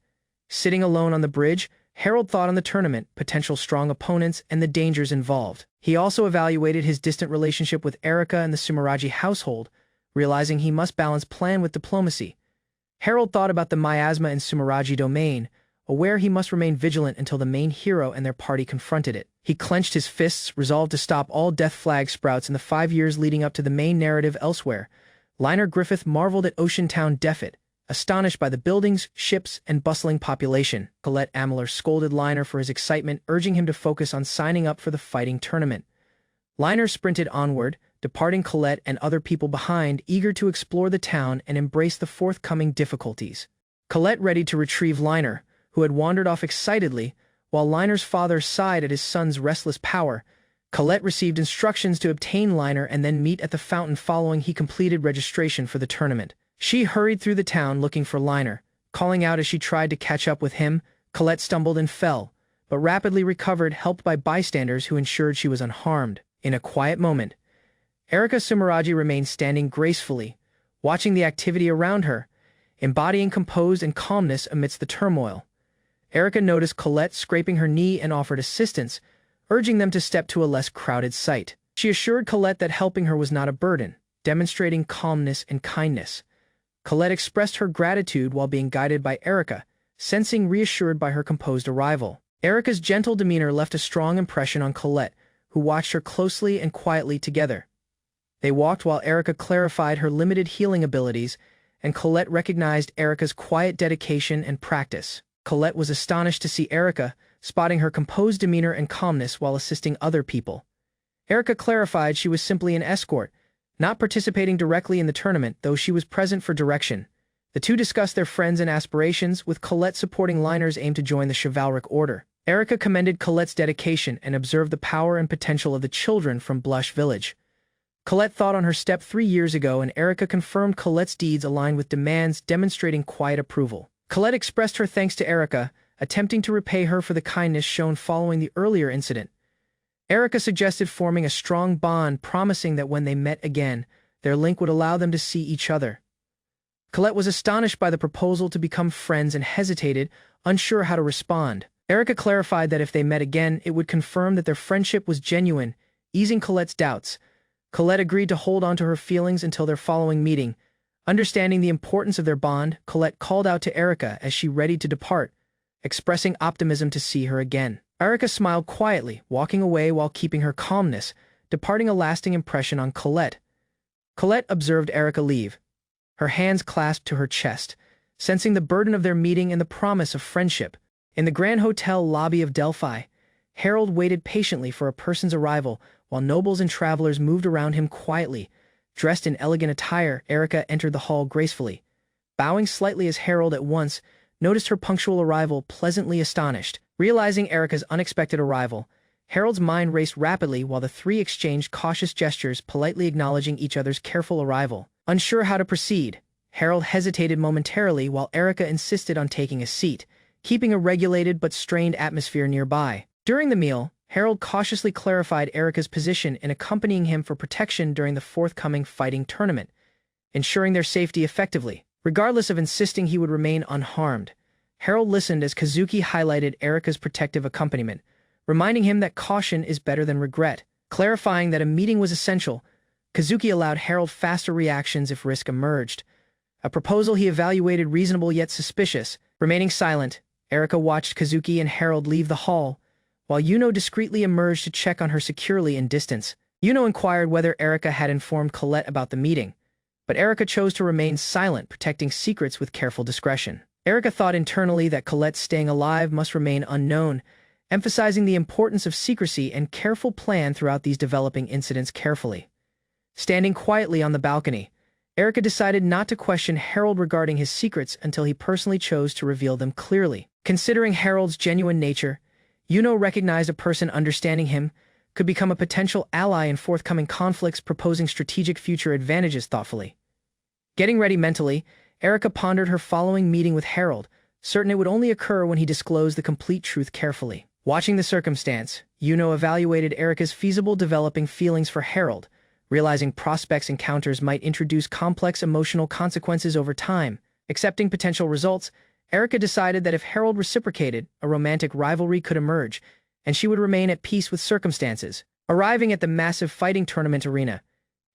Speaker 1: Sitting alone on the bridge, Harold thought on the tournament, potential strong opponents, and the dangers involved. He also evaluated his distant relationship with Erika and the Sumeragi household, realizing he must balance plan with diplomacy. Harold thought about the miasma in Sumeragi domain, aware he must remain vigilant until the main hero and their party confronted it. He clenched his fists, resolved to stop all death flag sprouts in the 5 years leading up to the main narrative elsewhere. Liner Griffith marveled at Ocean Town Defit, astonished by the buildings, ships, and bustling population. Colette Ameler scolded Liner for his excitement, urging him to focus on signing up for the fighting tournament. Liner sprinted onward, departing Colette and other people behind, eager to explore the town and embrace the forthcoming difficulties. Colette ready to retrieve Liner, who had wandered off excitedly, while Liner's father sighed at his son's restless power. Colette received instructions to obtain Liner and then meet at the fountain following he completed registration for the tournament. She hurried through the town looking for Liner, calling out as she tried to catch up with him. Colette stumbled and fell, but rapidly recovered, helped by bystanders who ensured she was unharmed. In a quiet moment, Erika Sumeragi remained standing gracefully, watching the activity around her, embodying composed and calmness amidst the turmoil. Erika noticed Colette scraping her knee and offered assistance, urging them to step to a less crowded site. She assured Colette that helping her was not a burden, demonstrating calmness and kindness. Colette expressed her gratitude while being guided by Erika, sensing reassured by her composed arrival. Erika's gentle demeanor left a strong impression on Colette, who watched her closely and quietly together. They walked while Erika clarified her limited healing abilities, and Colette recognized Erika's quiet dedication and practice. Colette was astonished to see Erika, spotting her composed demeanor and calmness while assisting other people. Erika clarified she was simply an escort, not participating directly in the tournament, though she was present for direction. The two discussed their friends and aspirations, with Colette supporting Liner's aim to join the chivalric order. Erika commended Colette's dedication and observed the power and potential of the children from Blush Village. Colette thought on her step 3 years ago, and Erika confirmed Colette's deeds aligned with demands, demonstrating quiet approval. Colette expressed her thanks to Erika, attempting to repay her for the kindness shown following the earlier incident. Erika suggested forming a strong bond, promising that when they met again, their link would allow them to see each other. Colette was astonished by the proposal to become friends and hesitated, unsure how to respond. Erika clarified that if they met again, it would confirm that their friendship was genuine, easing Colette's doubts. Colette agreed to hold on to her feelings until their following meeting. Understanding the importance of their bond, Colette called out to Erika as she readied to depart, expressing optimism to see her again. Erika smiled quietly, walking away while keeping her calmness, departing a lasting impression on Colette. Colette observed Erika leave, her hands clasped to her chest, sensing the burden of their meeting and the promise of friendship. In the Grand Hotel lobby of Delphi, Harold waited patiently for a person's arrival, while nobles and travelers moved around him quietly. Dressed in elegant attire, Erika entered the hall gracefully, bowing slightly as Harold at once noticed her punctual arrival, pleasantly astonished. Realizing Erika's unexpected arrival, Harold's mind raced rapidly while the three exchanged cautious gestures, politely acknowledging each other's careful arrival. Unsure how to proceed, Harold hesitated momentarily while Erika insisted on taking a seat, keeping a regulated but strained atmosphere nearby. During the meal, Harold cautiously clarified Erika's position in accompanying him for protection during the forthcoming fighting tournament, ensuring their safety effectively. Regardless of insisting he would remain unharmed, Harold listened as Kazuki highlighted Erika's protective accompaniment, reminding him that caution is better than regret. Clarifying that a meeting was essential, Kazuki allowed Harold faster reactions if risk emerged, a proposal he evaluated reasonable yet suspicious. Remaining silent, Erika watched Kazuki and Harold leave the hall, while Yuno discreetly emerged to check on her securely in distance. Yuno inquired whether Erika had informed Colette about the meeting, but Erika chose to remain silent, protecting secrets with careful discretion. Erika thought internally that Colette's staying alive must remain unknown, emphasizing the importance of secrecy and careful plan throughout these developing incidents carefully. Standing quietly on the balcony, Erika decided not to question Harold regarding his secrets until he personally chose to reveal them clearly. Considering Harold's genuine nature, Yuno recognized a person understanding him could become a potential ally in forthcoming conflicts, proposing strategic future advantages thoughtfully. Getting ready mentally, Erika pondered her following meeting with Harold, certain it would only occur when he disclosed the complete truth carefully. Watching the circumstance, Yuno evaluated Erika's feasible developing feelings for Harold, realizing prospects encounters might introduce complex emotional consequences over time. Accepting potential results, Erika decided that if Harold reciprocated, a romantic rivalry could emerge, and she would remain at peace with circumstances. Arriving at the massive fighting tournament arena,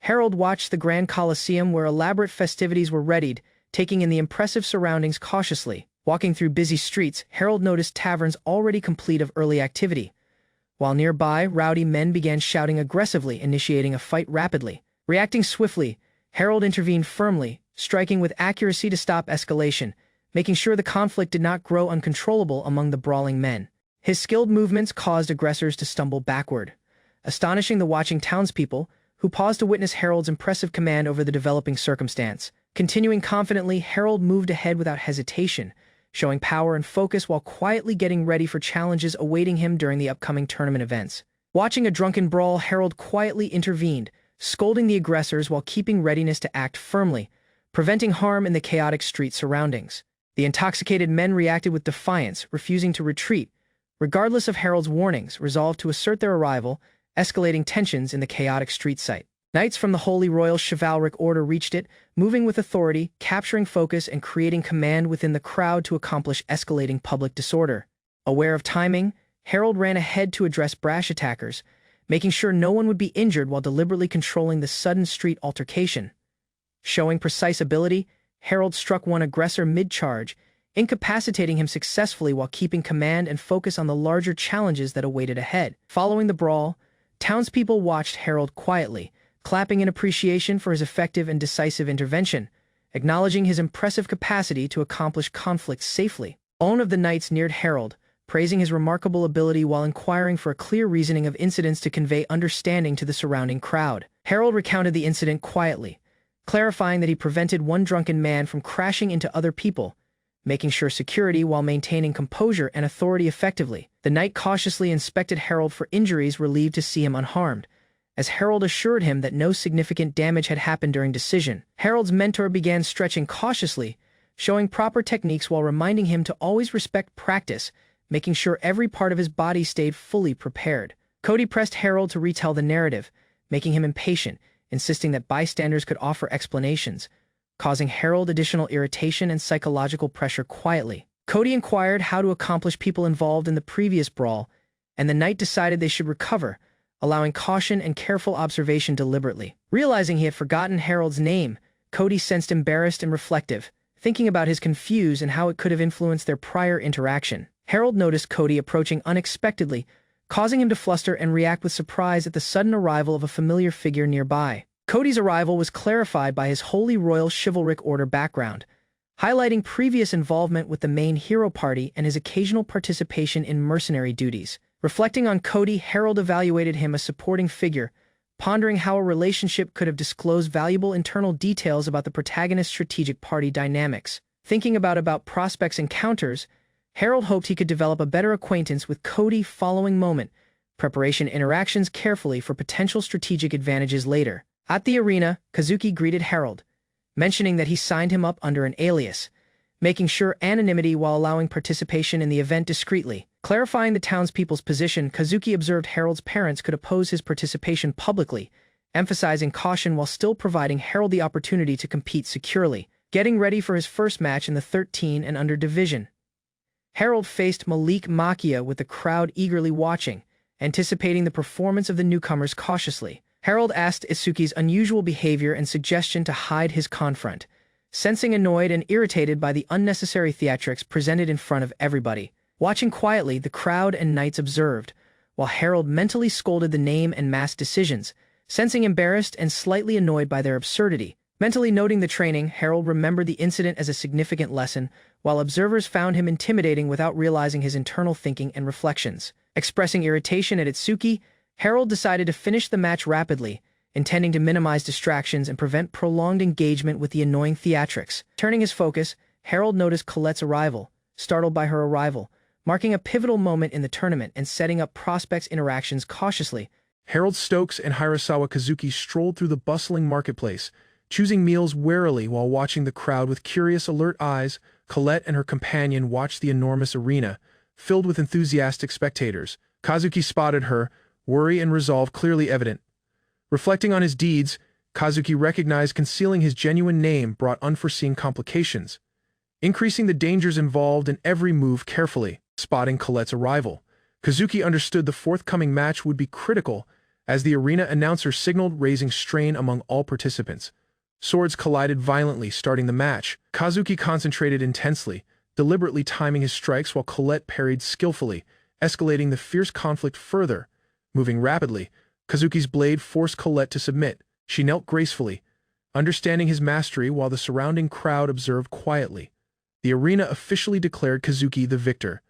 Speaker 1: Harold watched the Grand Colosseum where elaborate festivities were readied, taking in the impressive surroundings cautiously. Walking through busy streets, Harold noticed taverns already complete of early activity, while nearby, rowdy men began shouting aggressively, initiating a fight rapidly. Reacting swiftly, Harold intervened firmly, striking with accuracy to stop escalation, making sure the conflict did not grow uncontrollable among the brawling men. His skilled movements caused aggressors to stumble backward, astonishing the watching townspeople, who paused to witness Harold's impressive command over the developing circumstance. Continuing confidently, Harold moved ahead without hesitation, showing power and focus while quietly getting ready for challenges awaiting him during the upcoming tournament events. Watching a drunken brawl, Harold quietly intervened, scolding the aggressors while keeping readiness to act firmly, preventing harm in the chaotic street surroundings. The intoxicated men reacted with defiance, refusing to retreat, regardless of Harold's warnings, resolved to assert their arrival, escalating tensions in the chaotic street site. Knights from the Holy Royal Chivalric Order reached it, moving with authority, capturing focus and creating command within the crowd to accomplish escalating public disorder. Aware of timing, Harold ran ahead to address brash attackers, making sure no one would be injured while deliberately controlling the sudden street altercation. Showing precise ability, Harold struck one aggressor mid-charge, incapacitating him successfully while keeping command and focus on the larger challenges that awaited ahead. Following the brawl, townspeople watched Harold quietly, clapping in appreciation for his effective and decisive intervention, acknowledging his impressive capacity to accomplish conflicts safely. One of the knights neared Harold, praising his remarkable ability while inquiring for a clear reasoning of incidents to convey understanding to the surrounding crowd. Harold recounted the incident quietly, clarifying that he prevented one drunken man from crashing into other people, making sure security while maintaining composure and authority effectively. The knight cautiously inspected Harold for injuries, relieved to see him unharmed, as Harold assured him that no significant damage had happened during decision. Harold's mentor began stretching cautiously, showing proper techniques while reminding him to always respect practice, making sure every part of his body stayed fully prepared. Cody pressed Harold to retell the narrative, making him impatient, insisting that bystanders could offer explanations, causing Harold additional irritation and psychological pressure quietly. Cody inquired how to accomplish people involved in the previous brawl, and the knight decided they should recover, allowing caution and careful observation deliberately. Realizing he had forgotten Harold's name, Cody sensed embarrassed and reflective, thinking about his confuse and how it could have influenced their prior interaction. Harold noticed Cody approaching unexpectedly, causing him to fluster and react with surprise at the sudden arrival of a familiar figure nearby. Cody's arrival was clarified by his Holy Royal Chivalric Order background, highlighting previous involvement with the main hero party and his occasional participation in mercenary duties. Reflecting on Cody, Harold evaluated him as a supporting figure, pondering how a relationship could have disclosed valuable internal details about the protagonist's strategic party dynamics. Thinking about prospects' encounters, Harold hoped he could develop a better acquaintance with Cody following moment, preparation interactions carefully for potential strategic advantages later. At the arena, Kazuki greeted Harold, mentioning that he signed him up under an alias, making sure anonymity while allowing participation in the event discreetly. Clarifying the townspeople's position, Kazuki observed Harold's parents could oppose his participation publicly, emphasizing caution while still providing Harold the opportunity to compete securely. Getting ready for his first match in the 13 and under division, Harold faced Malik Makia with the crowd eagerly watching, anticipating the performance of the newcomers cautiously. Harold asked Isuki's unusual behavior and suggestion to hide his confront, sensing annoyed and irritated by the unnecessary theatrics presented in front of everybody. Watching quietly, the crowd and knights observed, while Harold mentally scolded the name and mass decisions, sensing embarrassed and slightly annoyed by their absurdity. Mentally noting the training, Harold remembered the incident as a significant lesson, while observers found him intimidating without realizing his internal thinking and reflections. Expressing irritation at Itsuki, Harold decided to finish the match rapidly, intending to minimize distractions and prevent prolonged engagement with the annoying theatrics. Turning his focus, Harold noticed Colette's arrival, startled by her arrival, marking a pivotal moment in the tournament and setting up prospects' interactions cautiously.
Speaker 2: Harold Stokes and Hirasawa Kazuki strolled through the bustling marketplace, choosing meals warily while watching the crowd with curious, alert eyes. Colette and her companion watched the enormous arena, filled with enthusiastic spectators. Kazuki spotted her, worry and resolve clearly evident. Reflecting on his deeds, Kazuki recognized concealing his genuine name brought unforeseen complications, increasing the dangers involved in every move carefully. Spotting Colette's arrival, Kazuki understood the forthcoming match would be critical, as the arena announcer signaled, raising strain among all participants. Swords collided violently, starting the match. Kazuki concentrated intensely, deliberately timing his strikes while Colette parried skillfully, escalating the fierce conflict further. Moving rapidly, Kazuki's blade forced Colette to submit. She knelt gracefully, understanding his mastery while the surrounding crowd observed quietly. The arena officially declared Kazuki the victor.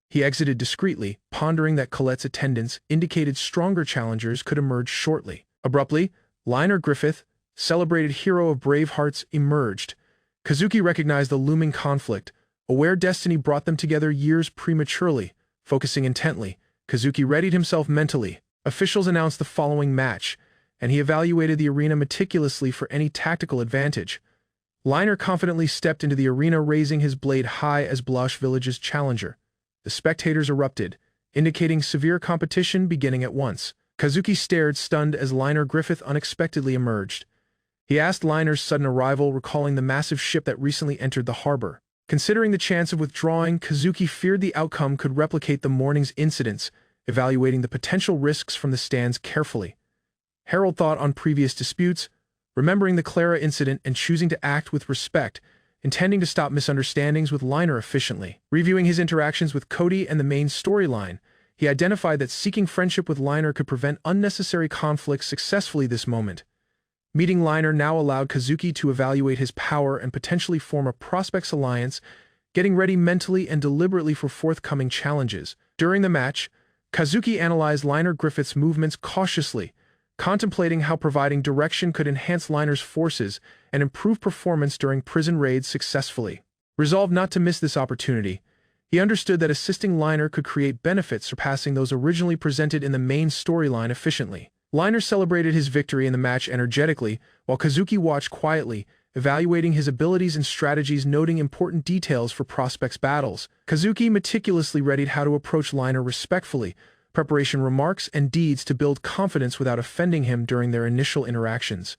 Speaker 2: He exited discreetly, pondering that Colette's attendance indicated stronger challengers could emerge shortly. Abruptly, Liner Griffith, celebrated hero of brave hearts, emerged. Kazuki recognized the looming conflict, aware destiny brought them together years prematurely. Focusing intently, Kazuki readied himself mentally. Officials announced the following match, and he evaluated the arena meticulously for any tactical advantage. Liner confidently stepped into the arena, raising his blade high as Blush Village's challenger. The spectators erupted, indicating severe competition beginning at once. Kazuki stared, stunned, as Liner Griffith unexpectedly emerged. He asked Liner's sudden arrival, recalling the massive ship that recently entered the harbor. Considering the chance of withdrawing, Kazuki feared the outcome could replicate the morning's incidents, evaluating the potential risks from the stands carefully. Harold thought on previous disputes, remembering the Clara incident and choosing to act with respect, intending to stop misunderstandings with Liner efficiently. Reviewing his interactions with Cody and the main storyline, he identified that seeking friendship with Liner could prevent unnecessary conflicts successfully. This moment. Meeting Liner now allowed Kazuki to evaluate his power and potentially form a prospects alliance, getting ready mentally and deliberately for forthcoming challenges. During the match, Kazuki analyzed Liner Griffith's movements cautiously, contemplating how providing direction could enhance Liner's forces and improve performance during prison raids successfully. Resolved not to miss this opportunity, he understood that assisting Liner could create benefits surpassing those originally presented in the main storyline efficiently. Liner celebrated his victory in the match energetically, while Kazuki watched quietly, evaluating his abilities and strategies, noting important details for prospects' battles. Kazuki meticulously readied how to approach Liner respectfully, preparation remarks and deeds to build confidence without offending him during their initial interactions.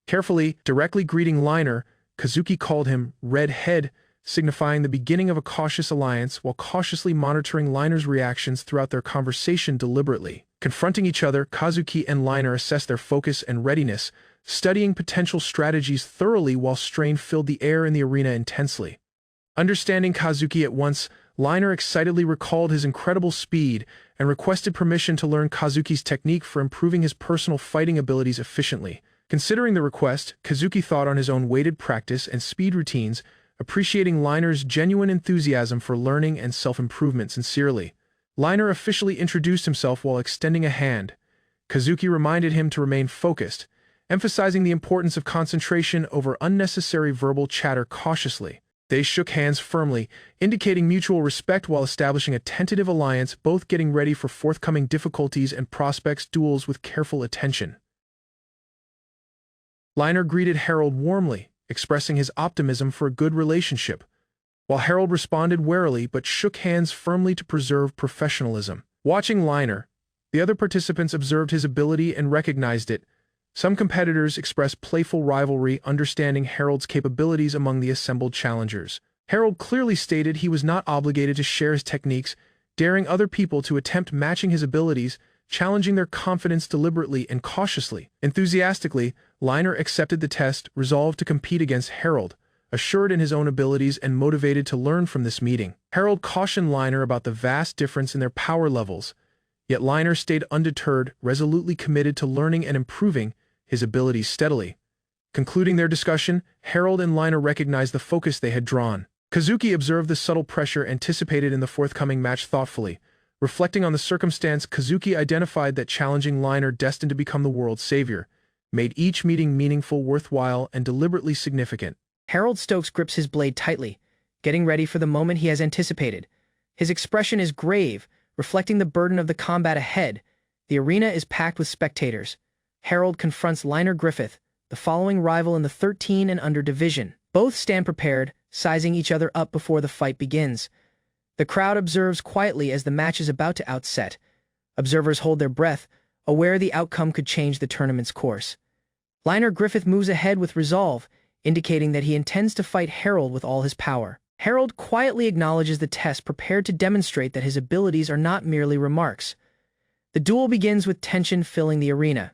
Speaker 2: Carefully, directly greeting Liner, Kazuki called him Red Head, signifying the beginning of a cautious alliance while cautiously monitoring Liner's reactions throughout their conversation deliberately. Confronting each other, Kazuki and Liner assessed their focus and readiness, studying potential strategies thoroughly while strain filled the air in the arena intensely. Understanding Kazuki at once, Liner excitedly recalled his incredible speed and requested permission to learn Kazuki's technique for improving his personal fighting abilities efficiently. Considering the request, Kazuki thought on his own weighted practice and speed routines, appreciating Liner's genuine enthusiasm for learning and self-improvement sincerely. Liner officially introduced himself while extending a hand. Kazuki reminded him to remain focused, emphasizing the importance of concentration over unnecessary verbal chatter cautiously. They shook hands firmly, indicating mutual respect while establishing a tentative alliance, both getting ready for forthcoming difficulties and prospects' duels with careful attention. Liner greeted Harold warmly, expressing his optimism for a good relationship. while Harold responded warily but shook hands firmly to preserve professionalism. Watching Liner, the other participants observed his ability and recognized it. Some competitors expressed playful rivalry, understanding Harold's capabilities among the assembled challengers. Harold clearly stated he was not obligated to share his techniques, daring other people to attempt matching his abilities, challenging their confidence deliberately and cautiously. Enthusiastically, Liner accepted the test, resolved to compete against Harold, assured in his own abilities and motivated to learn from this meeting. Harold cautioned Liner about the vast difference in their power levels, yet Liner stayed undeterred, resolutely committed to learning and improving his abilities steadily. Concluding their discussion, Harold and Liner recognized the focus they had drawn. Kazuki observed the subtle pressure anticipated in the forthcoming match thoughtfully. Reflecting on the circumstance, Kazuki identified that challenging Liner, destined to become the world's savior, made each meeting meaningful, worthwhile, and deliberately significant.
Speaker 1: Harold Stokes grips his blade tightly, getting ready for the moment he has anticipated. His expression is grave, reflecting the burden of the combat ahead. The arena is packed with spectators. Harold confronts Liner Griffith, the following rival in the 13 and under division. Both stand prepared, sizing each other up before the fight begins. The crowd observes quietly as the match is about to outset. Observers hold their breath, aware the outcome could change the tournament's course. Liner Griffith moves ahead with resolve, indicating that he intends to fight Harold with all his power. Harold quietly acknowledges the test, prepared to demonstrate that his abilities are not merely remarks. The duel begins with tension filling the arena.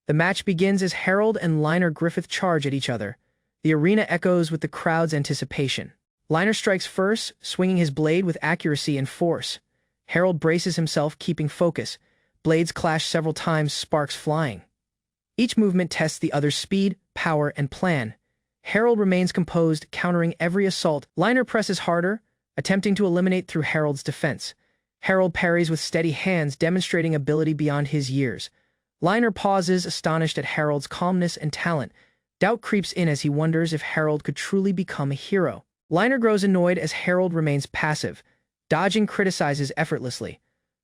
Speaker 1: The match begins as Harold and Liner Griffith charge at each other. The arena echoes with the crowd's anticipation. Liner strikes first, swinging his blade with accuracy and force. Harold braces himself, keeping focus. Blades clash several times, sparks flying. Each movement tests the other's speed, power, and plan. Harold remains composed, countering every assault. Liner presses harder, attempting to eliminate through Harold's defense. Harold parries with steady hands, demonstrating ability beyond his years. Liner pauses, astonished at Harold's calmness and talent. Doubt creeps in as he wonders if Harold could truly become a hero. Liner grows annoyed as Harold remains passive, dodging, criticizes effortlessly.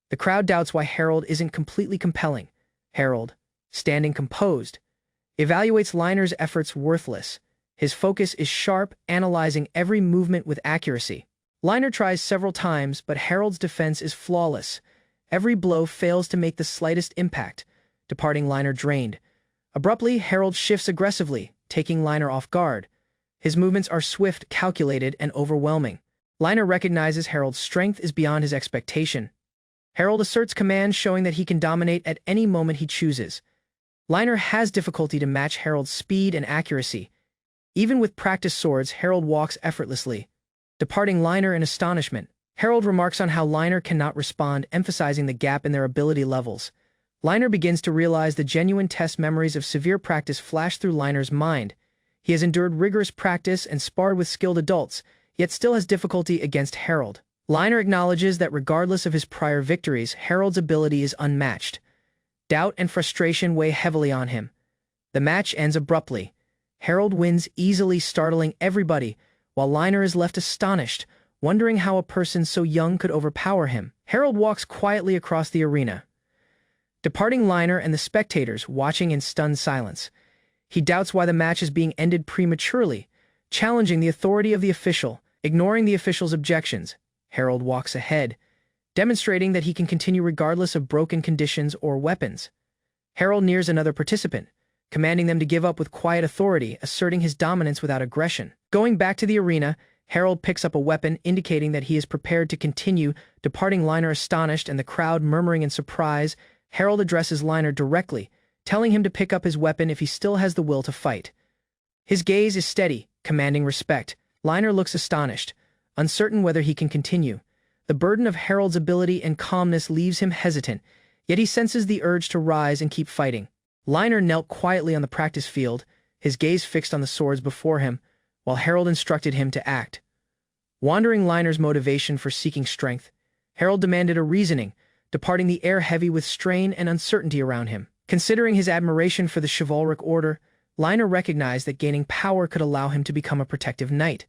Speaker 1: The crowd doubts why Harold isn't completely compelling. Harold, standing composed, evaluates Liner's efforts worthless. His focus is sharp, analyzing every movement with accuracy. Liner tries several times, but Harold's defense is flawless. Every blow fails to make the slightest impact, departing Liner drained. Abruptly, Harold shifts aggressively, taking Liner off guard. His movements are swift, calculated, and overwhelming. Liner recognizes Harold's strength is beyond his expectation. Harold asserts command, showing that he can dominate at any moment he chooses. Liner has difficulty to match Harold's speed and accuracy. Even with practiced swords, Harold walks effortlessly, departing Liner in astonishment. Harold remarks on how Liner cannot respond, emphasizing the gap in their ability levels. Liner begins to realize the genuine test. Memories of severe practice flash through Liner's mind. He has endured rigorous practice and sparred with skilled adults, yet still has difficulty against Harold. Liner acknowledges that regardless of his prior victories, Harold's ability is unmatched. Doubt and frustration weigh heavily on him. The match ends abruptly. Harold wins easily, startling everybody, while Liner is left astonished, wondering how a person so young could overpower him. Harold walks quietly across the arena, departing Liner and the spectators watching in stunned silence. He doubts why the match is being ended prematurely, challenging the authority of the official. Ignoring the official's objections, Harold walks ahead, demonstrating that he can continue regardless of broken conditions or weapons. Harold nears another participant, commanding them to give up with quiet authority, asserting his dominance without aggression. Going back to the arena, Harold picks up a weapon, indicating that he is prepared to continue, departing Liner astonished and the crowd murmuring in surprise. Harold addresses Liner directly, telling him to pick up his weapon if he still has the will to fight. His gaze is steady, commanding respect. Liner looks astonished, uncertain whether he can continue. The burden of Harold's ability and calmness leaves him hesitant, yet he senses the urge to rise and keep fighting. Liner knelt quietly on the practice field, his gaze fixed on the swords before him, while Harold instructed him to act. Wondering Liner's motivation for seeking strength, Harold demanded a reasoning, departing the air heavy with strain and uncertainty around him. Considering his admiration for the chivalric order, Liner recognized that gaining power could allow him to become a protective knight.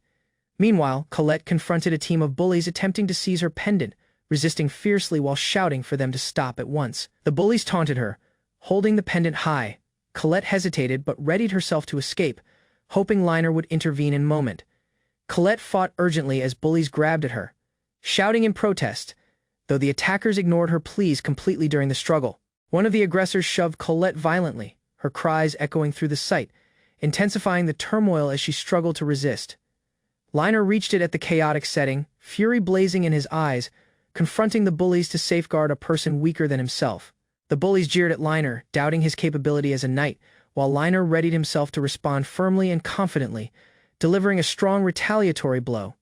Speaker 1: Meanwhile, Colette confronted a team of bullies attempting to seize her pendant, resisting fiercely while shouting for them to stop at once. The bullies taunted her, holding the pendant high. Colette hesitated but readied herself to escape, hoping Liner would intervene in a moment. Colette fought urgently as bullies grabbed at her, shouting in protest, though the attackers ignored her pleas completely during the struggle. One of the aggressors shoved Colette violently, her cries echoing through the site, intensifying the turmoil as she struggled to resist. Liner reached it at the chaotic setting, fury blazing in his eyes, confronting the bullies to safeguard a person weaker than himself. The bullies jeered at Liner, doubting his capability as a knight, while Liner readied himself to respond firmly and confidently, delivering a strong retaliatory blow.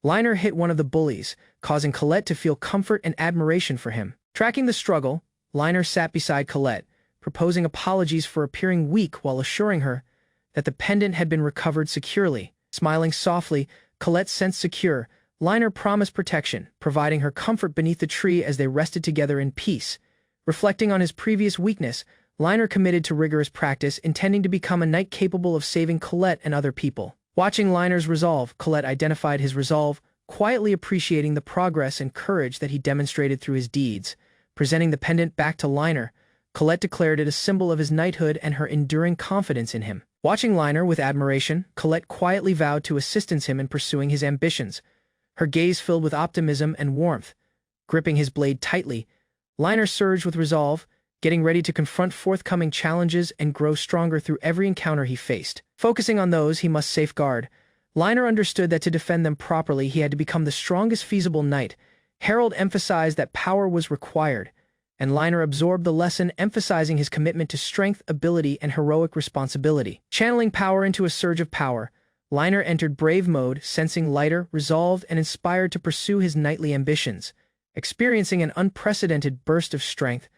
Speaker 1: Liner hit one of the bullies, causing Colette to feel comfort and admiration for him. Tracking the struggle, Liner sat beside Colette, proposing apologies for appearing weak while assuring her that the pendant had been recovered securely. Smiling softly, Colette sensed secure. Liner promised protection, providing her comfort beneath the tree as they rested together in peace. Reflecting on his previous weakness, Liner committed to rigorous practice, intending to become a knight capable of saving Colette and other people. Watching Liner's resolve, Colette identified his resolve, quietly appreciating the progress and courage that he demonstrated through his deeds. Presenting the pendant back to Liner, Colette declared it a symbol of his knighthood and her enduring confidence in him. Watching Liner with admiration, Colette quietly vowed to assist him in pursuing his ambitions, her gaze filled with optimism and warmth. Gripping his blade tightly, Liner surged with resolve, getting ready to confront forthcoming challenges and grow stronger through every encounter he faced. Focusing on those he must safeguard, Liner understood that to defend them properly he had to become the strongest feasible knight. Harold emphasized that power was required, and Liner absorbed the lesson, emphasizing his commitment to strength, ability, and heroic responsibility. Channeling power into a surge of power, Liner entered brave mode, sensing lighter, resolved, and inspired to pursue his knightly ambitions. Experiencing an unprecedented burst of strength,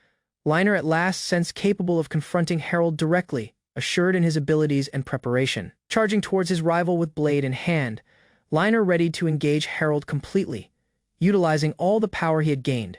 Speaker 1: Liner at last sensed capable of confronting Harold directly, assured in his abilities and preparation. Charging towards his rival with blade in hand, Liner readied to engage Harold completely, utilizing all the power he had gained.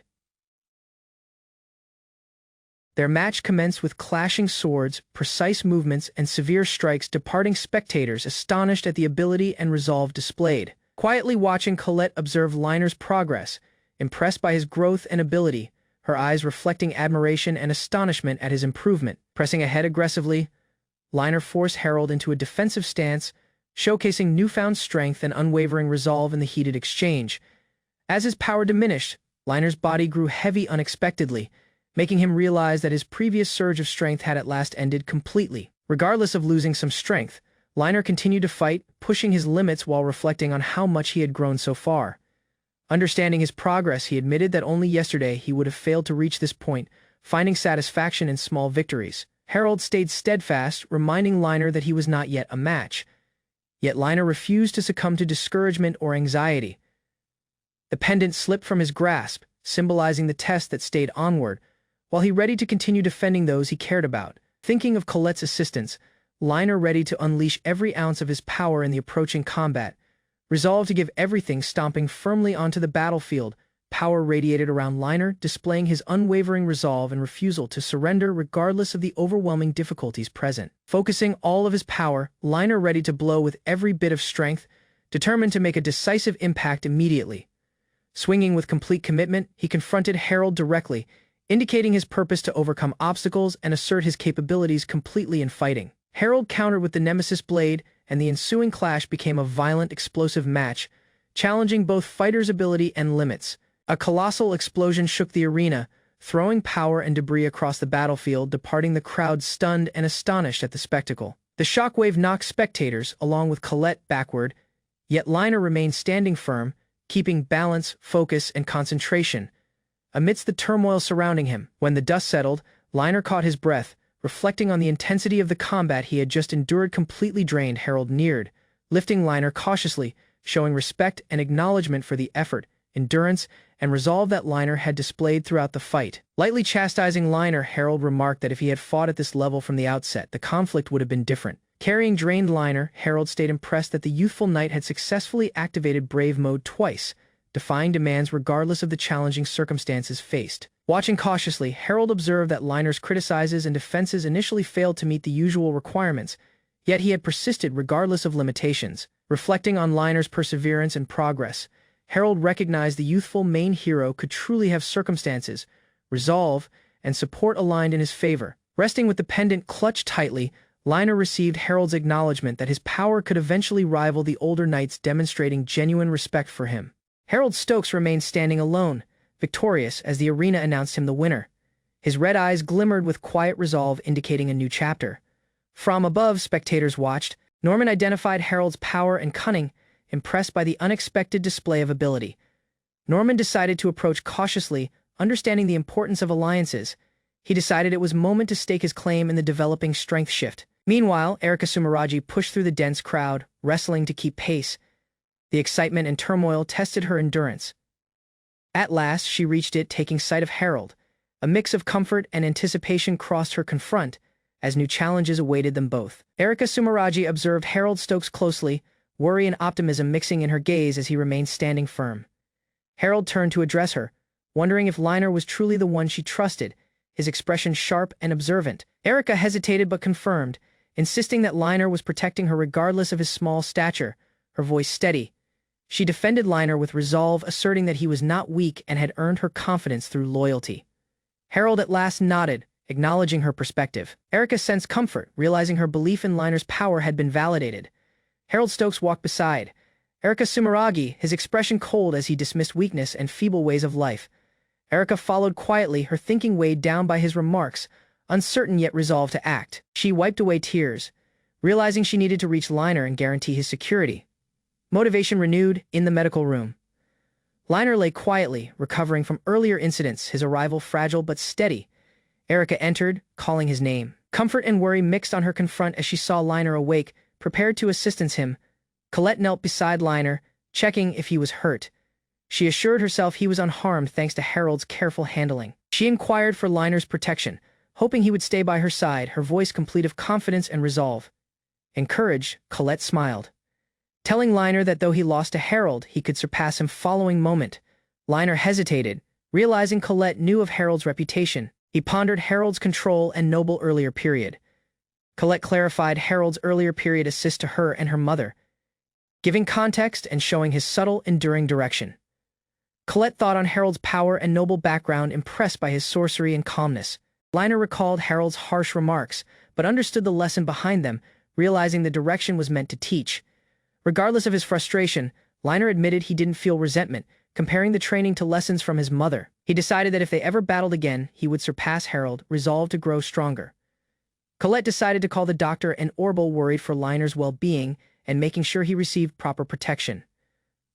Speaker 1: Their match commenced with clashing swords, precise movements, and severe strikes, departing spectators astonished at the ability and resolve displayed. Quietly watching Colette observe Liner's progress, impressed by his growth and ability, her eyes reflecting admiration and astonishment at his improvement. Pressing ahead aggressively, Liner forced Harold into a defensive stance, showcasing newfound strength and unwavering resolve in the heated exchange. As his power diminished, Liner's body grew heavy unexpectedly, making him realize that his previous surge of strength had at last ended completely. Regardless of losing some strength, Liner continued to fight, pushing his limits while reflecting on how much he had grown so far. Understanding his progress, he admitted that only yesterday he would have failed to reach this point, finding satisfaction in small victories. Harold stayed steadfast, reminding Liner that he was not yet a match. Yet Liner refused to succumb to discouragement or anxiety. The pendant slipped from his grasp, symbolizing the test that stayed onward, while he readied to continue defending those he cared about. Thinking of Colette's assistance, Liner readied to unleash every ounce of his power in the approaching combat, resolved to give everything, stomping firmly onto the battlefield. Power radiated around Liner, displaying his unwavering resolve and refusal to surrender regardless of the overwhelming difficulties present. Focusing all of his power, Liner ready to blow with every bit of strength, determined to make a decisive impact immediately. Swinging with complete commitment, he confronted Harold directly, indicating his purpose to overcome obstacles and assert his capabilities completely in fighting. Harold countered with the Nemesis blade, and the ensuing clash became a violent, explosive match, challenging both fighters' ability and limits. A colossal explosion shook the arena, throwing power and debris across the battlefield, departing the crowd stunned and astonished at the spectacle. The shockwave knocked spectators, along with Colette, backward, yet Liner remained standing firm, keeping balance, focus, and concentration amidst the turmoil surrounding him. When the dust settled, Liner caught his breath, reflecting on the intensity of the combat he had just endured. Completely drained, Harold neared, lifting Liner cautiously, showing respect and acknowledgement for the effort, endurance, and resolve that Liner had displayed throughout the fight. Lightly chastising Liner, Harold remarked that if he had fought at this level from the outset, the conflict would have been different. Carrying drained Liner, Harold stayed impressed that the youthful knight had successfully activated Brave Mode twice, defying demands regardless of the challenging circumstances faced. Watching cautiously, Harold observed that Liner's criticizes and defenses initially failed to meet the usual requirements, yet he had persisted regardless of limitations. Reflecting on Liner's perseverance and progress, Harold recognized the youthful main hero could truly have circumstances, resolve, and support aligned in his favor. Resting with the pendant clutched tightly, Liner received Harold's acknowledgement that his power could eventually rival the older knights, demonstrating genuine respect for him. Harold Stokes remained standing alone, victorious as the arena announced him the winner. His red eyes glimmered with quiet resolve, indicating a new chapter. From above, spectators watched. Norman identified Harold's power and cunning, impressed by the unexpected display of ability. Norman decided to approach cautiously, understanding the importance of alliances. He decided it was moment to stake his claim in the developing strength shift. Meanwhile, Erika Sumeragi pushed through the dense crowd, wrestling to keep pace. The excitement and turmoil tested her endurance. At last, she reached it, taking sight of Harold. A mix of comfort and anticipation crossed her confront, as new challenges awaited them both. Erika Sumeragi observed Harold Stokes closely, worry and optimism mixing in her gaze as he remained standing firm. Harold turned to address her, wondering if Liner was truly the one she trusted, his expression sharp and observant. Erika hesitated but confirmed, insisting that Liner was protecting her regardless of his small stature, her voice steady. She defended Liner with resolve, asserting that he was not weak and had earned her confidence through loyalty. Harold at last nodded, acknowledging her perspective. Erika sensed comfort, realizing her belief in Liner's power had been validated. Harold Stokes walked beside Erika Sumeragi, his expression cold as he dismissed weakness and feeble ways of life. Erika followed quietly, her thinking weighed down by his remarks, uncertain yet resolved to act. She wiped away tears, realizing she needed to reach Liner and guarantee his security. Motivation renewed in the medical room. Liner lay quietly, recovering from earlier incidents, his arrival fragile but steady. Erika entered, calling his name. Comfort and worry mixed on her confront as she saw Liner awake, prepared to assist him. Colette knelt beside Liner, checking if he was hurt. She assured herself he was unharmed thanks to Harold's careful handling. She inquired for Liner's protection, hoping he would stay by her side, her voice complete of confidence and resolve. Encouraged, Colette smiled, telling Liner that though he lost to Harold, he could surpass him following moment. Liner hesitated, realizing Colette knew of Harold's reputation. He pondered Harold's control and noble earlier period. Colette clarified Harold's earlier period assist to her and her mother, giving context and showing his subtle, enduring direction. Colette thought on Harold's power and noble background, impressed by his sorcery and calmness. Liner recalled Harold's harsh remarks, but understood the lesson behind them, realizing the direction was meant to teach. Regardless of his frustration, Liner admitted he didn't feel resentment, comparing the training to lessons from his mother. He decided that if they ever battled again, he would surpass Harold, resolved to grow stronger. Colette decided to call the doctor and Orbal, worried for Liner's well-being and making sure he received proper protection.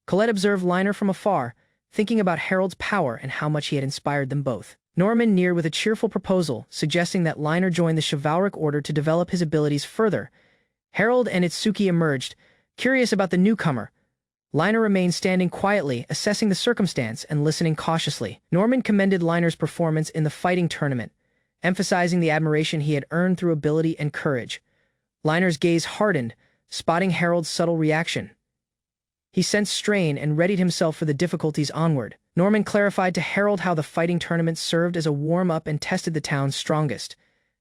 Speaker 1: Colette observed Liner from afar, thinking about Harold's power and how much he had inspired them both. Norman neared with a cheerful proposal, suggesting that Liner join the chivalric order to develop his abilities further. Harold and Itsuki emerged, curious about the newcomer. Liner remained standing quietly, assessing the circumstance and listening cautiously. Norman commended Liner's performance in the fighting tournament, emphasizing the admiration he had earned through ability and courage. Liner's gaze hardened, spotting Harold's subtle reaction. He sensed strain and readied himself for the difficulties onward. Norman clarified to Harold how the fighting tournament served as a warm-up and tested the town's strongest.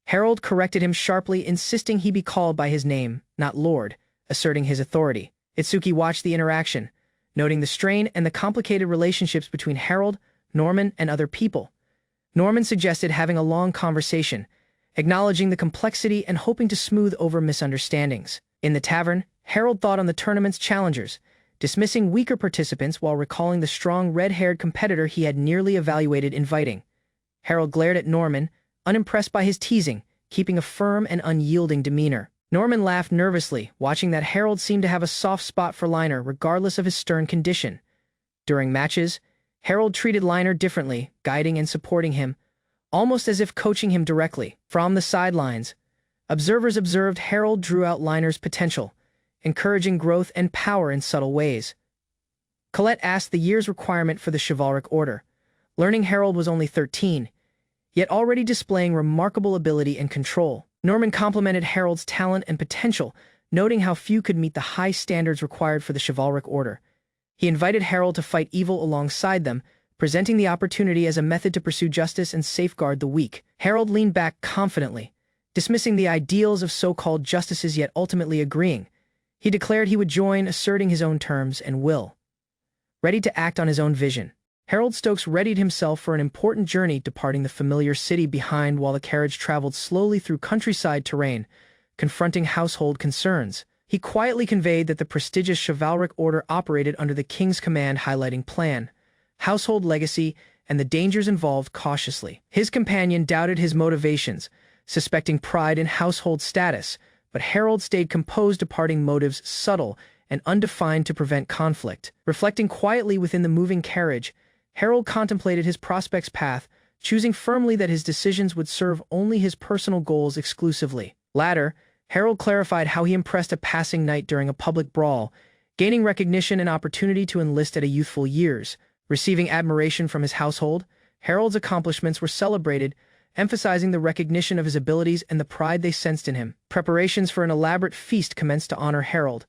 Speaker 1: Harold corrected him sharply, insisting he be called by his name, not Lord, asserting his authority. Itsuki watched the interaction, noting the strain and the complicated relationships between Harold, Norman, and other people. Norman suggested having a long conversation, acknowledging the complexity and hoping to smooth over misunderstandings. In the tavern, Harold thought on the tournament's challengers, dismissing weaker participants while recalling the strong red-haired competitor he had nearly evaluated inviting. Harold glared at Norman, unimpressed by his teasing, keeping a firm and unyielding demeanor. Norman laughed nervously, watching that Harold seemed to have a soft spot for Liner regardless of his stern condition. During matches, Harold treated Liner differently, guiding and supporting him, almost as if coaching him directly. From the sidelines, observers observed Harold drew out Liner's potential, encouraging growth and power in subtle ways. Colette asked the year's requirement for the chivalric order, learning Harold was only 13, yet already displaying remarkable ability and control. Norman complimented Harold's talent and potential, noting how few could meet the high standards required for the chivalric order. He invited Harold to fight evil alongside them, presenting the opportunity as a method to pursue justice and safeguard the weak. Harold leaned back confidently, dismissing the ideals of so-called justices yet ultimately agreeing. He declared he would join, asserting his own terms and will, ready to act on his own vision. Harold Stokes readied himself for an important journey, departing the familiar city behind while the carriage traveled slowly through countryside terrain, confronting household concerns. He quietly conveyed that the prestigious chivalric order operated under the king's command, highlighting plan, household legacy, and the dangers involved cautiously. His companion doubted his motivations, suspecting pride in household status, but Harold stayed composed, departing motives subtle and undefined to prevent conflict. Reflecting quietly within the moving carriage, Harold contemplated his prospect's path, choosing firmly that his decisions would serve only his personal goals exclusively. Later, Harold clarified how he impressed a passing knight during a public brawl, gaining recognition and opportunity to enlist at a youthful years. Receiving admiration from his household, Harold's accomplishments were celebrated, emphasizing the recognition of his abilities and the pride they sensed in him. Preparations for an elaborate feast commenced to honor Harold,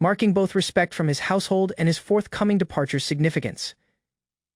Speaker 1: marking both respect from his household and his forthcoming departure's significance.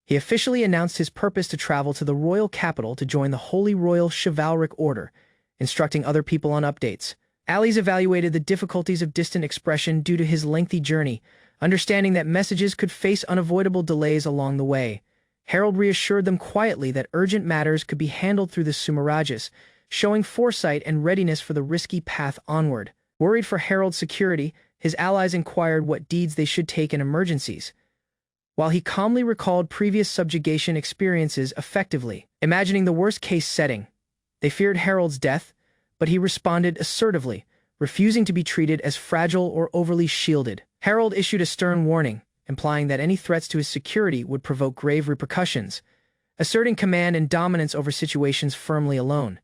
Speaker 1: He officially announced his purpose to travel to the royal capital to join the Holy Royal Chivalric Order, instructing other people on updates. Allies evaluated the difficulties of distant expression due to his lengthy journey, understanding that messages could face unavoidable delays along the way. Harold reassured them quietly that urgent matters could be handled through the Summarajas, showing foresight and readiness for the risky path onward. Worried for Harold's security, his allies inquired what deeds they should take in emergencies, while he calmly recalled previous subjugation experiences effectively. Imagining the worst-case setting, they feared Harold's death, but he responded assertively, refusing to be treated as fragile or overly shielded. Harold issued a stern warning, implying that any threats to his security would provoke grave repercussions, asserting command and dominance over situations firmly alone.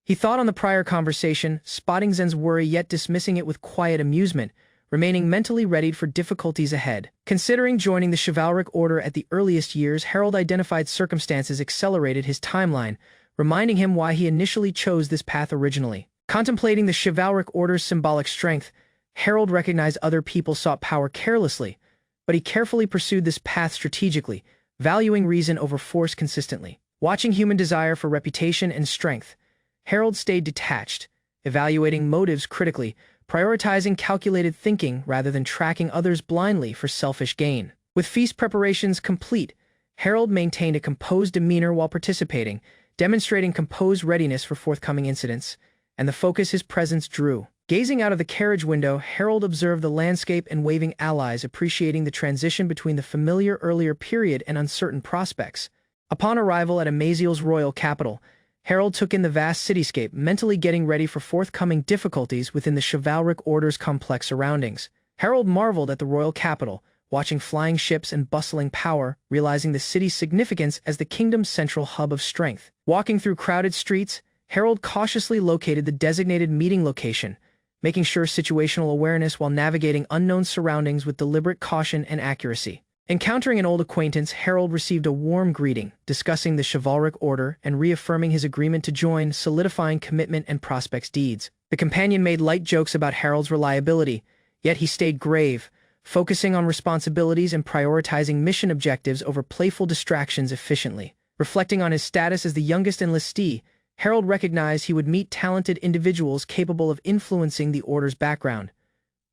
Speaker 1: He thought on the prior conversation, spotting Zen's worry yet dismissing it with quiet amusement, remaining mentally readied for difficulties ahead. Considering joining the chivalric order at the earliest years, Harold identified circumstances accelerated his timeline, reminding him why he initially chose this path originally. Contemplating the chivalric order's symbolic strength, Harold recognized other people sought power carelessly, but he carefully pursued this path strategically, valuing reason over force consistently. Watching human desire for reputation and strength, Harold stayed detached, evaluating motives critically, prioritizing calculated thinking rather than tracking others blindly for selfish gain. With feast preparations complete, Harold maintained a composed demeanor while participating, demonstrating composed readiness for forthcoming incidents, and the focus his presence drew. Gazing out of the carriage window, Harold observed the landscape and waving allies, appreciating the transition between the familiar earlier period and uncertain prospects. Upon arrival at Amaziel's royal capital, Harold took in the vast cityscape, mentally getting ready for forthcoming difficulties within the chivalric order's complex surroundings. Harold marveled at the royal capital, watching flying ships and bustling power, realizing the city's significance as the kingdom's central hub of strength. Walking through crowded streets, Harold cautiously located the designated meeting location, making sure situational awareness while navigating unknown surroundings with deliberate caution and accuracy. Encountering an old acquaintance, Harold received a warm greeting, discussing the chivalric order and reaffirming his agreement to join, solidifying commitment and prospects deeds. The companion made light jokes about Harold's reliability, yet he stayed grave, focusing on responsibilities and prioritizing mission objectives over playful distractions efficiently. Reflecting on his status as the youngest enlistee, Harold recognized he would meet talented individuals capable of influencing the order's background.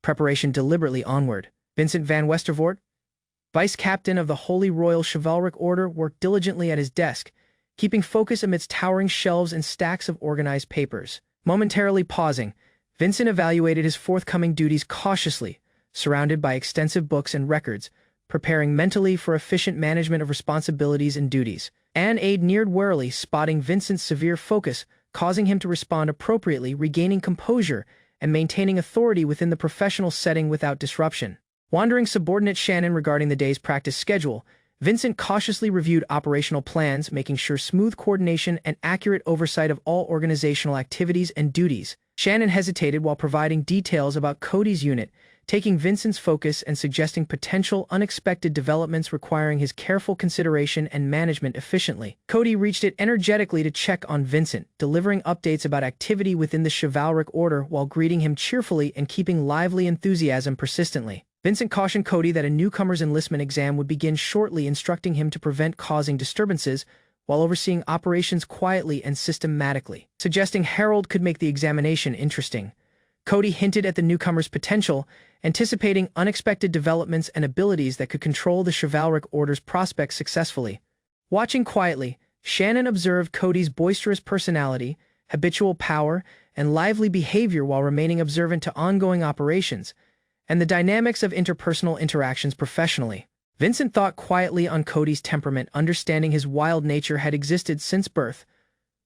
Speaker 1: Preparation deliberately onward. Vincent van Westervoort, vice captain of the Holy Royal Chivalric Order, worked diligently at his desk, keeping focus amidst towering shelves and stacks of organized papers. Momentarily pausing, Vincent evaluated his forthcoming duties cautiously, surrounded by extensive books and records, preparing mentally for efficient management of responsibilities and duties. An aide neared warily, spotting Vincent's severe focus, causing him to respond appropriately, regaining composure and maintaining authority within the professional setting without disruption. Wandering subordinate Shannon regarding the day's practice schedule, Vincent cautiously reviewed operational plans, making sure smooth coordination and accurate oversight of all organizational activities and duties. Shannon hesitated while providing details about Cody's unit, taking Vincent's focus and suggesting potential unexpected developments requiring his careful consideration and management efficiently. Cody reached it energetically to check on Vincent, delivering updates about activity within the chivalric order while greeting him cheerfully and keeping lively enthusiasm persistently. Vincent cautioned Cody that a newcomer's enlistment exam would begin shortly, instructing him to prevent causing disturbances while overseeing operations quietly and systematically, suggesting Harold could make the examination interesting. Cody hinted at the newcomer's potential, anticipating unexpected developments and abilities that could control the chivalric order's prospects successfully. Watching quietly, Shannon observed Cody's boisterous personality, habitual power, and lively behavior while remaining observant to ongoing operations, and the dynamics of interpersonal interactions professionally. Vincent thought quietly on Cody's temperament, understanding his wild nature had existed since birth,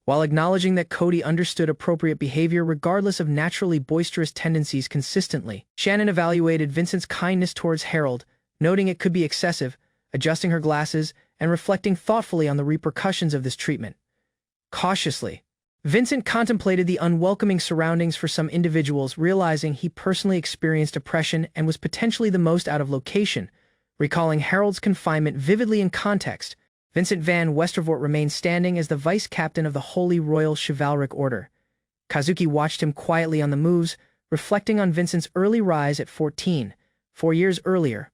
Speaker 1: while acknowledging that Cody understood appropriate behavior regardless of naturally boisterous tendencies consistently. Shannon evaluated Vincent's kindness towards Harold, noting it could be excessive, adjusting her glasses, and reflecting thoughtfully on the repercussions of this treatment. Cautiously, Vincent contemplated the unwelcoming surroundings for some individuals, realizing he personally experienced oppression and was potentially the most out of location. Recalling Harold's confinement vividly in context, Vincent van Westervoort remained standing as the vice captain of the Holy Royal Chivalric Order. Kazuki watched him quietly on the moves, reflecting on Vincent's early rise at 14, 4 years earlier.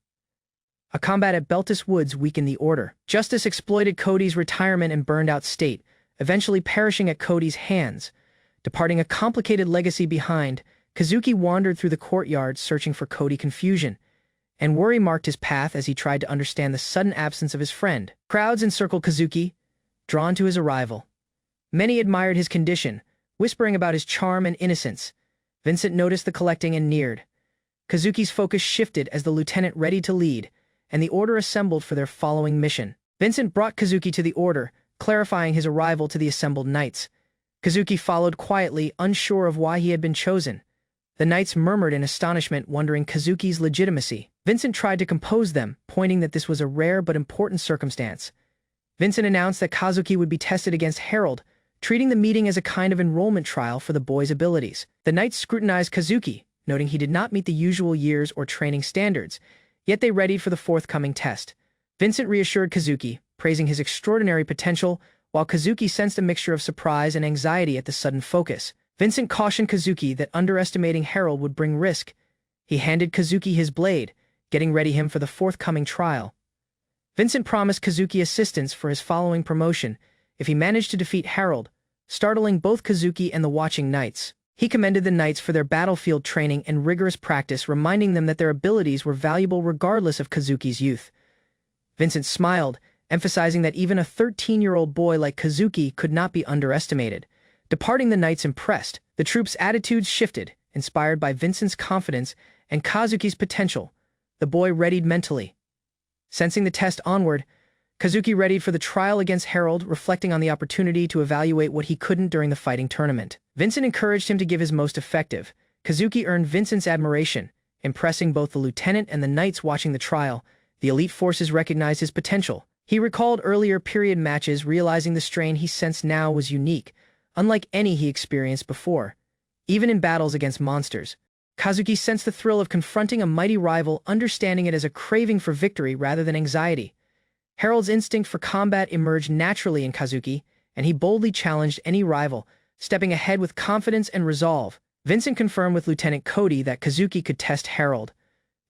Speaker 1: A combat at Beltis Woods weakened the order. Justice exploited Cody's retirement and burned-out state, eventually perishing at Cody's hands. Departing a complicated legacy behind, Kazuki wandered through the courtyard searching for Cody. Confusion and worry marked his path as he tried to understand the sudden absence of his friend. Crowds encircled Kazuki, drawn to his arrival. Many admired his condition, whispering about his charm and innocence. Vincent noticed the collecting and neared. Kazuki's focus shifted as the lieutenant readied to lead, and the order assembled for their following mission. Vincent brought Kazuki to the order, clarifying his arrival to the assembled knights. Kazuki followed quietly, unsure of why he had been chosen. The knights murmured in astonishment, wondering Kazuki's legitimacy. Vincent tried to compose them, pointing that this was a rare but important circumstance. Vincent announced that Kazuki would be tested against Harold, treating the meeting as a kind of enrollment trial for the boy's abilities. The knights scrutinized Kazuki, noting he did not meet the usual years or training standards, yet they readied for the forthcoming test. Vincent reassured Kazuki, praising his extraordinary potential, while Kazuki sensed a mixture of surprise and anxiety at the sudden focus. Vincent cautioned Kazuki that underestimating Harold would bring risk. He handed Kazuki his blade, getting ready him for the forthcoming trial. Vincent promised Kazuki assistance for his following promotion if he managed to defeat Harold, startling both Kazuki and the watching knights. He commended the knights for their battlefield training and rigorous practice, reminding them that their abilities were valuable regardless of Kazuki's youth. Vincent smiled, emphasizing that even a 13-year-old boy like Kazuki could not be underestimated. Departing the knights impressed, the troops' attitudes shifted, inspired by Vincent's confidence and Kazuki's potential. The boy readied mentally. Sensing the test onward, Kazuki readied for the trial against Harold, reflecting on the opportunity to evaluate what he couldn't during the fighting tournament. Vincent encouraged him to give his most effective. Kazuki earned Vincent's admiration, impressing both the lieutenant and the knights watching the trial. The elite forces recognized his potential. He recalled earlier period matches, realizing the strain he sensed now was unique, unlike any he experienced before. Even in battles against monsters, Kazuki sensed the thrill of confronting a mighty rival, understanding it as a craving for victory rather than anxiety. Harold's instinct for combat emerged naturally in Kazuki, and he boldly challenged any rival, stepping ahead with confidence and resolve. Vincent confirmed with Lieutenant Cody that Kazuki could test Harold.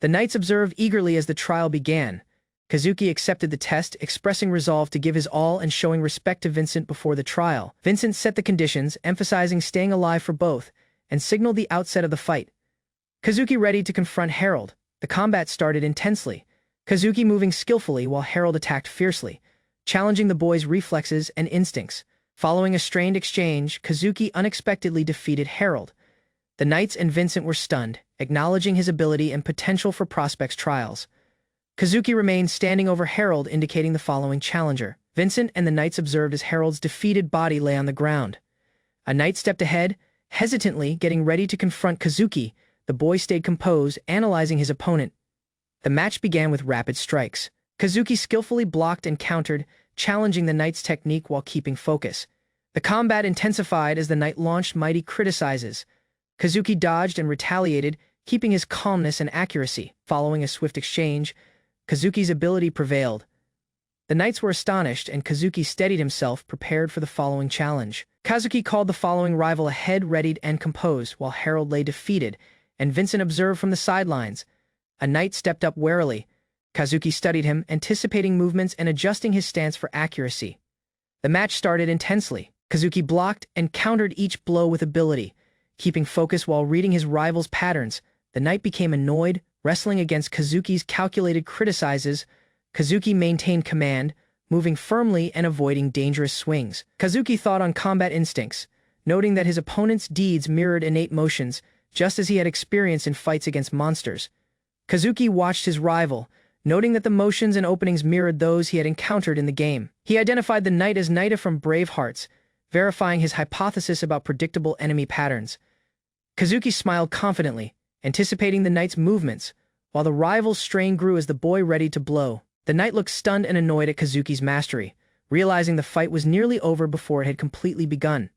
Speaker 1: The knights observed eagerly as the trial began. Kazuki accepted the test, expressing resolve to give his all and showing respect to Vincent before the trial. Vincent set the conditions, emphasizing staying alive for both, and signaled the outset of the fight. Kazuki readied to confront Harold. The combat started intensely, Kazuki moving skillfully while Harold attacked fiercely, challenging the boy's reflexes and instincts. Following a strained exchange, Kazuki unexpectedly defeated Harold. The knights and Vincent were stunned, acknowledging his ability and potential for prospects trials. Kazuki remained standing over Harold, indicating the following challenger. Vincent and the knights observed as Harold's defeated body lay on the ground. A knight stepped ahead, hesitantly getting ready to confront Kazuki. The boy stayed composed, analyzing his opponent. The match began with rapid strikes. Kazuki skillfully blocked and countered, challenging the knight's technique while keeping focus. The combat intensified as the knight launched mighty criticizes. Kazuki dodged and retaliated, keeping his calmness and accuracy. Following a swift exchange, Kazuki's ability prevailed. The knights were astonished, and Kazuki steadied himself, prepared for the following challenge. Kazuki called the following rival ahead, readied and composed, while Harold lay defeated, and Vincent observed from the sidelines. A knight stepped up warily. Kazuki studied him, anticipating movements and adjusting his stance for accuracy. The match started intensely. Kazuki blocked and countered each blow with ability, keeping focus while reading his rival's patterns. The knight became annoyed, wrestling against Kazuki's calculated criticizes. Kazuki maintained command, moving firmly and avoiding dangerous swings. Kazuki thought on combat instincts, noting that his opponent's deeds mirrored innate motions, just as he had experienced in fights against monsters. Kazuki watched his rival, noting that the motions and openings mirrored those he had encountered in the game. He identified the knight as Naida from Brave Hearts, verifying his hypothesis about predictable enemy patterns. Kazuki smiled confidently, anticipating the knight's movements, while the rival's strain grew as the boy readied to blow. The knight looked stunned and annoyed at Kazuki's mastery, realizing the fight was nearly over before it had completely begun.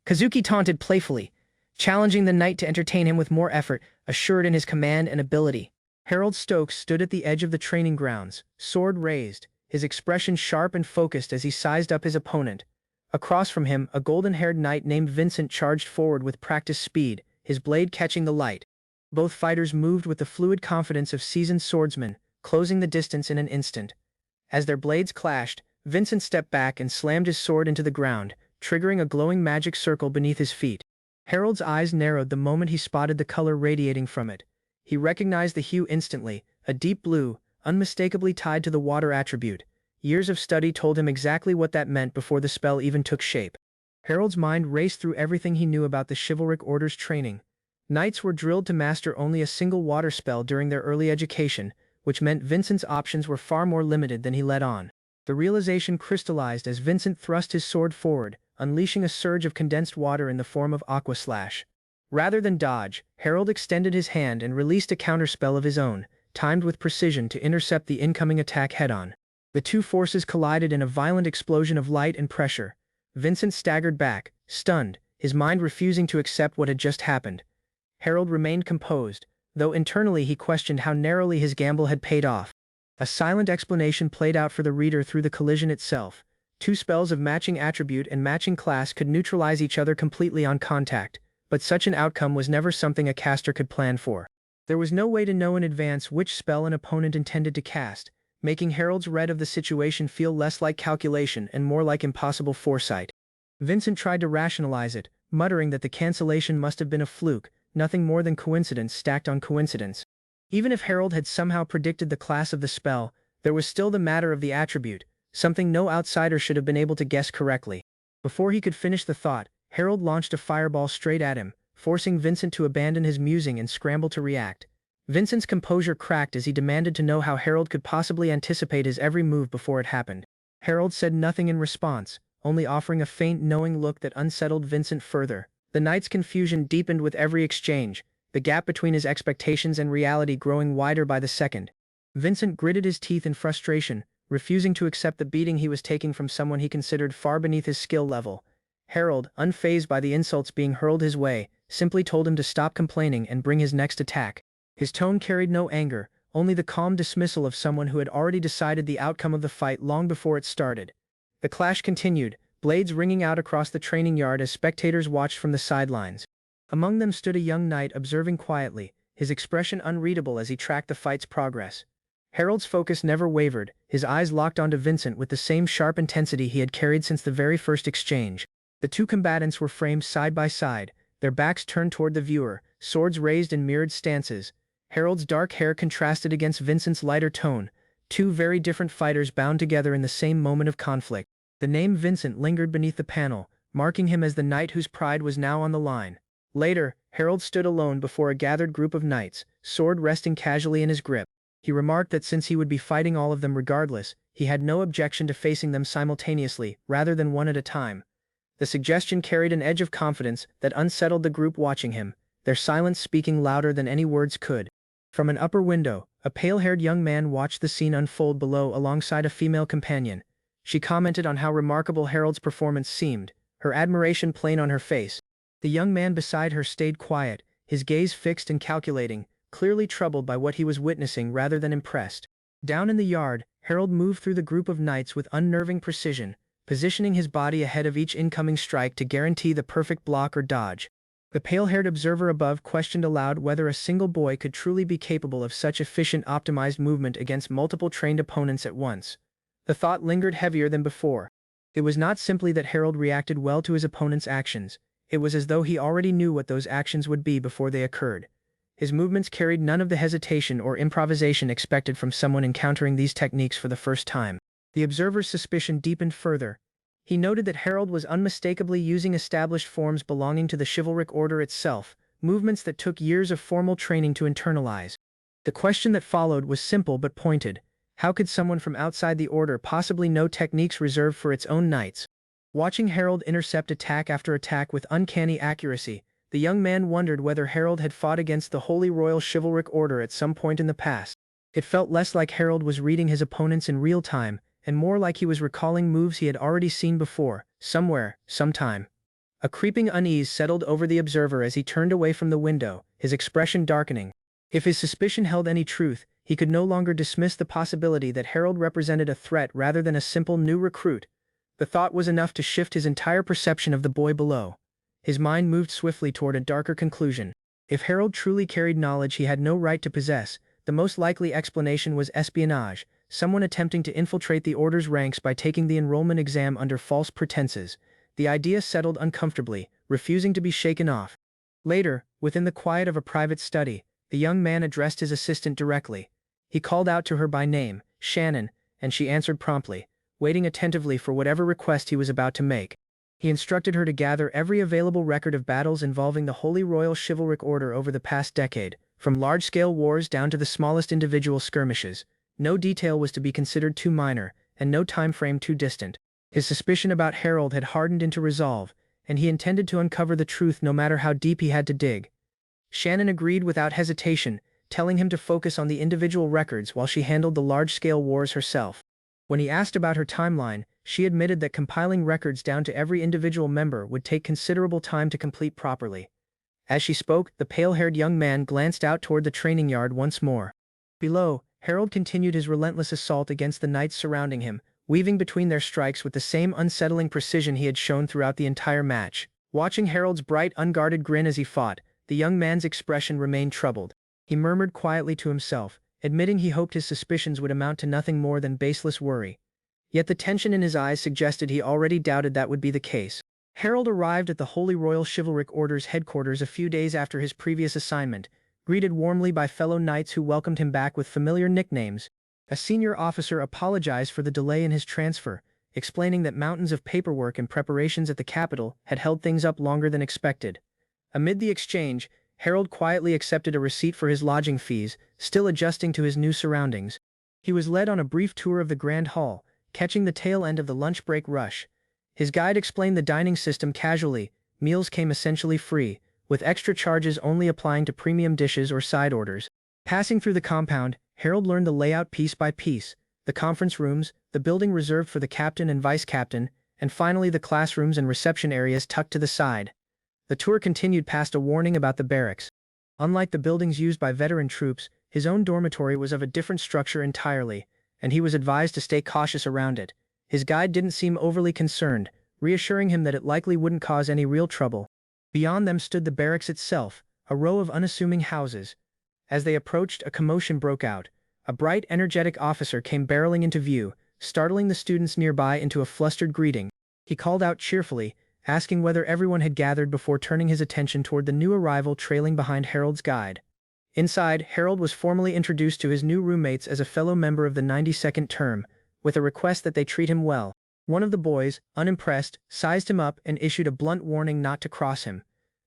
Speaker 1: Kazuki taunted playfully, challenging the knight to entertain him with more effort, assured in his command and ability. Harold Stokes stood at the edge of the training grounds, sword raised, his expression sharp and focused as he sized up his opponent. Across from him, a golden-haired knight named Vincent charged forward with practiced speed, his blade catching the light. Both fighters moved with the fluid confidence of seasoned swordsmen, closing the distance in an instant. As their blades clashed, Vincent stepped back and slammed his sword into the ground, triggering a glowing magic circle beneath his feet. Harold's eyes narrowed the moment he spotted the color radiating from it. He recognized the hue instantly, a deep blue, unmistakably tied to the water attribute. Years of study told him exactly what that meant before the spell even took shape. Harold's mind raced through everything he knew about the chivalric order's training. Knights were drilled to master only a single water spell during their early education, which meant Vincent's options were far more limited than he let on. The realization crystallized as Vincent thrust his sword forward, unleashing a surge of condensed water in the form of Aqua Slash. Rather than dodge, Harold extended his hand and released a counterspell of his own, timed with precision to intercept the incoming attack head-on. The two forces collided in a violent explosion of light and pressure. Vincent staggered back, stunned, his mind refusing to accept what had just happened. Harold remained composed, though internally he questioned how narrowly his gamble had paid off. A silent explanation played out for the reader through the collision itself. Two spells of matching attribute and matching class could neutralize each other completely on contact, but such an outcome was never something a caster could plan for. There was no way to know in advance which spell an opponent intended to cast, making Harold's read of the situation feel less like calculation and more like impossible foresight. Vincent tried to rationalize it, muttering that the cancellation must have been a fluke, nothing more than coincidence stacked on coincidence. Even if Harold had somehow predicted the class of the spell, there was still the matter of the attribute, something no outsider should have been able to guess correctly. Before he could finish the thought, Harold launched a fireball straight at him, forcing Vincent to abandon his musing and scramble to react. Vincent's composure cracked as he demanded to know how Harold could possibly anticipate his every move before it happened. Harold said nothing in response, only offering a faint knowing look that unsettled Vincent further. The knight's confusion deepened with every exchange, the gap between his expectations and reality growing wider by the second. Vincent gritted his teeth in frustration, refusing to accept the beating he was taking from someone he considered far beneath his skill level. Harold, unfazed by the insults being hurled his way, simply told him to stop complaining and bring his next attack. His tone carried no anger, only the calm dismissal of someone who had already decided the outcome of the fight long before it started. The clash continued, blades ringing out across the training yard as spectators watched from the sidelines. Among them stood a young knight observing quietly, his expression unreadable as he tracked the fight's progress. Harold's focus never wavered, his eyes locked onto Vincent with the same sharp intensity he had carried since the very first exchange. The two combatants were framed side by side, their backs turned toward the viewer, swords raised in mirrored stances. Harold's dark hair contrasted against Vincent's lighter tone, two very different fighters bound together in the same moment of conflict. The name Vincent lingered beneath the panel, marking him as the knight whose pride was now on the line. Later, Harold stood alone before a gathered group of knights, sword resting casually in his grip. He remarked that since he would be fighting all of them regardless, he had no objection to facing them simultaneously, rather than one at a time. The suggestion carried an edge of confidence that unsettled the group watching him, their silence speaking louder than any words could. From an upper window, a pale-haired young man watched the scene unfold below alongside a female companion. She commented on how remarkable Harold's performance seemed, her admiration plain on her face. The young man beside her stayed quiet, his gaze fixed and calculating, clearly troubled by what he was witnessing rather than impressed. Down in the yard, Harold moved through the group of knights with unnerving precision, positioning his body ahead of each incoming strike to guarantee the perfect block or dodge. The pale-haired observer above questioned aloud whether a single boy could truly be capable of such efficient optimized movement against multiple trained opponents at once. The thought lingered heavier than before. It was not simply that Harold reacted well to his opponent's actions, it was as though he already knew what those actions would be before they occurred. His movements carried none of the hesitation or improvisation expected from someone encountering these techniques for the first time. The observer's suspicion deepened further. He noted that Harold was unmistakably using established forms belonging to the chivalric order itself, movements that took years of formal training to internalize. The question that followed was simple but pointed. How could someone from outside the order possibly know techniques reserved for its own knights? Watching Harold intercept attack after attack with uncanny accuracy, the young man wondered whether Harold had fought against the Holy Royal Chivalric Order at some point in the past. It felt less like Harold was reading his opponents in real time, and more like he was recalling moves he had already seen before, somewhere, sometime. A creeping unease settled over the observer as he turned away from the window, his expression darkening. If his suspicion held any truth, he could no longer dismiss the possibility that Harold represented a threat rather than a simple new recruit. The thought was enough to shift his entire perception of the boy below. His mind moved swiftly toward a darker conclusion. If Harold truly carried knowledge he had no right to possess, the most likely explanation was espionage, someone attempting to infiltrate the Order's ranks by taking the enrollment exam under false pretenses. The idea settled uncomfortably, refusing to be shaken off. Later, within the quiet of a private study, the young man addressed his assistant directly. He called out to her by name, Shannon, and she answered promptly, waiting attentively for whatever request he was about to make. He instructed her to gather every available record of battles involving the Holy Royal Chivalric Order over the past decade, from large-scale wars down to the smallest individual skirmishes. No detail was to be considered too minor, and no time frame too distant. His suspicion about Harold had hardened into resolve, and he intended to uncover the truth no matter how deep he had to dig. Shannon agreed without hesitation, telling him to focus on the individual records while she handled the large-scale wars herself. When he asked about her timeline, she admitted that compiling records down to every individual member would take considerable time to complete properly. As she spoke, the pale-haired young man glanced out toward the training yard once more. Below, Harold continued his relentless assault against the knights surrounding him, weaving between their strikes with the same unsettling precision he had shown throughout the entire match. Watching Harold's bright, unguarded grin as he fought, the young man's expression remained troubled. He murmured quietly to himself, admitting he hoped his suspicions would amount to nothing more than baseless worry. Yet the tension in his eyes suggested he already doubted that would be the case. Harold arrived at the Holy Royal Chivalric Order's headquarters a few days after his previous assignment, greeted warmly by fellow knights who welcomed him back with familiar nicknames. A senior officer apologized for the delay in his transfer, explaining that mountains of paperwork and preparations at the capital had held things up longer than expected. Amid the exchange, Harold quietly accepted a receipt for his lodging fees, still adjusting to his new surroundings. He was led on a brief tour of the Grand Hall, catching the tail end of the lunch break rush. His guide explained the dining system casually. Meals came essentially free, with extra charges only applying to premium dishes or side orders. Passing through the compound, Harold learned the layout piece by piece: the conference rooms, the building reserved for the captain and vice-captain, and finally the classrooms and reception areas tucked to the side. The tour continued past a warning about the barracks. Unlike the buildings used by veteran troops, his own dormitory was of a different structure entirely, and he was advised to stay cautious around it. His guide didn't seem overly concerned, reassuring him that it likely wouldn't cause any real trouble. Beyond them stood the barracks itself, a row of unassuming houses. As they approached, a commotion broke out. A bright, energetic officer came barreling into view, startling the students nearby into a flustered greeting. He called out cheerfully, asking whether everyone had gathered before turning his attention toward the new arrival trailing behind Harold's guide. Inside, Harold was formally introduced to his new roommates as a fellow member of the 92nd term, with a request that they treat him well. One of the boys, unimpressed, sized him up and issued a blunt warning not to cross him.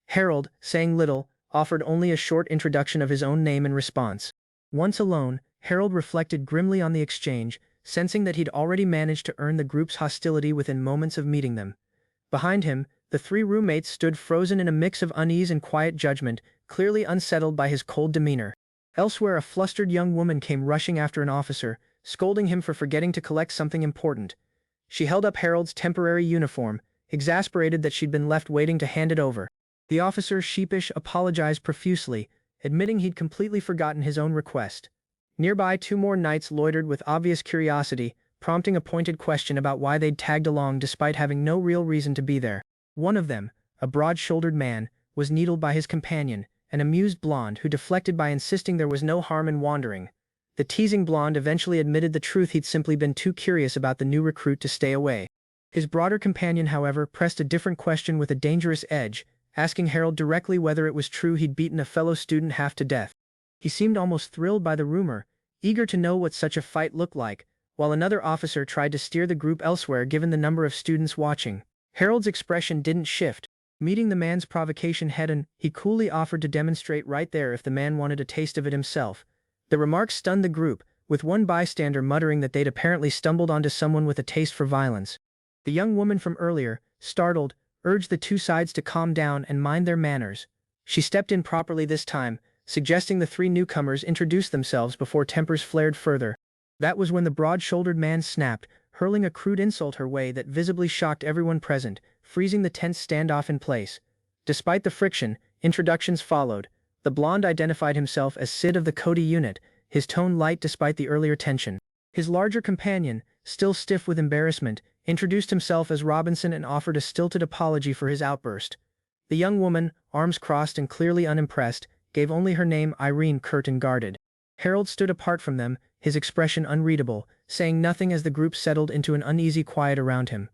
Speaker 1: Harold, saying little, offered only a short introduction of his own name in response. Once alone, Harold reflected grimly on the exchange, sensing that he'd already managed to earn the group's hostility within moments of meeting them. Behind him, the three roommates stood frozen in a mix of unease and quiet judgment, clearly unsettled by his cold demeanor. Elsewhere, a flustered young woman came rushing after an officer, scolding him for forgetting to collect something important. She held up Harold's temporary uniform, exasperated that she'd been left waiting to hand it over. The officer, sheepish, apologized profusely, admitting he'd completely forgotten his own request. Nearby, two more knights loitered with obvious curiosity, prompting a pointed question about why they'd tagged along despite having no real reason to be there. One of them, a broad-shouldered man, was needled by his companion, an amused blonde who deflected by insisting there was no harm in wandering. The teasing blonde eventually admitted the truth: he'd simply been too curious about the new recruit to stay away. His broader companion, however, pressed a different question with a dangerous edge, asking Harold directly whether it was true he'd beaten a fellow student half to death. He seemed almost thrilled by the rumor, eager to know what such a fight looked like, while another officer tried to steer the group elsewhere given the number of students watching. Harold's expression didn't shift. Meeting the man's provocation head-on, he coolly offered to demonstrate right there if the man wanted a taste of it himself. The remark stunned the group, with one bystander muttering that they'd apparently stumbled onto someone with a taste for violence. The young woman from earlier, startled, urged the two sides to calm down and mind their manners. She stepped in properly this time, suggesting the three newcomers introduce themselves before tempers flared further. That was when the broad-shouldered man snapped, hurling a crude insult her way that visibly shocked everyone present, freezing the tense standoff in place. Despite the friction, introductions followed. The blonde identified himself as Sid of the Cody unit, his tone light despite the earlier tension. His larger companion, still stiff with embarrassment, introduced himself as Robinson and offered a stilted apology for his outburst. The young woman, arms crossed and clearly unimpressed, gave only her name Irene curt and guarded. Harold stood apart from them, his expression unreadable, saying nothing as the group settled into an uneasy quiet around him.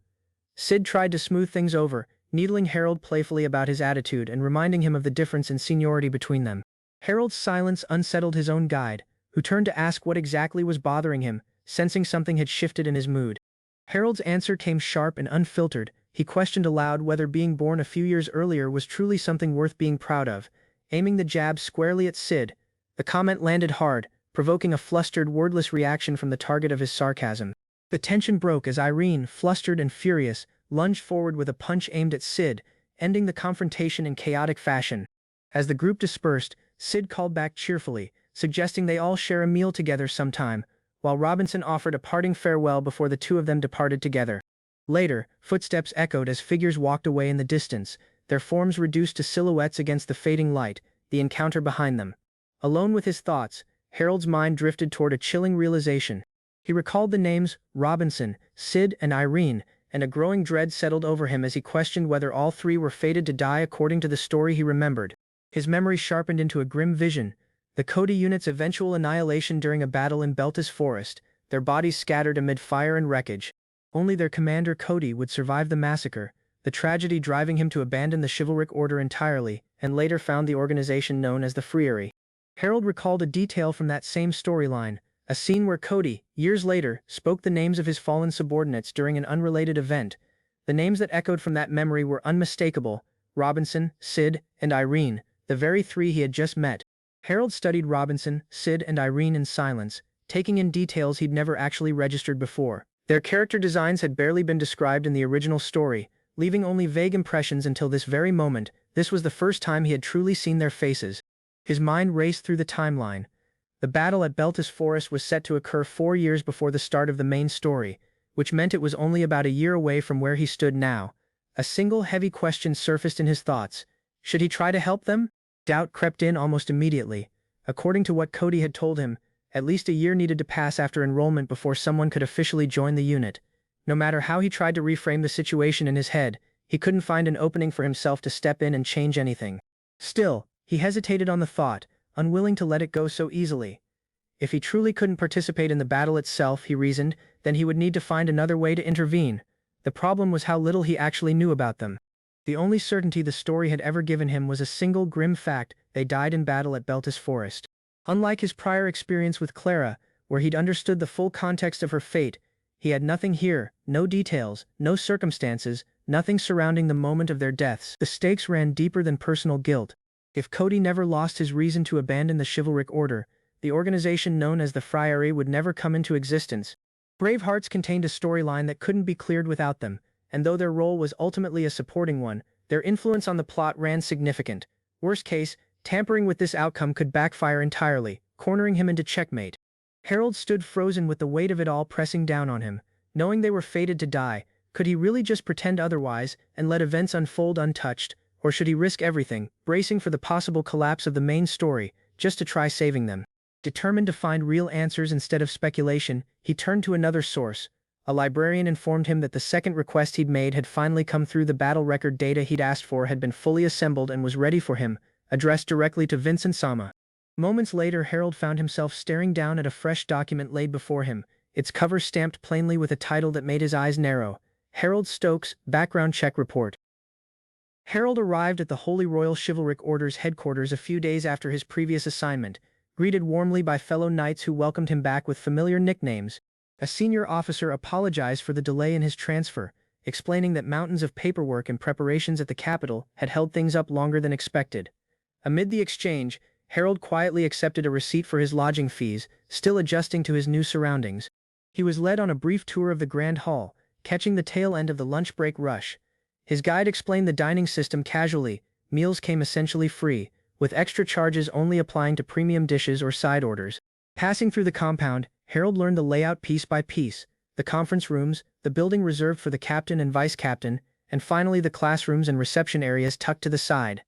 Speaker 1: Sid tried to smooth things over, needling Harold playfully about his attitude and reminding him of the difference in seniority between them. Harold's silence unsettled his own guide, who turned to ask what exactly was bothering him, sensing something had shifted in his mood. Harold's answer came sharp and unfiltered. He questioned aloud whether being born a few years earlier was truly something worth being proud of, aiming the jab squarely at Sid. The comment landed hard, provoking a flustered, wordless reaction from the target of his sarcasm. The tension broke as Irene, flustered and furious, lunged forward with a punch aimed at Sid, ending the confrontation in chaotic fashion. As the group dispersed, Sid called back cheerfully, suggesting they all share a meal together sometime, while Robinson offered a parting farewell before the two of them departed together. Later, footsteps echoed as figures walked away in the distance, their forms reduced to silhouettes against the fading light, the encounter behind them. Alone with his thoughts, Harold's mind drifted toward a chilling realization. He recalled the names Robinson, Sid, and Irene, and a growing dread settled over him as he questioned whether all three were fated to die according to the story he remembered. His memory sharpened into a grim vision, the Cody unit's eventual annihilation during a battle in Beltis Forest, their bodies scattered amid fire and wreckage. Only their commander Cody would survive the massacre, the tragedy driving him to abandon the chivalric order entirely, and later found the organization known as the Friary. Harold recalled a detail from that same storyline, a scene where Cody, years later, spoke the names of his fallen subordinates during an unrelated event. The names that echoed from that memory were unmistakable: Robinson, Sid, and Irene, the very three he had just met. Harold studied Robinson, Sid, and Irene in silence, taking in details he'd never actually registered before. Their character designs had barely been described in the original story, leaving only vague impressions until this very moment. This was the first time he had truly seen their faces. His mind raced through the timeline. The battle at Beltis Forest was set to occur 4 years before the start of the main story, which meant it was only about a year away from where he stood now. A single heavy question surfaced in his thoughts. Should he try to help them? Doubt crept in almost immediately. According to what Cody had told him, at least a year needed to pass after enrollment before someone could officially join the unit. No matter how he tried to reframe the situation in his head, he couldn't find an opening for himself to step in and change anything. Still, he hesitated on the thought, unwilling to let it go so easily. If he truly couldn't participate in the battle itself, he reasoned, then he would need to find another way to intervene. The problem was how little he actually knew about them. The only certainty the story had ever given him was a single grim fact: they died in battle at Beltis Forest. Unlike his prior experience with Clara, where he'd understood the full context of her fate, he had nothing here, no details, no circumstances, nothing surrounding the moment of their deaths. The stakes ran deeper than personal guilt. If Cody never lost his reason to abandon the chivalric order, the organization known as the Friary would never come into existence. Brave Hearts contained a storyline that couldn't be cleared without them, and though their role was ultimately a supporting one, their influence on the plot ran significant. Worst case, tampering with this outcome could backfire entirely, cornering him into checkmate. Harold stood frozen with the weight of it all pressing down on him. Knowing they were fated to die, could he really just pretend otherwise and let events unfold untouched, or should he risk everything, bracing for the possible collapse of the main story, just to try saving them? Determined to find real answers instead of speculation, he turned to another source. A librarian informed him that the second request he'd made had finally come through. The battle record data he'd asked for had been fully assembled and was ready for him, addressed directly to Vincent Sama. Moments later, Harold found himself staring down at a fresh document laid before him, its cover stamped plainly with a title that made his eyes narrow: Harold Stokes, Background Check Report. Harold arrived at the Holy Royal Chivalric Order's headquarters a few days after his previous assignment, greeted warmly by fellow knights who welcomed him back with familiar nicknames. A senior officer apologized for the delay in his transfer, explaining that mountains of paperwork and preparations at the capital had held things up longer than expected. Amid the exchange, Harold quietly accepted a receipt for his lodging fees, still adjusting to his new surroundings. He was led on a brief tour of the Grand Hall, catching the tail end of the lunch break rush. His guide explained the dining system casually. Meals came essentially free, with extra charges only applying to premium dishes or side orders. Passing through the compound, Harold learned the layout piece by piece: the conference rooms, the building reserved for the captain and vice-captain, and finally the classrooms and reception areas tucked to the side.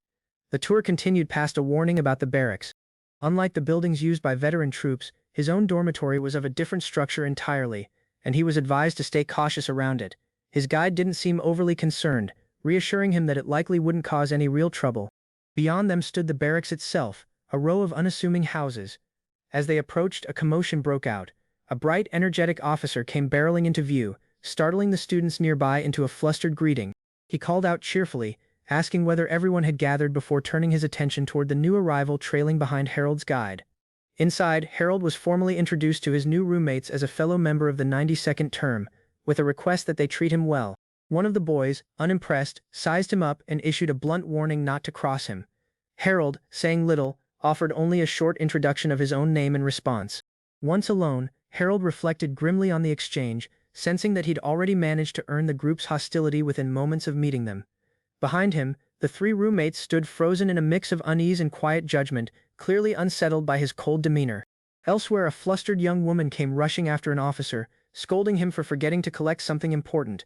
Speaker 1: The tour continued past a warning about the barracks. Unlike the buildings used by veteran troops, his own dormitory was of a different structure entirely, and he was advised to stay cautious around it. His guide didn't seem overly concerned, reassuring him that it likely wouldn't cause any real trouble. Beyond them stood the barracks itself, a row of unassuming houses. As they approached, a commotion broke out. A bright, energetic officer came barreling into view, startling the students nearby into a flustered greeting. He called out cheerfully, asking whether everyone had gathered before turning his attention toward the new arrival trailing behind Harold's guide. Inside, Harold was formally introduced to his new roommates as a fellow member of the 92nd term, with a request that they treat him well. One of the boys, unimpressed, sized him up and issued a blunt warning not to cross him. Harold, saying little, offered only a short introduction of his own name in response. Once alone, Harold reflected grimly on the exchange, sensing that he'd already managed to earn the group's hostility within moments of meeting them. Behind him, the three roommates stood frozen in a mix of unease and quiet judgment, clearly unsettled by his cold demeanor. Elsewhere, a flustered young woman came rushing after an officer, scolding him for forgetting to collect something important.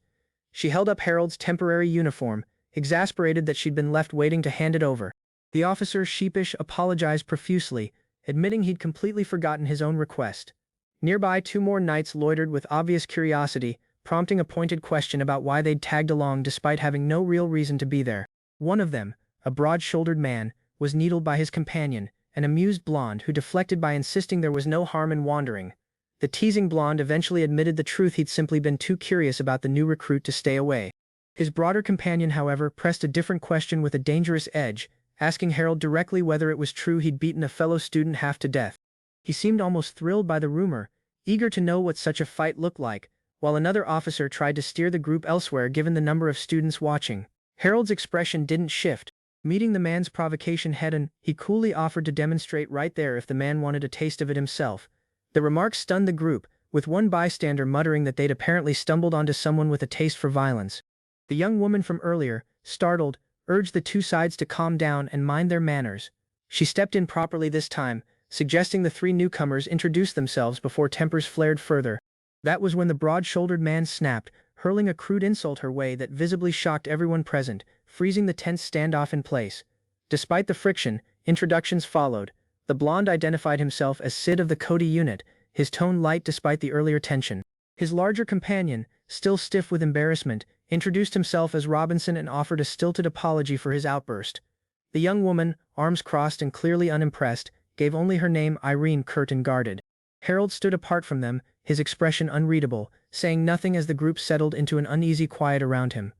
Speaker 1: She held up Harold's temporary uniform, exasperated that she'd been left waiting to hand it over. The officer, sheepish, apologized profusely, admitting he'd completely forgotten his own request. Nearby, two more knights loitered with obvious curiosity, prompting a pointed question about why they'd tagged along despite having no real reason to be there. One of them, a broad-shouldered man, was needled by his companion, an amused blonde who deflected by insisting there was no harm in wandering. The teasing blonde eventually admitted the truth: he'd simply been too curious about the new recruit to stay away. His broader companion, however, pressed a different question with a dangerous edge, asking Harold directly whether it was true he'd beaten a fellow student half to death. He seemed almost thrilled by the rumor, eager to know what such a fight looked like, while another officer tried to steer the group elsewhere given the number of students watching. Harold's expression didn't shift. Meeting the man's provocation head-on, he coolly offered to demonstrate right there if the man wanted a taste of it himself. The remark stunned the group, with one bystander muttering that they'd apparently stumbled onto someone with a taste for violence. The young woman from earlier, startled, urged the two sides to calm down and mind their manners. She stepped in properly this time, suggesting the three newcomers introduce themselves before tempers flared further. That was when the broad-shouldered man snapped, hurling a crude insult her way that visibly shocked everyone present, freezing the tense standoff in place. Despite the friction, introductions followed. The blonde identified himself as Sid of the Cody unit, his tone light despite the earlier tension. His larger companion, still stiff with embarrassment, introduced himself as Robinson and offered a stilted apology for his outburst. The young woman, arms crossed and clearly unimpressed, gave only her name, Irene, curt and guarded. Harold stood apart from them, his expression unreadable, saying nothing as the group settled into an uneasy quiet around him.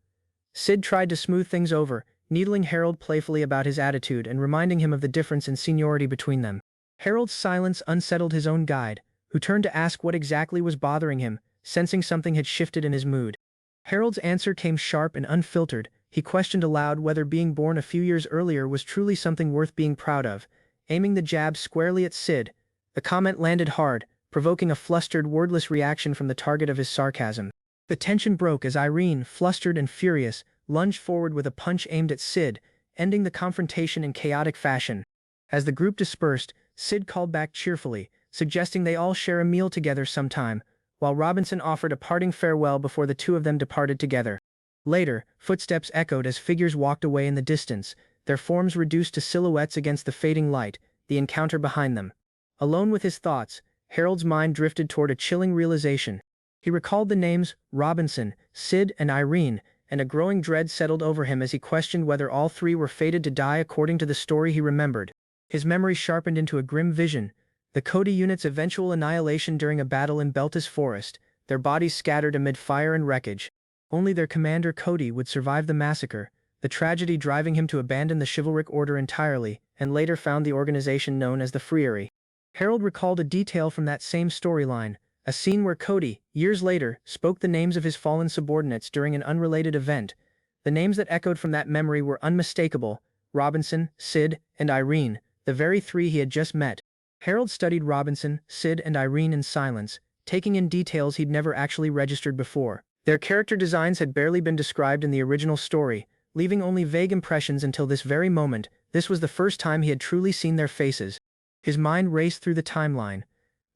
Speaker 1: Sid tried to smooth things over, needling Harold playfully about his attitude and reminding him of the difference in seniority between them. Harold's silence unsettled his own guide, who turned to ask what exactly was bothering him, sensing something had shifted in his mood. Harold's answer came sharp and unfiltered. He questioned aloud whether being born a few years earlier was truly something worth being proud of, aiming the jab squarely at Sid. The comment landed hard, provoking a flustered, wordless reaction from the target of his sarcasm. The tension broke as Irene, flustered and furious, lunged forward with a punch aimed at Sid, ending the confrontation in chaotic fashion. As the group dispersed, Sid called back cheerfully, suggesting they all share a meal together sometime, while Robinson offered a parting farewell before the two of them departed together. Later, footsteps echoed as figures walked away in the distance, their forms reduced to silhouettes against the fading light, the encounter behind them. Alone with his thoughts, Harold's mind drifted toward a chilling realization. He recalled the names Robinson, Sid, and Irene, and a growing dread settled over him as he questioned whether all three were fated to die according to the story he remembered. His memory sharpened into a grim vision: the Cody unit's eventual annihilation during a battle in Beltis Forest, their bodies scattered amid fire and wreckage. Only their commander Cody would survive the massacre, the tragedy driving him to abandon the chivalric order entirely, and later found the organization known as the Friary. Harold recalled a detail from that same storyline: A scene where Cody, years later, spoke the names of his fallen subordinates during an unrelated event. The names that echoed from that memory were unmistakable: Robinson, Sid, and Irene, the very three he had just met. Harold studied Robinson, Sid, and Irene in silence, taking in details he'd never actually registered before. Their character designs had barely been described in the original story, leaving only vague impressions until this very moment. This was the first time he had truly seen their faces. His mind raced through the timeline.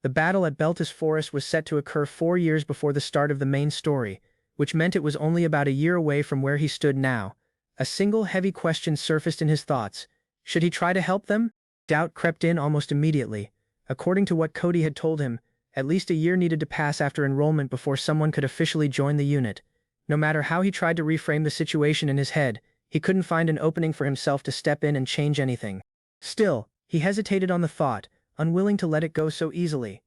Speaker 1: The battle at Beltis Forest was set to occur 4 years before the start of the main story, which meant it was only about a year away from where he stood now. A single heavy question surfaced in his thoughts. Should he try to help them? Doubt crept in almost immediately. According to what Cody had told him, at least a year needed to pass after enrollment before someone could officially join the unit. No matter how he tried to reframe the situation in his head, he couldn't find an opening for himself to step in and change anything. Still, he hesitated on the thought, unwilling to let it go so easily.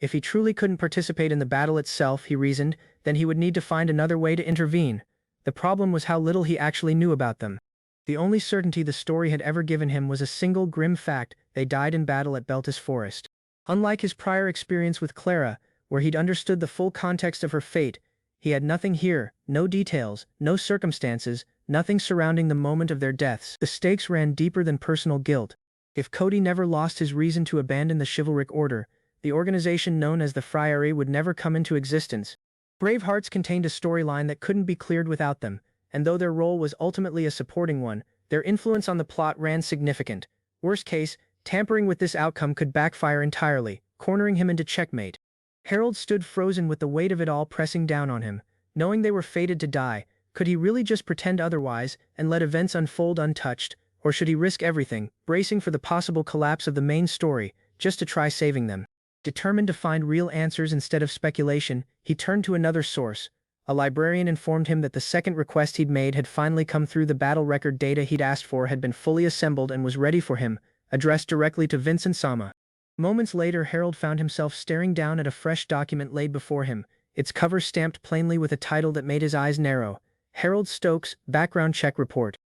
Speaker 1: If he truly couldn't participate in the battle itself, he reasoned, then he would need to find another way to intervene. The problem was how little he actually knew about them. The only certainty the story had ever given him was a single grim fact: they died in battle at Beltis Forest. Unlike his prior experience with Clara, where he'd understood the full context of her fate, he had nothing here, no details, no circumstances, nothing surrounding the moment of their deaths. The stakes ran deeper than personal guilt. If Cody never lost his reason to abandon the chivalric order, the organization known as the Friary would never come into existence. Brave Hearts contained a storyline that couldn't be cleared without them, and though their role was ultimately a supporting one, their influence on the plot ran significant. Worst case, tampering with this outcome could backfire entirely, cornering him into checkmate. Harold stood frozen with the weight of it all pressing down on him. Knowing they were fated to die, could he really just pretend otherwise and let events unfold untouched, or should he risk everything, bracing for the possible collapse of the main story, just to try saving them? Determined to find real answers instead of speculation, he turned to another source. A librarian informed him that the second request he'd made had finally come through. The battle record data he'd asked for had been fully assembled and was ready for him, addressed directly to Vincent-sama. Moments later, Harold found himself staring down at a fresh document laid before him, its cover stamped plainly with a title that made his eyes narrow: Harold Stokes, Background Check Report.